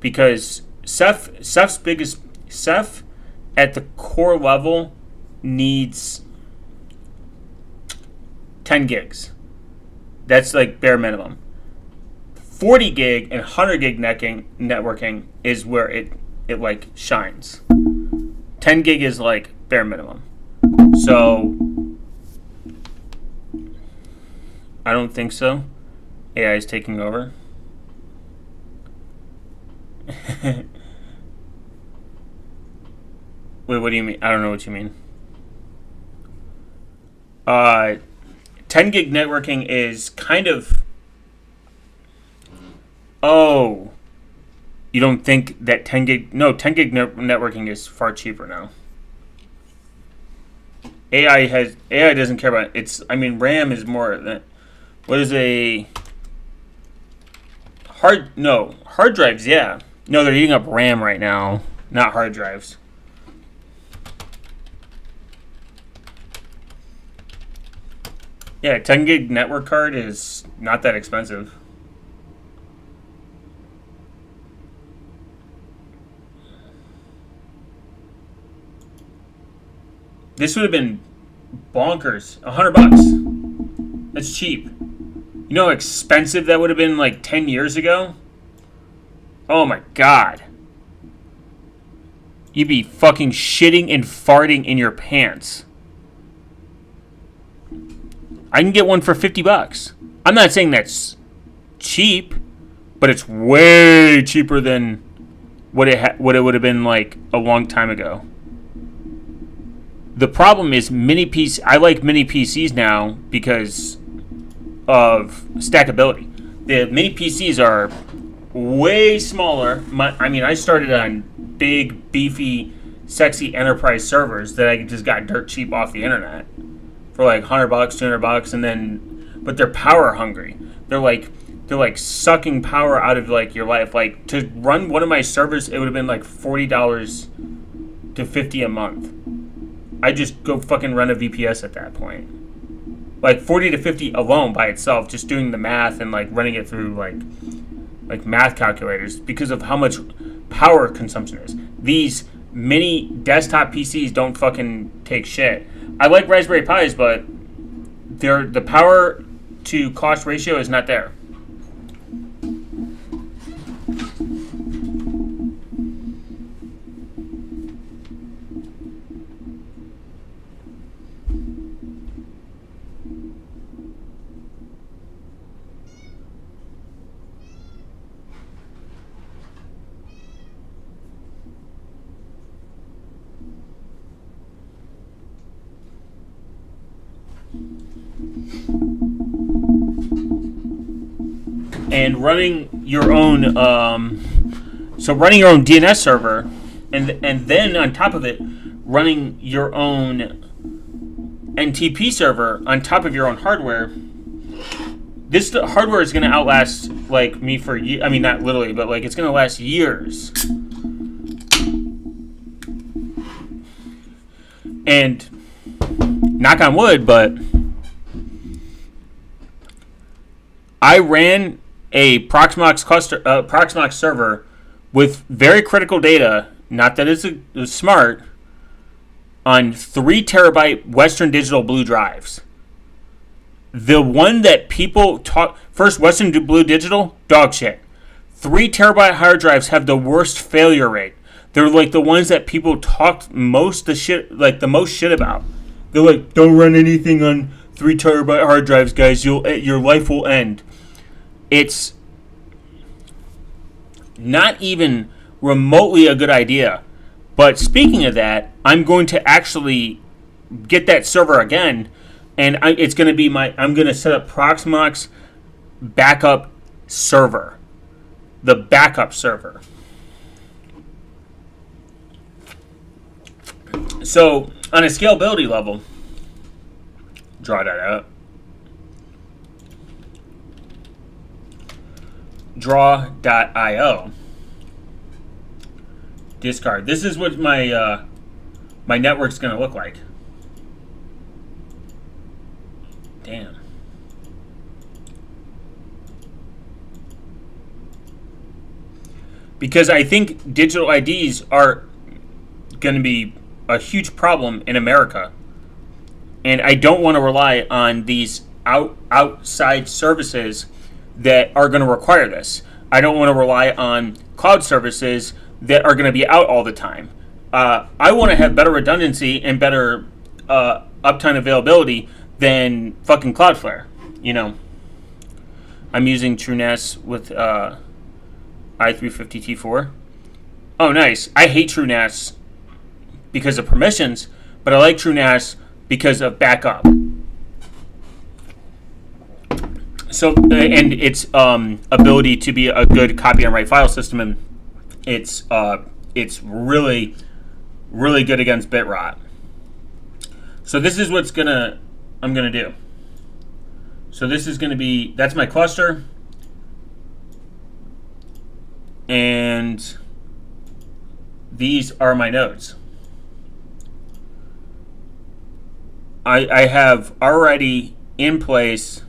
because Ceph at the core level needs 10 gigs. That's like bare minimum. 40 gig and 100 gig networking is where it like shines. 10 gig is like bare minimum. So, I don't think so. AI is taking over. Wait, what do you mean? I don't know what you mean. 10 gig networking is kind of... Oh. You don't think that 10 gig... No, 10 gig networking is far cheaper now. AI doesn't care about it. RAM is more than what is a hard drives, yeah. No, they're eating up RAM right now, not hard drives. Yeah, 10 gig network card is not that expensive. This would have been bonkers. $100. That's cheap. You know how expensive that would have been like 10 years ago? Oh my god. You'd be fucking shitting and farting in your pants. I can get one for $50. I'm not saying that's cheap, but it's way cheaper than what it would have been like a long time ago. The problem is I like mini PCs now because of stackability. The mini PCs are way smaller. I started on big, beefy, sexy enterprise servers that I just got dirt cheap off the internet for like $100, $200, but they're power hungry. They're like sucking power out of like your life. Like to run one of my servers, it would have been like $40 to $50 a month. I just go fucking run a VPS at that point. Like 40 to 50 alone by itself, just doing the math and like running it through like math calculators because of how much power consumption is. These mini desktop PCs don't fucking take shit. I like Raspberry Pis, but the power to cost ratio is not there. And running your own DNS server, and then on top of it, running your own NTP server on top of your own hardware. This hardware is going to outlast like me for I mean, not literally, but like it's going to last years. And knock on wood, but I ran a Proxmox server with very critical data, not that it was smart, on 3 terabyte Western Digital Blue drives. The one that people talk first, Western Blue Digital, dog shit. 3 terabyte hard drives have the worst failure rate. They're like the ones that people talk the most shit about. They're like, don't run anything on 3 terabyte hard drives, guys. Your life will end. It's not even remotely a good idea. But speaking of that, I'm going to actually get that server again, and it's going to be I'm going to set up Proxmox backup server, the backup server. So on a scalability level, draw that out. Draw.io. Discard. This is what my network's going to look like. Damn. Because I think digital IDs are going to be a huge problem in America. And I don't want to rely on these outside services that are going to require this. I don't want to rely on cloud services that are going to be out all the time. I want to have better redundancy and better uptime availability than fucking Cloudflare. You know, I'm using TrueNAS with i350T4. Oh, nice. I hate TrueNAS because of permissions, but I like TrueNAS because of backup. So, and its ability to be a good copy and write file system, and it's really, really good against bit rot. So this is what's I'm gonna do. So this is gonna be, that's my cluster, and these are my nodes. I have already in place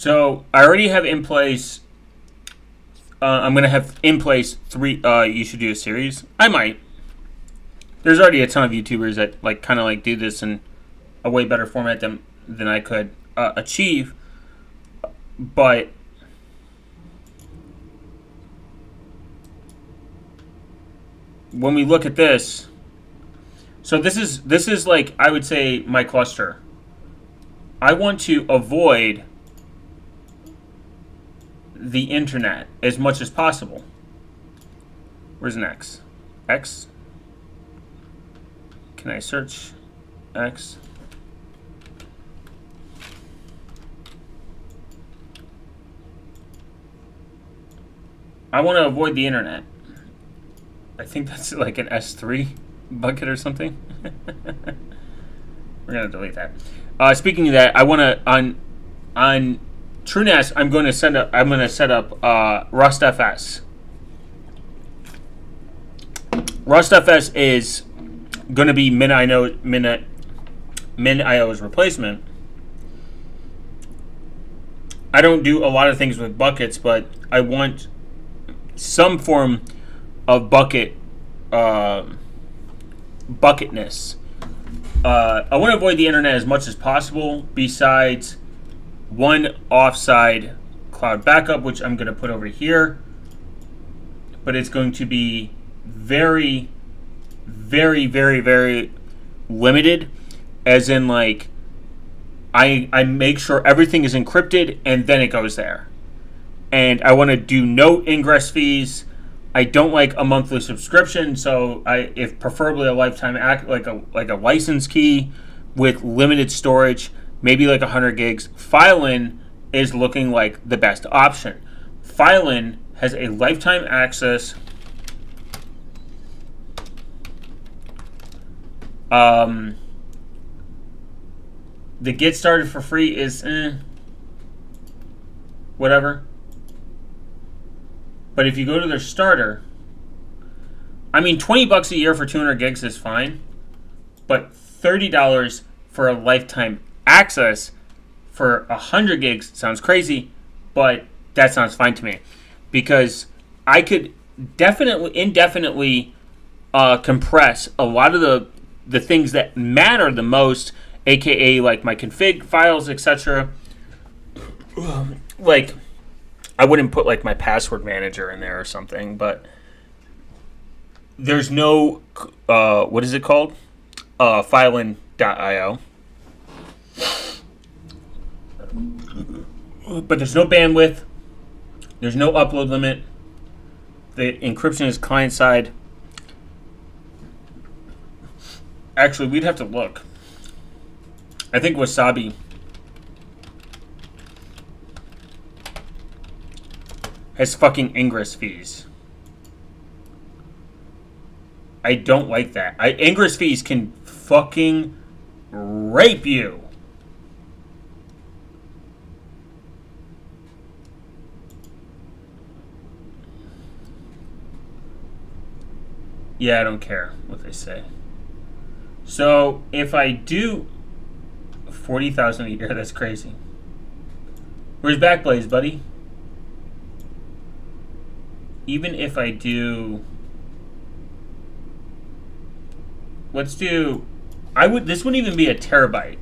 So I already have in place. I'm gonna have in place 3. You should do a series. I might. There's already a ton of YouTubers that like kind of like do this in a way better format than I could achieve. But when we look at this, so this is like I would say my cluster. I want to avoid the internet as much as possible. Where's an X? X? Can I search X? I want to avoid the internet. I think that's like an S3 bucket or something. We're gonna delete that. Speaking of that, I want to on TrueNAS. I'm going to set up RustFS. RustFS is going to be MinIO's replacement. I don't do a lot of things with buckets, but I want some form of bucketness. I want to avoid the internet as much as possible, besides one offside cloud backup, which I'm going to put over here. But it's going to be very, very, very, very limited, as in like I make sure everything is encrypted and then it goes there. And I want to do no ingress fees. I don't like a monthly subscription, so if preferably a lifetime like a license key with limited storage, maybe like 100 gigs. Filin is looking like the best option. Filin has a lifetime access. The get started for free is whatever. But if you go to their starter, I mean, $20 a year for 200 gigs is fine, but $30 for a lifetime access for 100 gigs sounds crazy, but that sounds fine to me, because I could indefinitely compress a lot of the things that matter the most, aka like my config files, etc. Like, I wouldn't put like my password manager in there or something, but there's no what is it called? Filin.io. But there's no bandwidth. There's no upload limit. The encryption is client side. Actually, we'd have to look. I think Wasabi has fucking ingress fees. I don't like that. Ingress fees can fucking rape you. Yeah, I don't care what they say. So if I do 40,000 a year, that's crazy. Where's Backblaze, buddy? Even if I do, let's do, this wouldn't even be a terabyte.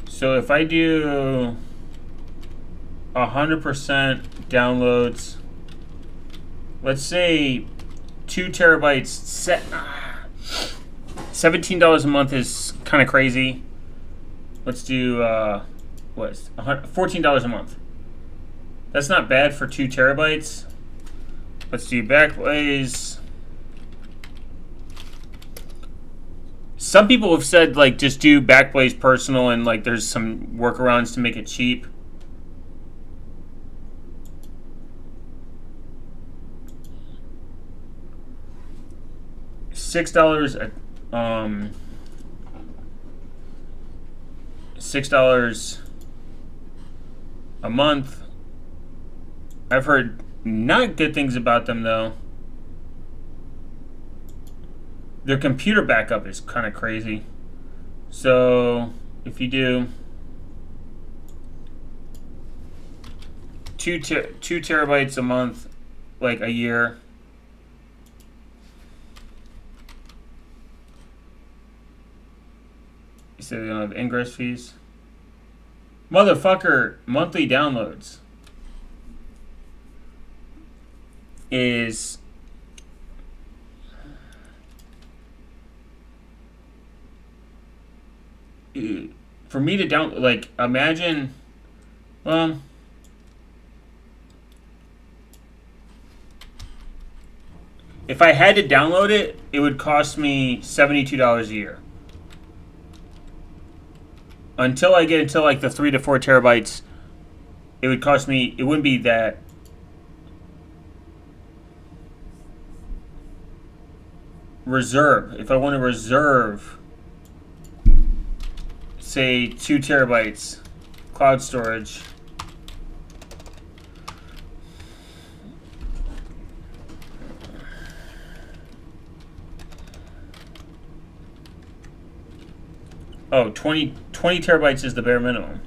So if I do 100% downloads, let's say 2 terabytes set. $17 a month is kind of crazy. Let's do $14 a month. That's not bad for 2 terabytes. Let's do Backblaze. Some people have said like just do Backblaze personal, and like there's some workarounds to make it cheap. $6 $6 a month. I've heard not good things about them though. Their computer backup is kind of crazy. So if you do 2 terabytes a month, like a year, you said they don't have ingress fees. Motherfucker, monthly downloads is for me to down, like, imagine, well, if I had to download it, it would cost me $72 a year. Until I get into like the 3 to 4 terabytes, it would cost me, it wouldn't be that. Reserve, if I want to reserve, say 2 terabytes cloud storage, oh, 20 terabytes is the bare minimum.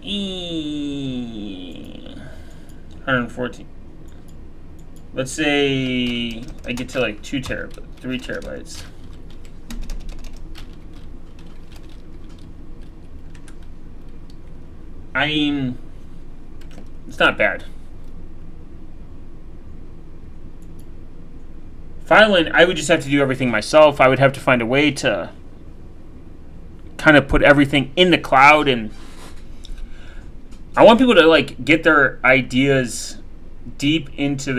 E 114. Let's say I get to like 3 terabytes. I mean, it's not bad. Filing, I would just have to do everything myself. I would have to find a way to kind of put everything in the cloud, and I want people to like get their ideas deep into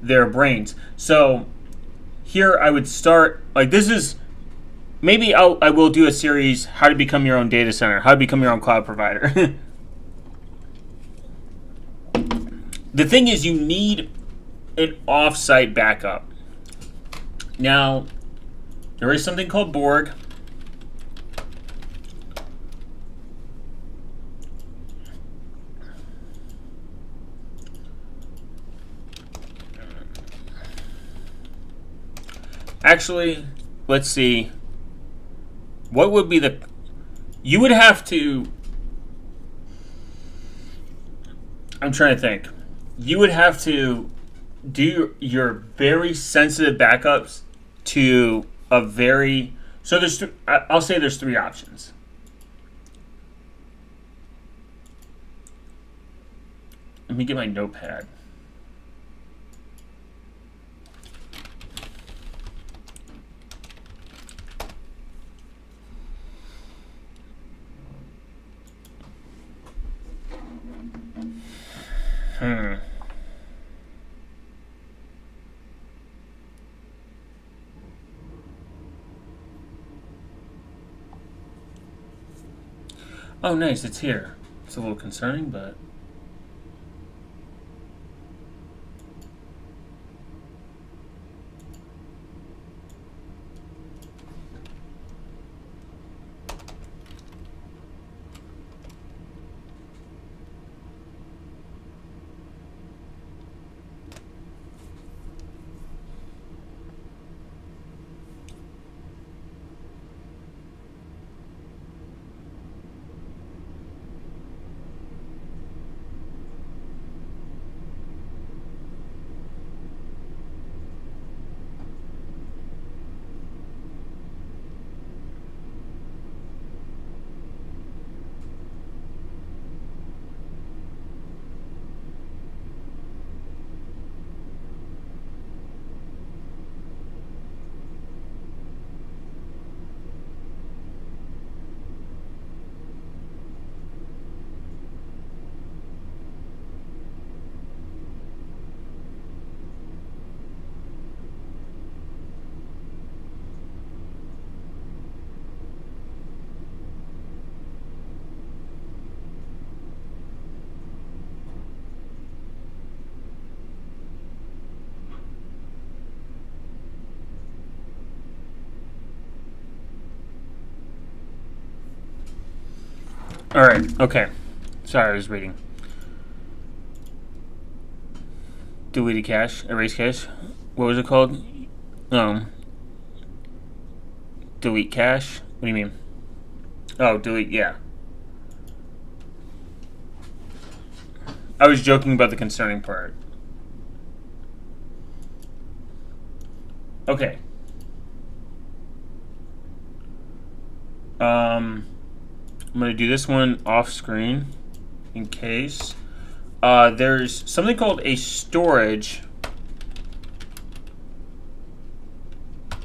their brains. So here I would start, like, this is, maybe I will do a series, how to become your own data center, how to become your own cloud provider. The thing is, you need an off-site backup. Now, there is something called Borg. Actually, let's see. What would be the... You would have to... I'm trying to think. You would have to do your very sensitive backups to a very... So there's... I'll say there's 3 options. Let me get my notepad. Oh, nice, it's here. It's a little concerning, but... All right. Okay. Sorry, I was reading. Deleted cache, erase cache. What was it called? Delete cache. What do you mean? Oh, delete. Yeah. I was joking about the concerning part. Okay. I'm going to do this one off screen in case. There's something called a storage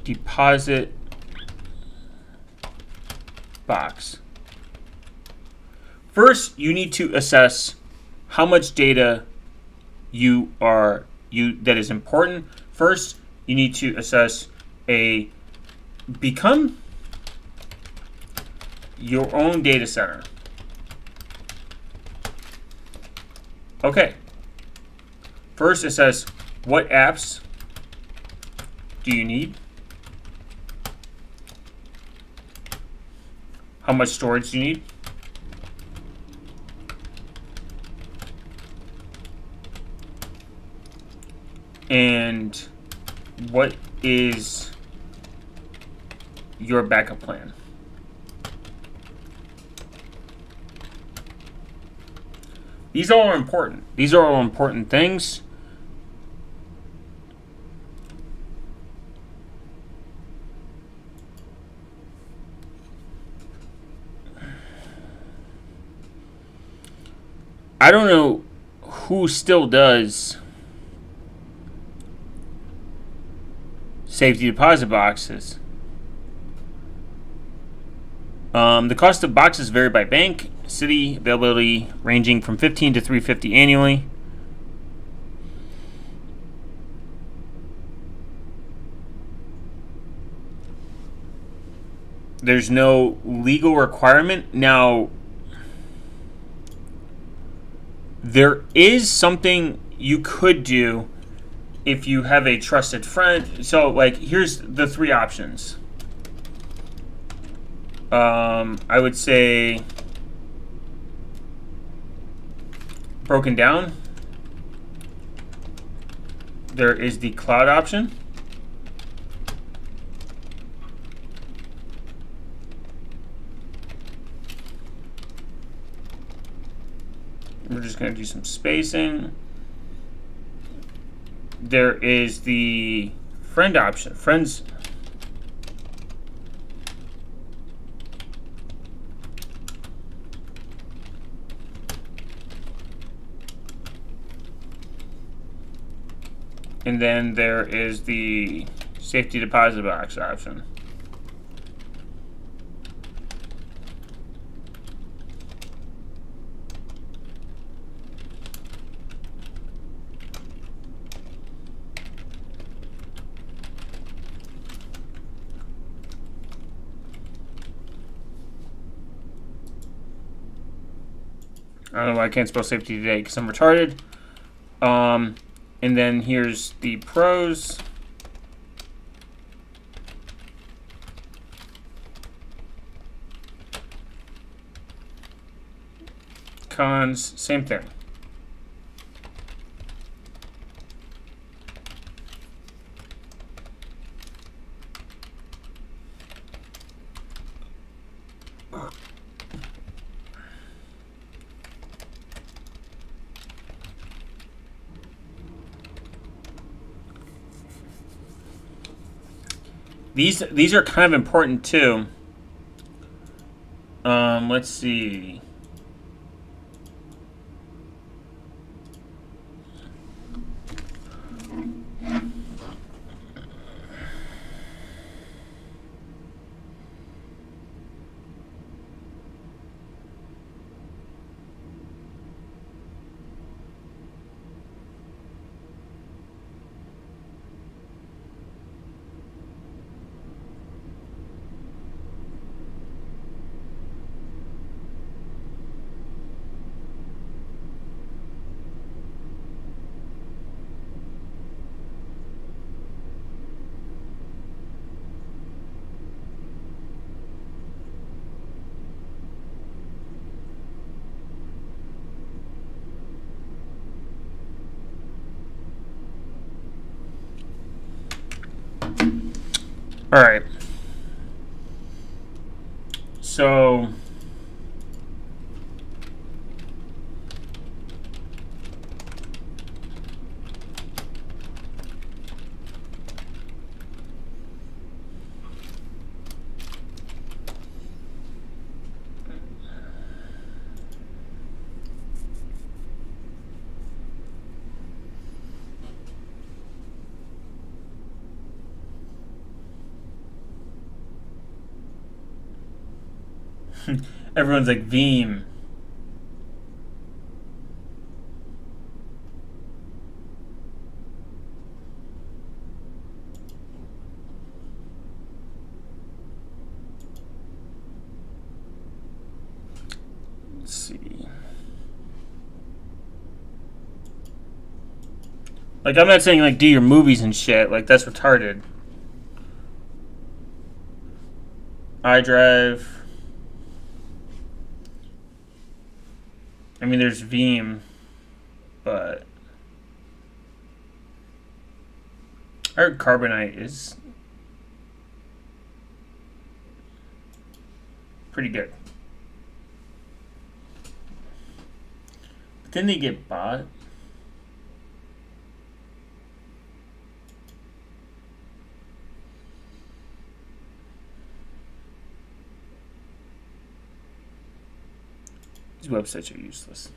deposit box. First, you need to assess how much data that is important. First, you need to assess become your own data center. Okay. First, assess what apps do you need? How much storage do you need? And what is your backup plan? These all are important. These are all important things. I don't know who still does safety deposit boxes. The cost of boxes vary by bank, city, availability ranging from $15 to $350 annually. There's no legal requirement. Now, there is something you could do if you have a trusted friend. So, like, here's the three options. I would say broken down. There is the cloud option. We're just going to do some spacing. There is the friend option. Friends. And then there is the safety deposit box option. I don't know why I can't spell safety today because I'm retarded. And then here's the pros. Cons, same thing. These are kind of important too. Let's see. All right. So everyone's like Veeam. Let's see. Like, I'm not saying like do your movies and shit. Like, that's retarded. iDrive. I mean, there's Veeam, but I heard Carbonite is pretty good. But then they get bought. These websites are useless.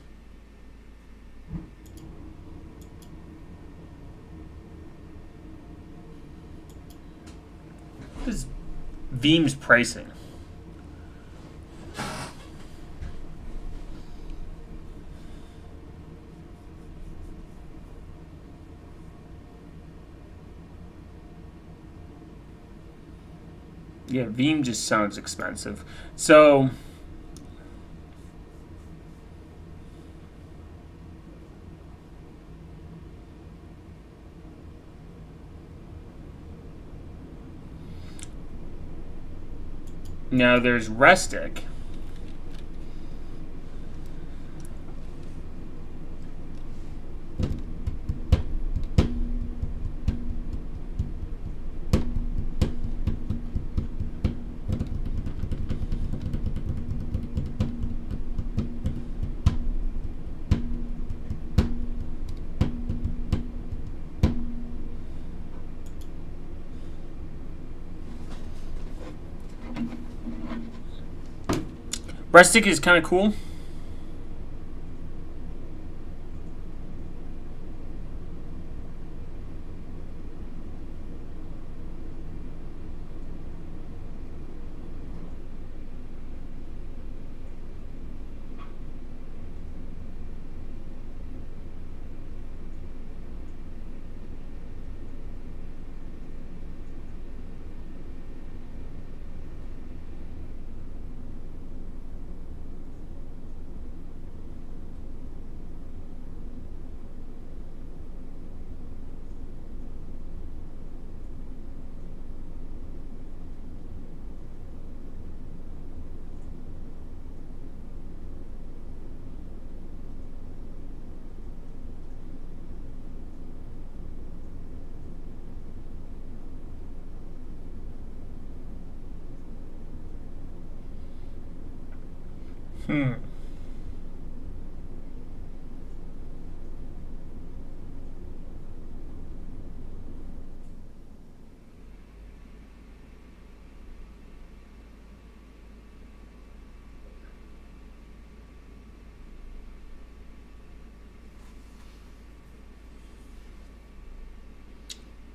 What is Veeam's pricing? Yeah, Veeam just sounds expensive. So now there's Restic. Restic is kind of cool.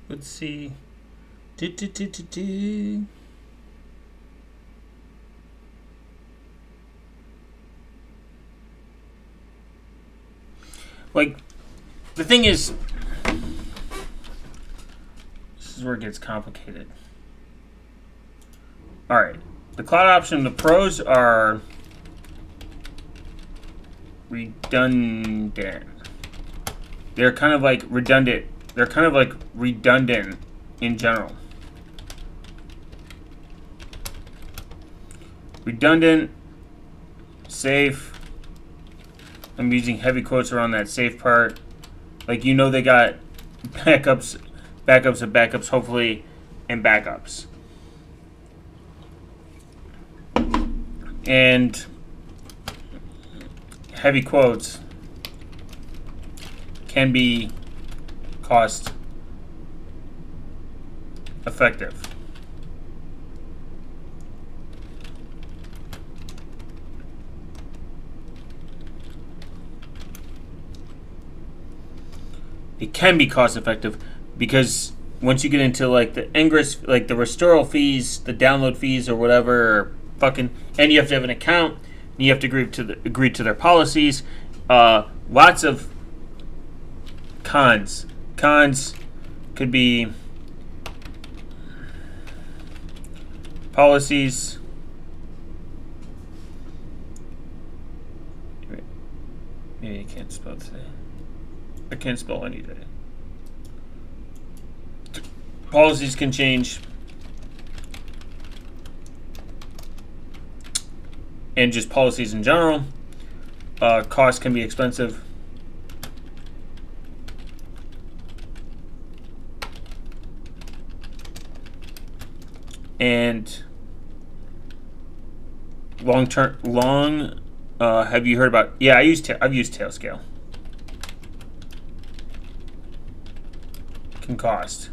Let's see. Like, the thing is, this is where it gets complicated. Alright, the cloud option, the pros are redundant. They're kind of like redundant. They're kind of like redundant in general. Redundant, safe. I'm using heavy quotes around that safe part. Like, you know, they got backups, backups of backups, hopefully, and backups. and heavy quotes can be cost effective. It can be cost effective because once you get into like the ingress, like the restoral fees, the download fees, or whatever, or fucking, and you have to have an account, and you have to agree to their policies. Lots of cons. Cons could be policies. Maybe you can't spell today. I can't spell any day. Policies can change. And just policies in general. Costs can be expensive. And have you heard about? Yeah, I've used Tailscale. Can cost.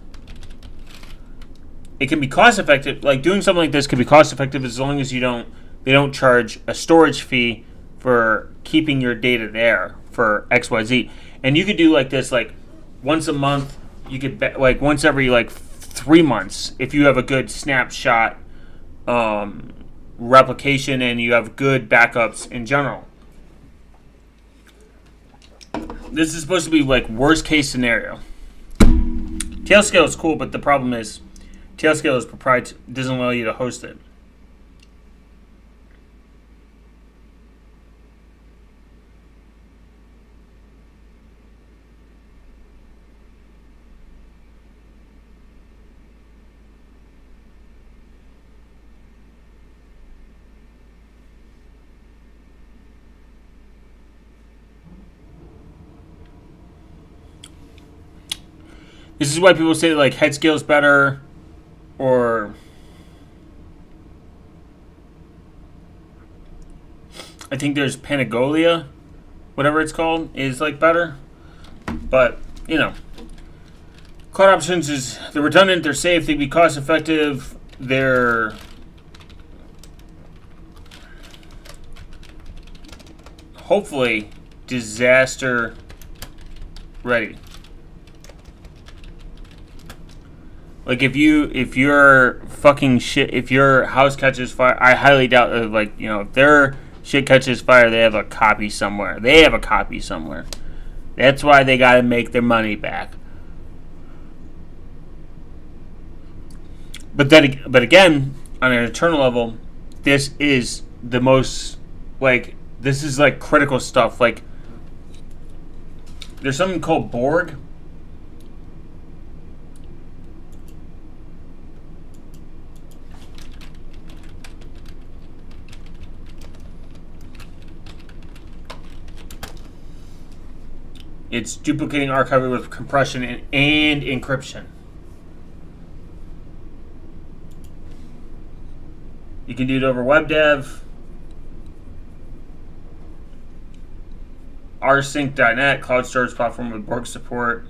It can be cost effective. Like doing something like this could be cost effective as long as they don't charge a storage fee for keeping your data there for XYZ. And you could do like this, like once a month. You could like once every like 3 months if you have a good snapshot replication and you have good backups in general. This is supposed to be like worst case scenario. Tailscale is cool, but the problem is Tailscale is proprietary, doesn't allow you to host it. This is why people say like Headscale is better, or I think there's Panagolia, whatever it's called, is like better. But you know, cloud options they're redundant, they're safe, they can be cost effective, they're hopefully disaster ready. Like if your fucking shit, if your house catches fire, I highly doubt that, like, you know, if their shit catches fire, they have a copy somewhere. That's why they got to make their money back. But again, on an internal level, this is the most, like, this is like critical stuff. Like, there's something called Borg. It's duplicating archiving with compression and encryption. You can do it over WebDev, rsync.net, cloud storage platform with Borg support.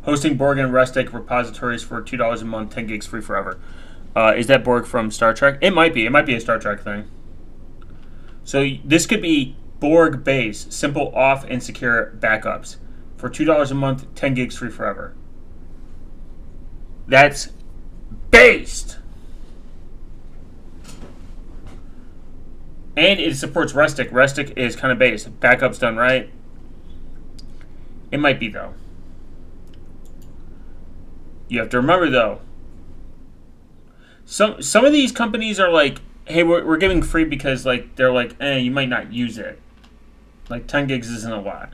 Hosting Borg and Restic repositories for $2 a month, 10 gigs free forever. Is that Borg from Star Trek? It might be. It might be a Star Trek thing. So this could be Borg based, simple off and secure backups for $2 a month, 10 gigs free forever. That's based. And it supports Restic. Restic is kind of based. Backups done right. It might be though. You have to remember though, some of these companies are like, hey, we're giving free because like they're like, you might not use it. Like 10 gigs isn't a lot.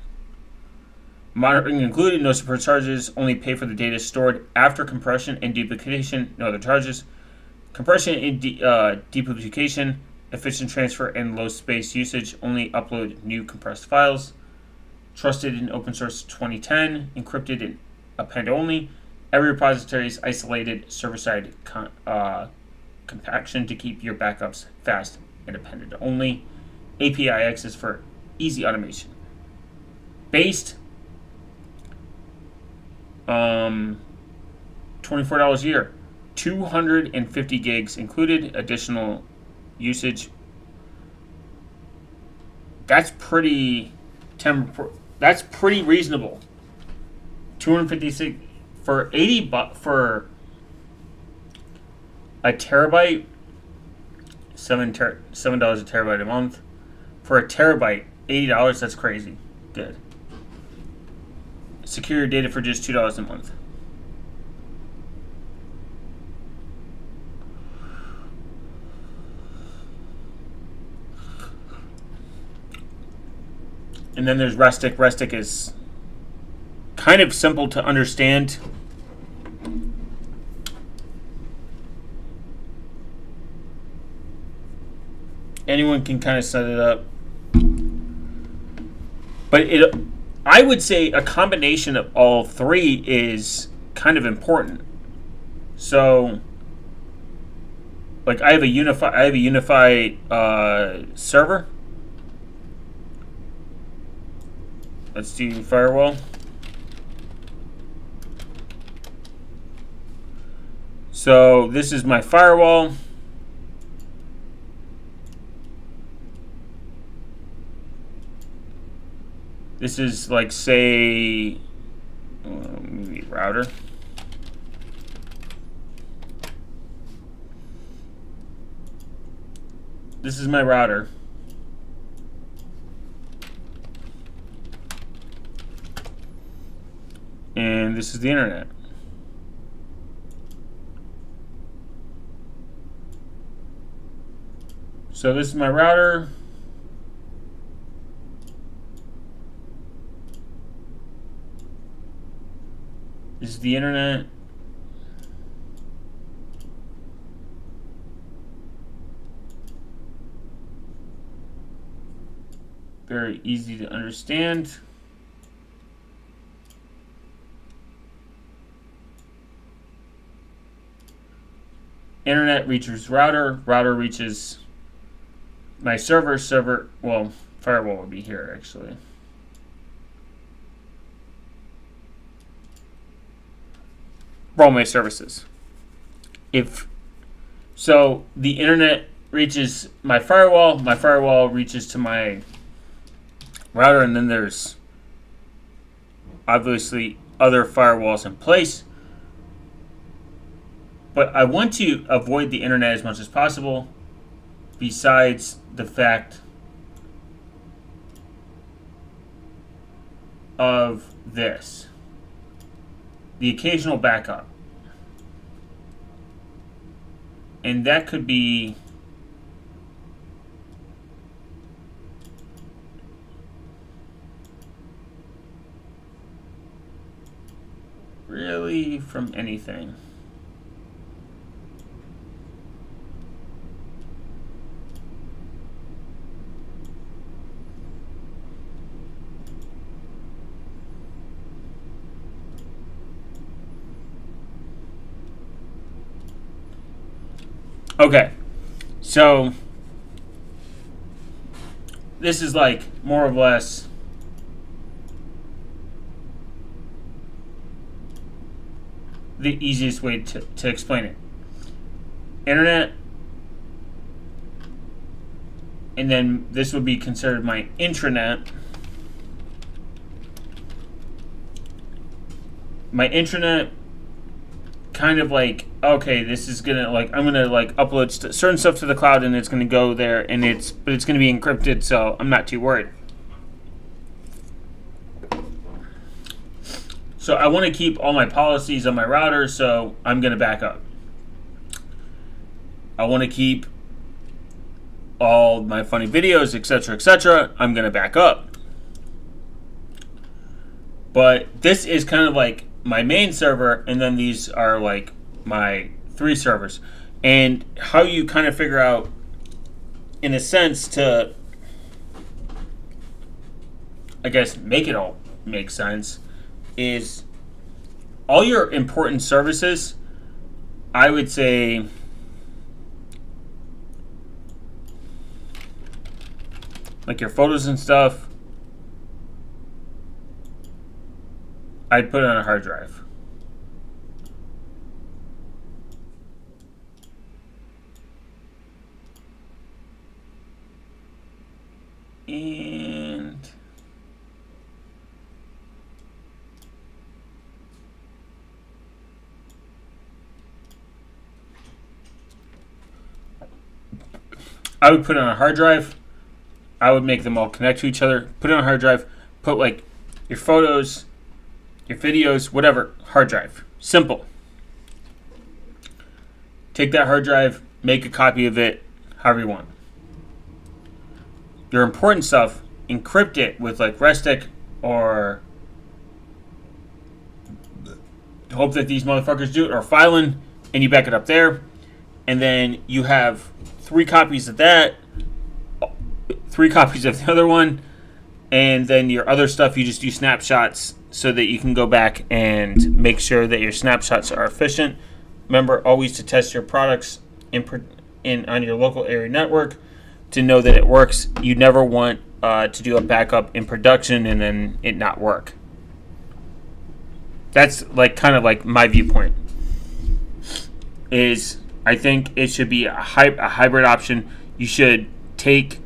Monitoring included, no support charges, only pay for the data stored after compression and duplication, no other charges. Compression and deduplication efficient transfer and low space usage. Only upload new compressed files. Trusted in open source 2010. Encrypted and append only. Every repository is isolated server-side compaction to keep your backups fast and appended only. API access for easy automation. Based $24 a year. 250 gigs included. Additional usage. That's pretty reasonable. 256 for for a terabyte. $7 a terabyte a month. For a terabyte, $80. That's crazy. Good. Secure your data for just $2 a month. And then there's Restic. Restic is kind of simple to understand. Anyone can kind of set it up. But I would say a combination of all three is kind of important. So, like I have a Unify server. Let's do firewall. So this is my firewall. This is like, say, maybe router. This is my router. And this is the internet. So this is my router. This is the internet. Very easy to understand. Internet reaches router. Router reaches my server. Server, well, firewall would be here actually. For all my services. So the internet reaches my firewall reaches to my router, and then there's obviously other firewalls in place. But I want to avoid the internet as much as possible, besides the fact of this. The occasional backup. And that could be really from anything. Okay, so this is like more or less the easiest way to explain it. Internet, and then this would be considered my intranet. My intranet, kind of like, okay, this is gonna, like, I'm gonna like upload certain stuff to the cloud, and it's gonna go there, and it's gonna be encrypted, so I'm not too worried. So I want to keep all my policies on my router, so I'm gonna back up. I want to keep all my funny videos, etc., etc. I'm gonna back up. But this is kind of like my main server, and then these are like my 3 servers. And how you kind of figure out in a sense, to, I guess, make it all make sense, is all your important services, I would say, like your photos and stuff, I'd put it on a hard drive. And I would put it on a hard drive. I would make them all connect to each other. Put it on a hard drive. Put like your photos, your videos, whatever, hard drive. Simple. Take that hard drive, make a copy of it, however you want. Your important stuff, encrypt it with like RESTIC, or hope that these motherfuckers do it, or filing, and you back it up there. And then you have 3 copies of that, 3 copies of the other one, and then your other stuff you just do snapshots so that you can go back and make sure that your snapshots are efficient. Remember always to test your products in on your local area network to know that it works. You never want to do a backup in production and then it not work. That's like kind of like my viewpoint. Is I think it should be a hybrid option. You should take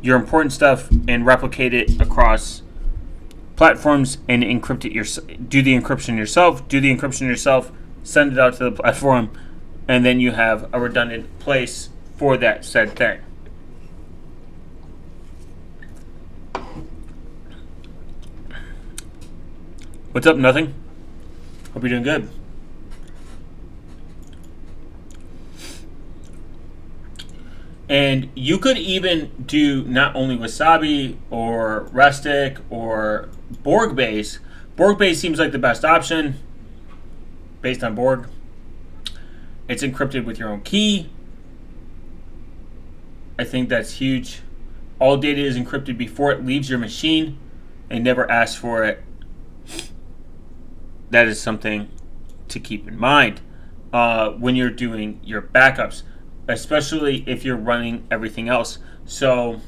your important stuff and replicate it across platforms and encrypt it do the encryption yourself, send it out to the platform, and then you have a redundant place for that said thing. What's up? Nothing? Hope you're doing good. And you could even do not only Wasabi or RESTIC or Borg base. Borg base seems like the best option based on Borg. It's encrypted with your own key. I think that's huge. All data is encrypted before it leaves your machine and never asks for it. That is something to keep in mind when you're doing your backups, especially if you're running everything else. So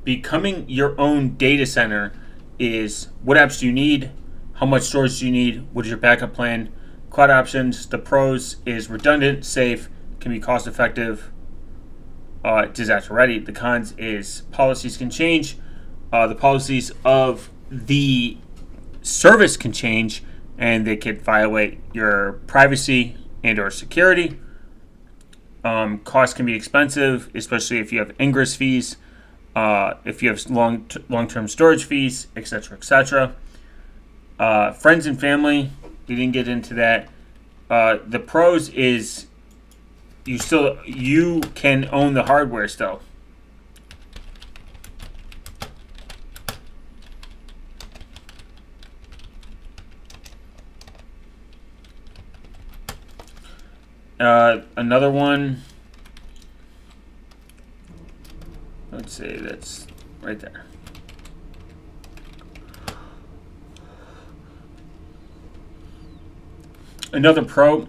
becoming your own data center is what apps do you need, how much storage do you need, what is your backup plan, cloud options. The pros is redundant, safe, can be cost effective, disaster ready. The cons is policies can change. The policies of the service can change and they could violate your privacy and or security. Costs can be expensive, especially if you have ingress fees, if you have long-term storage fees, etc., etc. Friends and family, we didn't get into that. The pros is you can own the hardware still. Another one, let's say that's right there. Another pro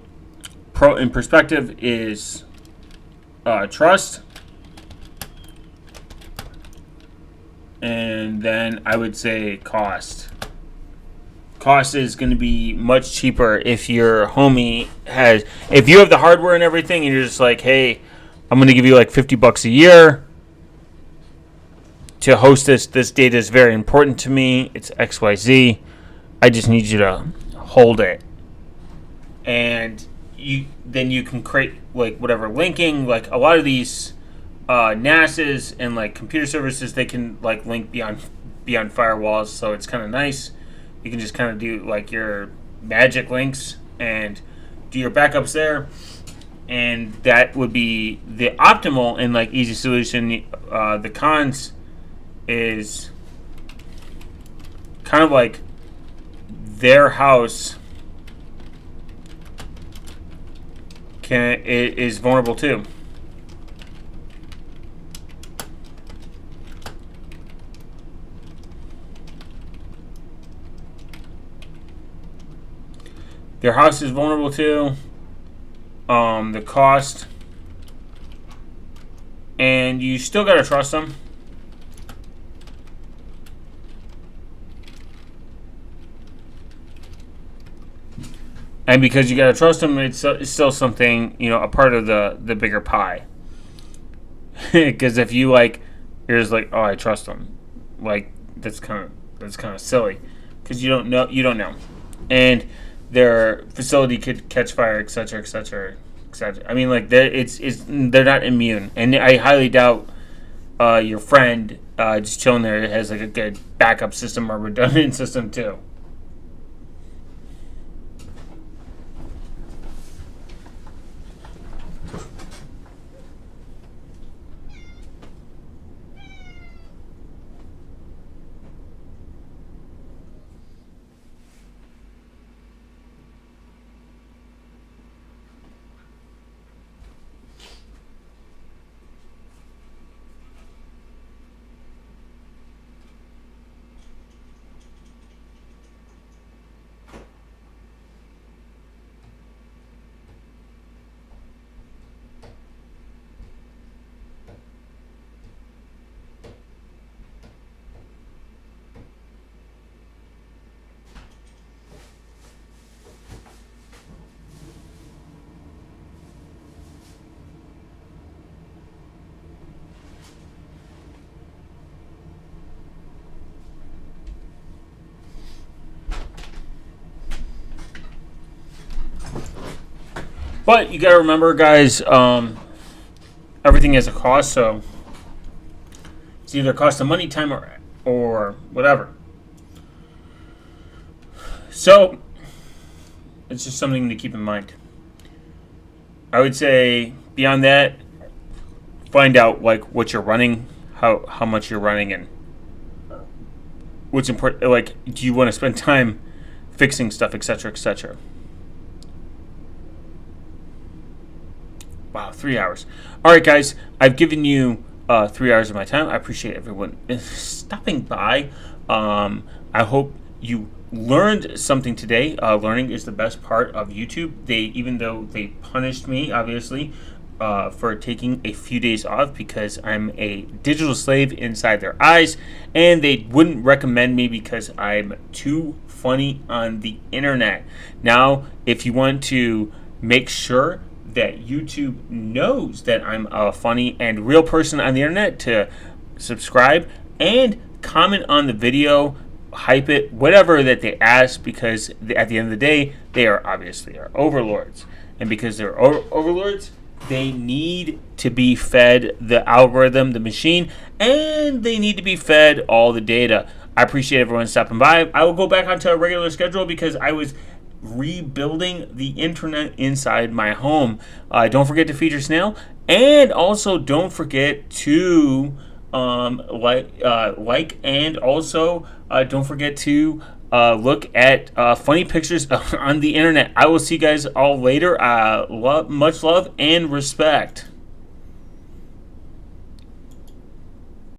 in perspective is trust. And then I would say cost. Cost is going to be much cheaper if your homie if you have the hardware and everything and you're just like, hey, I'm going to give you like $50 a year to host this data is very important to me, it's XYZ, I just need you to hold it. And then you can create like whatever linking, like a lot of these NASs and like computer services, they can like link beyond firewalls, so it's kind of nice. You can just kind of do like your magic links and do your backups there. And that would be the optimal and like easy solution. The cons is kind of like their house is vulnerable too. Their house is vulnerable too. The cost, and you still gotta trust them. And because you gotta trust them, it's still something, a part of the bigger pie. Because if you you're just like, oh, I trust them, that's kind of silly, because you don't know, and their facility could catch fire, etc., etc., etc. I mean, they're not immune, and I highly doubt your friend just chilling there has a good backup system or redundant system too. But you gotta remember, guys, everything has a cost, so it's either a cost of money, time, or whatever. So it's just something to keep in mind. I would say beyond that, find out what you're running, how much you're running, and what's important. Do you want to spend time fixing stuff, etc., etc. Wow, 3 hours. All right, guys, I've given you 3 hours of my time. I appreciate everyone stopping by. I hope you learned something today. Learning is the best part of YouTube. Even though they punished me, obviously, for taking a few days off because I'm a digital slave inside their eyes, and they wouldn't recommend me because I'm too funny on the internet. Now, if you want to make sure that YouTube knows that I'm a funny and real person on the internet, to subscribe and comment on the video, hype it, whatever that they ask, because at the end of the day, they are obviously our overlords. And because they're overlords, they need to be fed the algorithm, the machine, and they need to be fed all the data. I appreciate everyone stopping by. I will go back onto a regular schedule because I was rebuilding the internet inside my home. Don't forget to feed your snail, and also don't forget to like, and also don't forget to look at funny pictures on the internet. I will see you guys all later. Much love and respect.